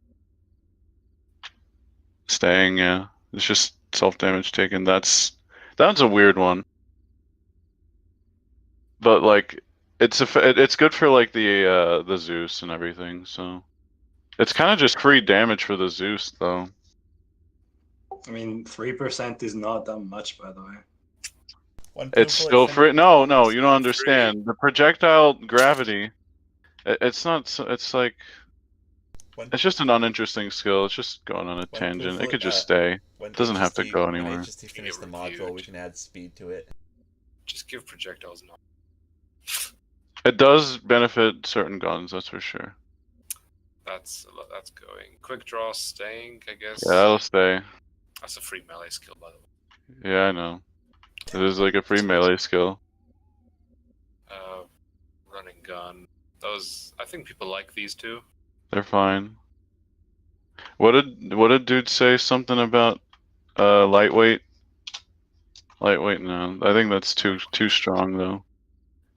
Staying. Yeah, it's just self-damage taken. That's a weird one. But like, it's good for like the Zeus and everything. So it's kind of just free damage for the Zeus though. I mean, 3% is not that much, by the way. It's still free. No, you don't understand. The projectile gravity. It's not. It's like. It's just an uninteresting skill. It's just going on a tangent. It could just stay. It doesn't have to go anywhere. When HST finish the module, we can add speed to it. Just give projectiles no. It does benefit certain guns, that's for sure. That's going. Quick draw staying, I guess. Yeah, that'll stay. That's a free melee skill, by the way. Yeah, I know. It is like a free melee skill. Running gun. Those, I think people like these two. They're fine. What did dude say? Something about lightweight? Lightweight, no. I think that's too strong though.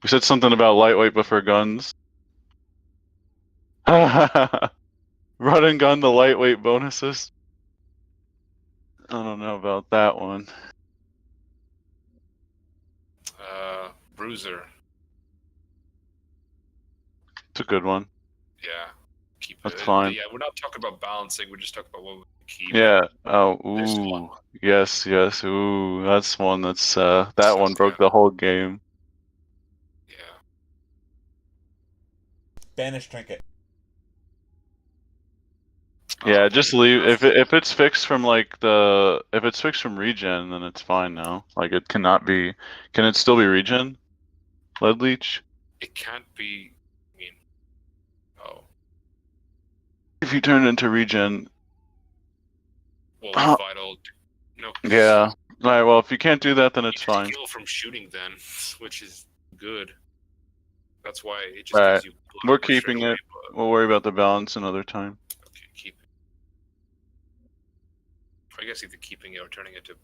We said something about lightweight but for guns. Run and gun the lightweight bonuses. I don't know about that one. Bruiser. It's a good one. Yeah. Keep That's it. fine. Yeah, we're not talking about balancing, we're just talking about what we keep. Yeah. Oh, There's ooh. one. Yes. Ooh, that's one that's that one broke the whole game. Yeah. Banish trinket. Yeah, just leave if it's fixed from like if it's fixed from regen, then it's fine now. Like it cannot be. Can it still be regen? Lead leech? It can't be. I mean, oh. If you turn it into regen. Well, vital. No. Yeah. Alright, well if you can't do that then it's fine. Kill from shooting then, which is good. That's why it just Right. gives you. We're keeping it. We'll worry about the balance another time. Okay, keep it. I guess either keeping it or turning it to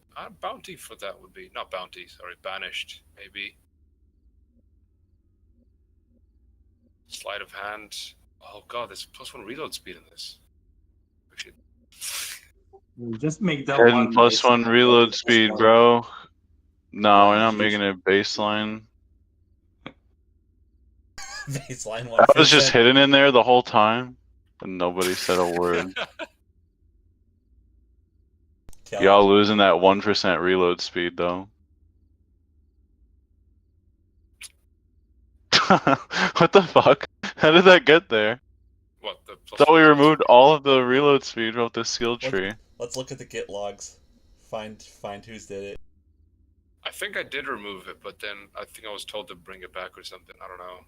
bounty for that would be not bounty. Sorry, banished maybe. Sleight of hand. Oh god, there's +1 reload speed in this. Actually, Just make that Hidden one. +1 reload speed, bro. No, we're not Yeah, making it baseline. Baseline 1%. I was just hidden in there the whole time, and nobody said a word. Y'all losing that 1% reload speed though. What the fuck? How did that get there? What the? Plus Thought we one, removed all of the reload speed of the skill tree. Let's look at the Git logs. Find who's did it. I think I did remove it, but then I think I was told to bring it back or something. I don't know.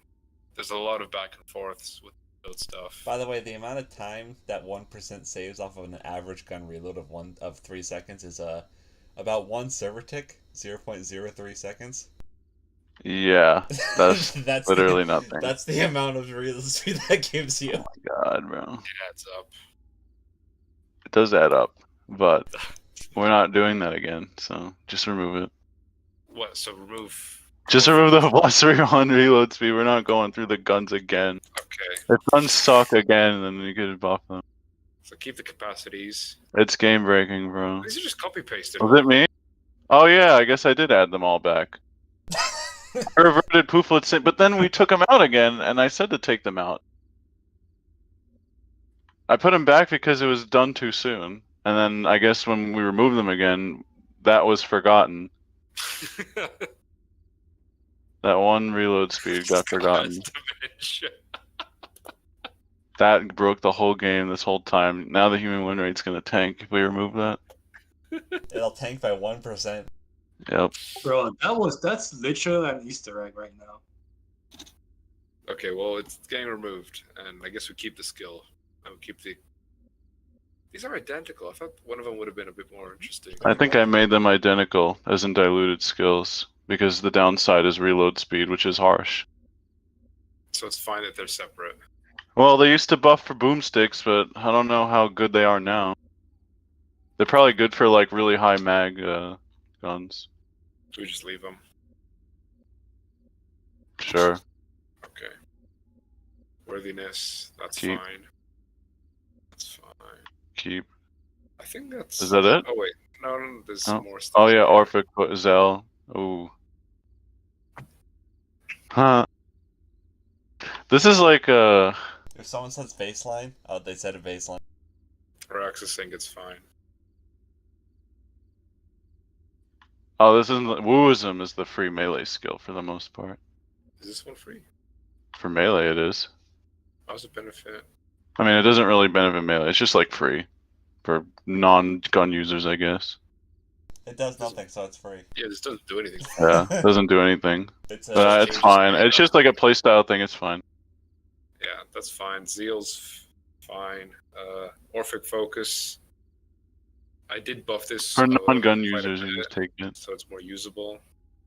There's a lot of back and forths with reload stuff. By the way, the amount of time that 1% saves off of an average gun reload of 3 seconds is about 1 server tick, 0.03 seconds. Yeah, that's literally nothing. That's the amount of reload speed that gives you. Oh my god, bro. It adds up. It does add up, but we're not doing that again, so just remove it. What? So remove. Just remove the +3 reload speed. We're not going through the guns again. Okay. If guns suck again, then you could buff them. So keep the capacities. It's game breaking, bro. These are just copy pasted. Was it me? Oh yeah, I guess I did add them all back. I reverted Pooflet, but then we took them out again, and I said to take them out. I put them back because it was done too soon, and then I guess when we removed them again, that was forgotten. That one reload speed got forgotten. That broke the whole game this whole time. Now the human win rate's gonna tank if we remove that. It'll tank by 1%. Yep. Bro, that's literally an Easter egg right now. Okay, well, it's getting removed, and I guess we keep the skill. I would keep the. These are identical. I thought one of them would have been a bit more interesting. I think I made them identical, as in diluted skills, because the downside is reload speed, which is harsh. So it's fine that they're separate. Well, they used to buff for boomsticks, but I don't know how good they are now. They're probably good for like really high mag guns. Do we just leave them? Sure. Okay. Worthiness, that's Keep. fine. That's fine. Keep. I think that's. Is that it? Oh wait, no, there's Oh. more stuff. Oh yeah, Orphic Zell. Ooh. Huh. This is like If someone says baseline, oh, they said a baseline. For accessing, it's fine. Oh, this isn't. Wooism is the free melee skill for the most part. Is this one free? For melee, it is. How's it benefit? I mean, it doesn't really benefit melee. It's just like free for non-gun users, I guess. It does nothing, so it's free. Yeah, this doesn't do anything. Yeah, it doesn't do anything. It's But it's fine. It's just like a playstyle thing. It's fine. Yeah, that's fine. Zeal's fine. Orphic Focus. I did buff this For non-gun quite a users, you bit, just take it. so it's more usable.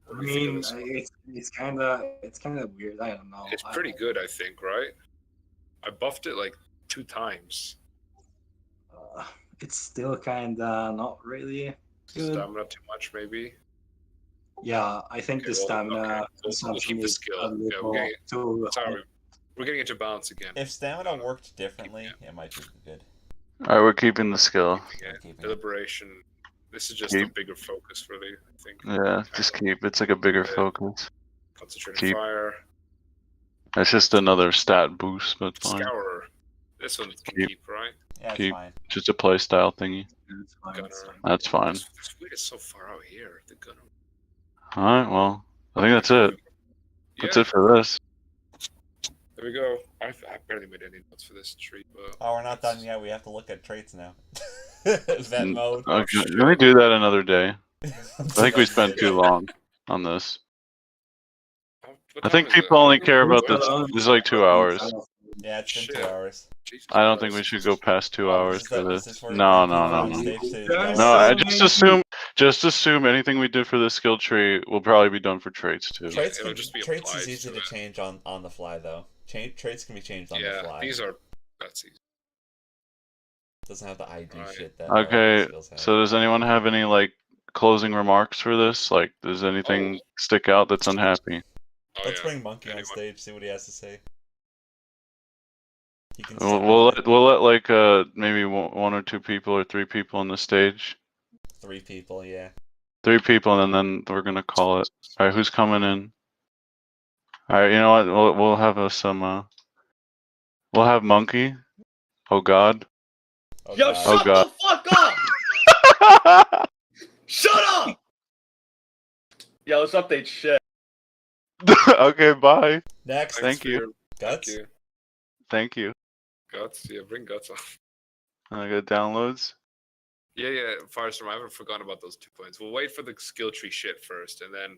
I What do you think of mean, this one? it's kind of weird. I don't know. It's pretty good, I think, right? I buffed it like 2 times. It's still kind of not really good. Stamina too much, maybe. Yeah, I think Okay, the well, stamina okay. We'll consumption keep the is skill. a Yeah, little okay. too high. Sorry, we're getting into balance again. If stamina worked differently, it might be good. Alright, we're keeping the skill. Yeah, Keeping it. deliberation. This is just Keep. a bigger focus for the, I think. Yeah, just keep. It's like a bigger focus. Concentrated keep. fire. It's just another stat boost, but fine. Scourer. This one can Keep. keep, right? Yeah, it's Keep. fine. Just a playstyle thingy. It's fine, it's Gunner. fine. That's fine. This weed is so far out here. The gunner. Alright, well, I think that's it. That's Yeah, it for this. there we go. I barely made any notes for this tree, but Oh, we're not done yet. We have to look at traits now. Vet mode. Okay, let me do that another day. I think we spent too long on this. What I time think is people it? only care about this. This is like 2 hours. Yeah, it's been Shit. 2 hours. Jesus I don't think we Christ. should go past 2 hours Is for that- is this. where No, we no, keep no, on no. stage to Guys, No, go? I so just assume anything we did for this skill tree will probably be done for traits too. Traits, it'll can, just be traits is applied easy to to it. change on the fly, though. Traits can be changed on the Yeah, fly. these are. That's easy. Doesn't have the ID Right. shit that Okay, skills have. so does anyone have any like closing remarks for this? Like, does anything stick out that's unhappy? Oh, Let's yeah. bring Monkey on Anyone? stage, see what he has to say. He can We'll, sit we'll with let we'll let like maybe 1 or 2 people or 3 people on the stage. 3 people, yeah. 3 people, and then we're gonna call it. All right, who's coming in? All right, you know what? We'll have some. We'll have Monkey. Oh God. Oh, Yo, God. Oh, shut God. the fuck up! Shut up! Yo, let's update shit. Okay, bye. Next, Thank for you. your- Guts. Thank you. Thank you. Guts. Yeah, bring Guts on. I got downloads. Yeah, Firestorm. I haven't forgotten about those 2 points. We'll wait for the skill tree shit first, and then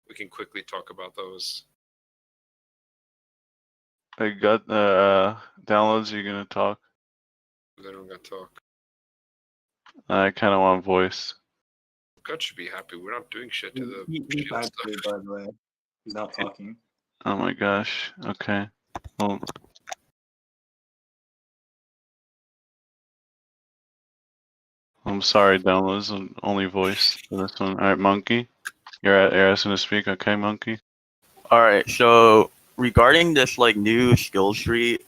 we can quickly talk about those. I got downloads. You gonna talk? Then we're gonna talk. I kind of want voice. Guts should be happy. We're not doing shit to the He's shield stuff. active, by the way. He's not talking. Oh my gosh. Okay. Well, I'm sorry, downloads. Only voice for this one. All right, Monkey. You're asking to speak. Okay, Monkey. All right, so regarding this like new skill tree,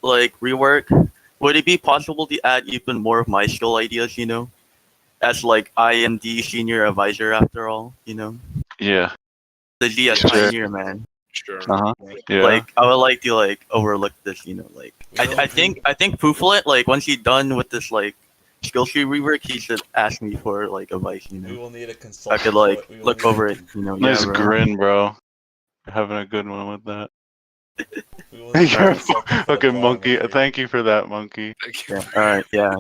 like rework, would it be possible to add even more of my skill ideas? As like I am the senior advisor after all. Yeah. The GS Sure. pioneer man. Sure. Yeah. Like I would like to like overlook this. Like I think Pooflet, like once he's done with this like skill tree rework, he should ask me for like advice. We will need a I consultant. could like We will look need a- over it. Nice bro. grin, bro. You're having a good one with that. we will need a You're consultant for the okay, bottom Monkey. of your- Thank you for that, Monkey. Thank you. Yeah. All right. Yeah.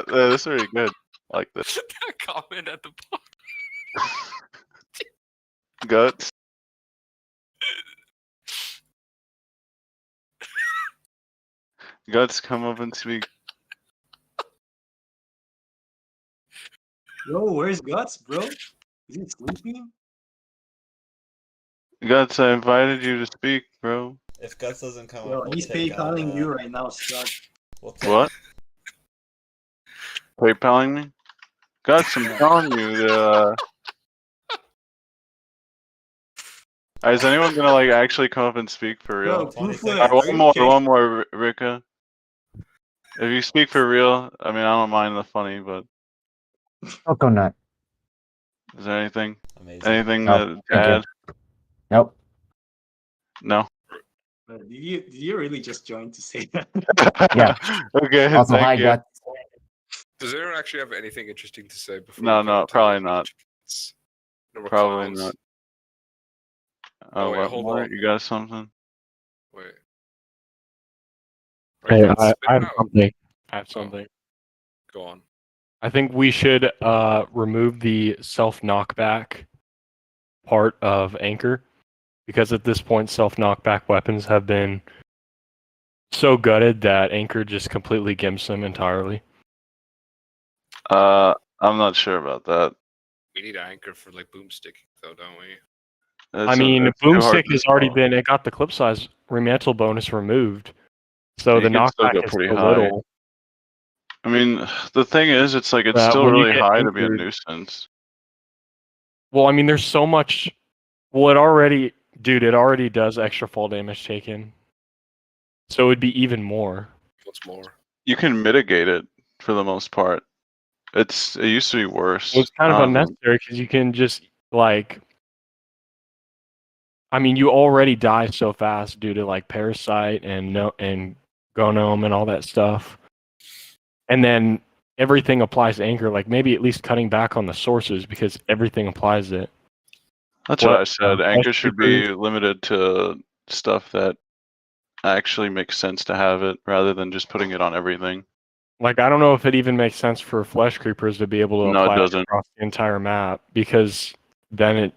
That's really good. I like this. That comment at the bottom. Guts. Guts, come up and speak. Yo, where's Guts, bro? Is he sleeping? Guts, I invited you to speak, bro. If Guts doesn't come Yo, up, we'll he's take on, PayPaling you right now, Scott. We'll take, What? PayPaling me? Guts, I'm telling you, is anyone gonna like actually come up and speak for real? Yo, Tony, Pooflet, thank Alright, you. one more, Rika. If you speak for real, I mean, I don't mind the funny, but Coconut. is there anything Amazing. to No, thank you. add? Nope. No. Did you really just join to say that? Yeah. Okay. Also, thank hi, you. Guts. Does anyone actually have anything interesting to say before? No, we go no, into probably the- not. No more Probably clowns. not. Oh, wait, what hold more? on. You got something? Wait. Hey, Right, I spit have it out. something. I have something. Go on. I think we should remove the self knockback part of Anchor, because at this point, self knockback weapons have been so gutted that Anchor just completely gimps them entirely. I'm not sure about that. We need an anchor for like boomsticking, though, don't we? I mean, it's too hard Boomstick to has already tell. been, it got the clip size remantle bonus removed. So You the can still go knockback is pretty so high. little. I mean, the thing is, it's like it's That still when you really get high to be a injured- nuisance. Well, I mean, there's so much. Well, it already does extra fall damage taken. So it would be even more. What's more? You can mitigate it for the most part. It used to be worse. Well, it's kind of Um, unnecessary because you can just like. I mean, you already die so fast due to like parasite and gonome and all that stuff, and then everything applies to anchor. Like maybe at least cutting back on the sources because everything applies it. That's what What, I said. Flesh Anchor should be Creepers? limited to stuff that actually makes sense to have it, rather than just putting it on everything. Like I don't know if it even makes sense for flesh creepers to be able to No, it apply it doesn't. across the entire map because then it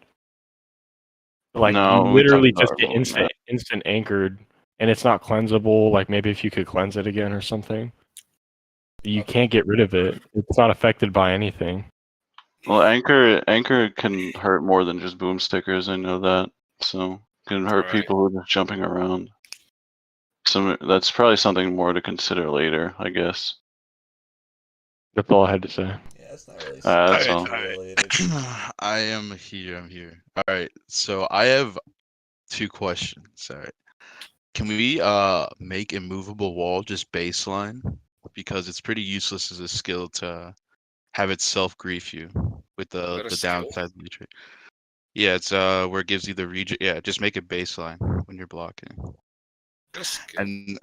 like No, you we literally talked just about get instant anchored and it's not cleansable. Like maybe if you could cleanse it again or something. You can't get rid of it. It's not affected by anything. Well, anchor can hurt more than just boom stickers. I know that. So it can hurt Right. people who are just jumping around. So that's probably something more to consider later, I guess. That's all I had to say. Yeah, it's not really That's security all. related. I am here. I'm here. All right. So I have 2 questions. All right. Can we make a movable wall just baseline? Because it's pretty useless as a skill to have it self grief you with Is that the a skill? downside of the trait. Yeah, it's where it gives you the region. Yeah, just make it baseline when you're blocking. Just skip. And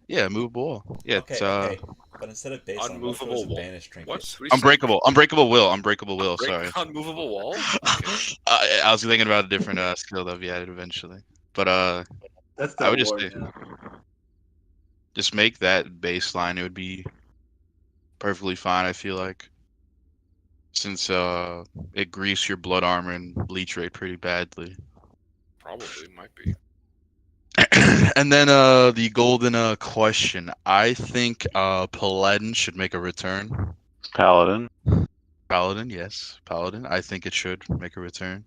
yeah, movable wall. Yeah, Okay, it's okay. But instead of baseline, what if it Unmovable was a wall. banished trinket? What? What are you saying? unbreakable will. Break Sorry. unmovable wall? Okay. I was thinking about a different skill that'll be added eventually. But That's I the would just word. say, just make that baseline. It would be perfectly fine. I feel like, since it greases your blood armor and bleach rate pretty badly. Probably might be. And then the golden question. I think Paladin should make a return. Paladin. Paladin, yes, Paladin. I think it should make a return.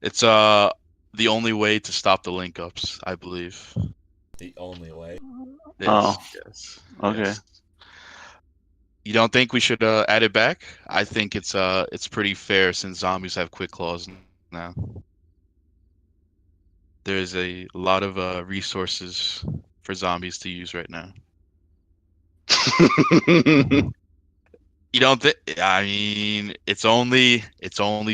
It's the only way to stop the link ups, I believe. The only way. Yes, Oh, yes. okay. Yes. You don't think we should add it back? I think it's pretty fair since zombies have quick claws now. There's a lot of resources for zombies to use right now. You don't think? I mean, it's only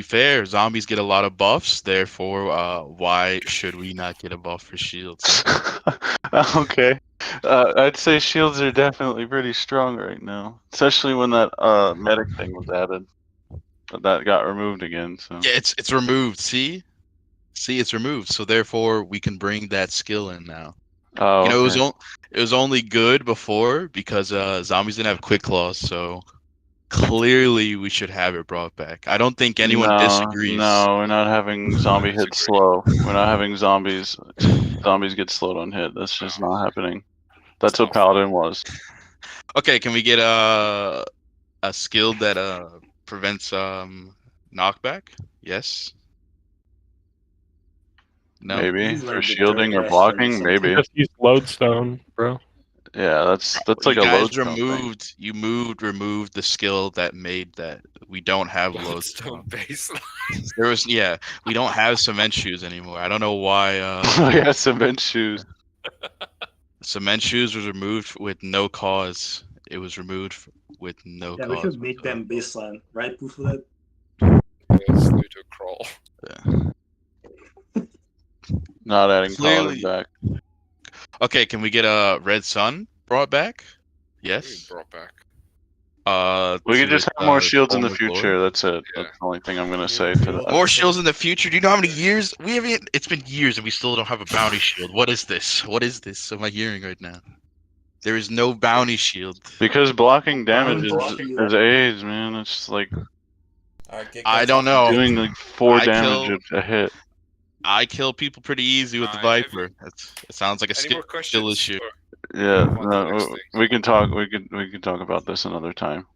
fair. Zombies get a lot of buffs, therefore, why should we not get a buff for shields? Okay. I'd say shields are definitely pretty strong right now, especially when that medic thing was added, but that got removed again. So Yeah, it's removed. See, it's removed. So therefore, we can bring that skill in now. oh, You know, okay. it was only good before because zombies didn't have quick claws. So clearly, we should have it brought back. I don't think anyone disagrees. No, we're not having zombie hit Disagree. slow. We're not having zombies get slowed on hit. That's just not happening. That's what Paladin was. Okay, can we get a skill that prevents knockback? Yes. No. Maybe He's for like the shielding or third question or blocking. something. Maybe. Just use lodestone, bro. Yeah, that's like You a guys lodestone thing. removed the skill that made that. We don't have Lodestone lodestone. baseline. There was we don't have cement shoes anymore. I don't know why Yeah, cement shoes. cement shoes was removed with no cause. It was removed with no Yeah, we cause. should make them baseline, right? Proof of that. Yes, due to crawl. Not adding Clearly- Paladin back. Okay, can we get a red sun brought back? We Yes. brought back. We to could just its, have more shields in the former glory. future. That's it. Yeah. That's the only thing I'm gonna You- say you to will- that. More shields in the future. Do you know how many years we haven't? It's been years and we still don't have a bounty shield. What is this? What is this? Am I hearing right now? There is no bounty shield. Because blocking damage Blocking is AIDS, man. It's like All right, get I guys don't off the know. doing like 4 I damage kill- a hit. I kill people pretty easy with the Have you- Viper. It sounds like a Any more skill questions? issue. Or- Yeah, Move on to the next no, thing. we can talk. We can talk about this another time.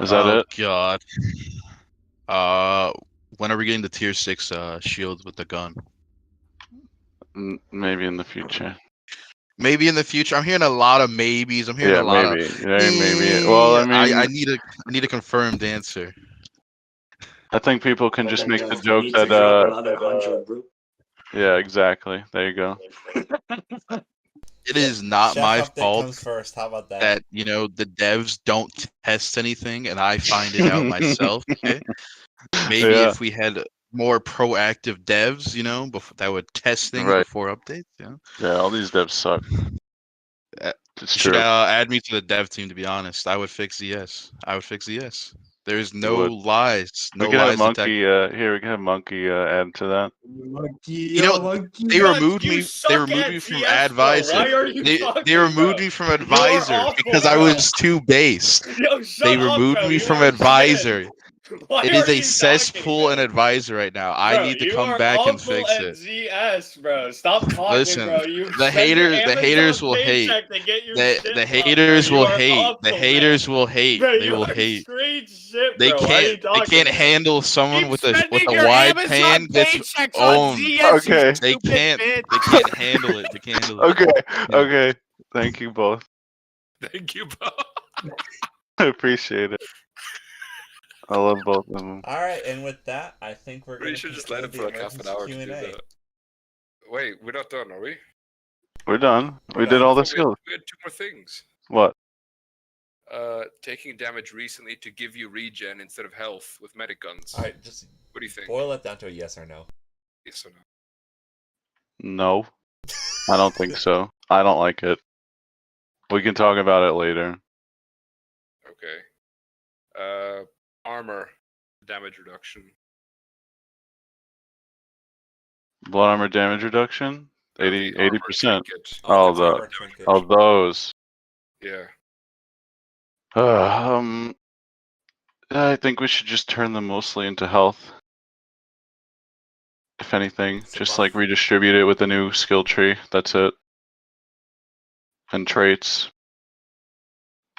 Is that Oh it? god. When are we getting the tier 6 shields with the gun? Maybe in the future. Maybe in the future. I'm hearing a lot of maybes. I'm hearing Yeah, a lot maybe. of Yeah, maybe. Well, I mean, I need a confirmed answer. I think people can just Then make the you joke need to that drop another 100, bro. yeah, exactly. There you go. It is not Chef my update fault comes first. How about that? that the devs don't test anything and I find it out myself. Okay, maybe Yeah. if we had more proactive devs, that would test things Right. before updates. Yeah, all these devs suck. Uh, It's You should true. add me to the dev team. To be honest, I would fix ES. There's no would. lies. No We could have lies detected. Monkey. Here, we can have Monkey add to that. Monkey, You know, monkey. They removed me. They removed me from advisor. Why are you talking, They removed bro? me from advisor awful, because I bro. was too based. Yo, shut They up, removed bro. me You from are advisor. shit. Why It are is a you cesspool talking, and advisor right now. I bro, need to you come are back and awful fix at it. ZS, bro. Stop talking, Listen, bro. You the send your haters Amazon will hate. paycheck to get your The shit up, haters bro. will You are hate. The awful, haters man. will hate. Bro, They you will are hate. straight shit, They bro. Why are you can't. talking, They can't bro? handle someone Keep with a spending your wide Amazon pan gets paychecks on owned. ZS, Okay. you They stupid can't. bitch. They can't handle it. They can't handle it. Okay. Yeah. Okay. Thank you both. Thank you, bro. I appreciate it. I love both of them. All right, and with that, I think we're We going to should just let him for like half an hour to do that. Wait, we're not done, are we? We're done. We Hold did on. all the We skills. had 2 more things. What? Taking damage recently to give you regen instead of health with medic guns. All right, just What do you think? boil it down to a yes or no. Yes or no? No. I don't think so. I don't like it. We can talk about it later. Okay. Armor damage reduction. Blood armor damage reduction? The 80, armor 80%. trinket. Oh, the the- armor trinket. Oh, those. Yeah. Um, I think we should just turn them mostly into health. If anything, So just buff. like redistribute it with a new skill tree. That's it. And traits.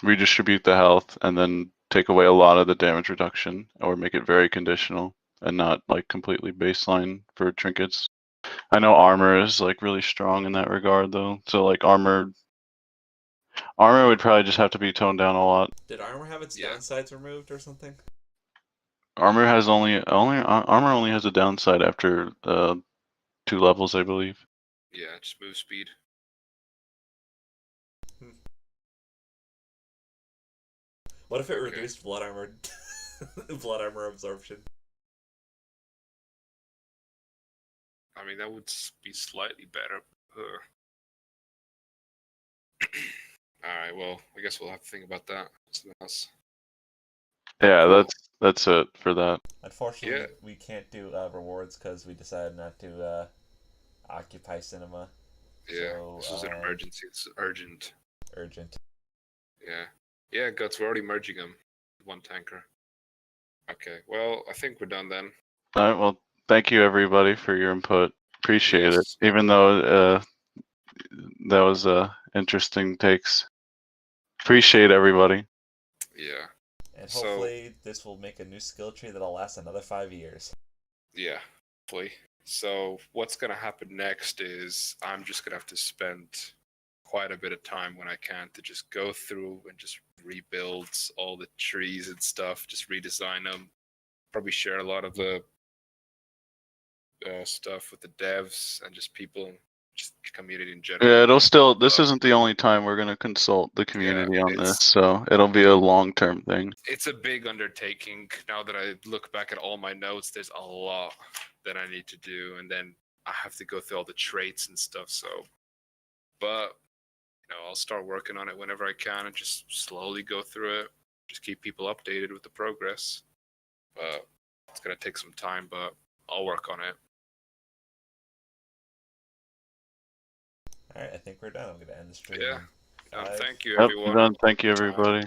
Redistribute the health and then take away a lot of the damage reduction, or make it very conditional and not like completely baseline for trinkets. I know armor is like really strong in that regard though. So like armor would probably just have to be toned down a lot. Did armor have its Yeah. downsides removed or something? Armor has armor only has a downside after 2 levels, I believe. Yeah, just move speed. What if it Okay. reduced blood armor blood armor absorption? I mean, that would be slightly better. Alright, well, I guess we'll have to think about that. Something else. Yeah, Cool. that's it for that. Unfortunately, Yeah. we can't do rewards because we decided not to occupy cinema. Yeah, So, this was an emergency. It's urgent. Urgent. Yeah. Yeah, Guts, we're already merging them. One tanker. Okay, well, I think we're done then. All right, well, thank you everybody for your input. Appreciate Yes. it. Even though that was interesting takes. Appreciate everybody. Yeah. And So- hopefully this will make a new skill tree that'll last another 5 years. Yeah, hopefully. So what's gonna happen next is I'm just gonna have to spend quite a bit of time when I can to just go through and just rebuild all the trees and stuff, just redesign them. Probably share a lot of the stuff with the devs and just people, just community in general. Yeah, it'll still. This isn't the only time we're gonna consult the community on this, it's- so it'll be a long-term thing. It's a big undertaking. Now that I look back at all my notes, there's a lot that I need to do, and then I have to go through all the traits and stuff. So, but I'll start working on it whenever I can, and just slowly go through it. Just keep people updated with the progress. But it's gonna take some time, but I'll work on it. Alright, I think we're done. I'm gonna end the stream. Yeah. in 5, Thank you, Yep, everyone. done. Thank you everybody.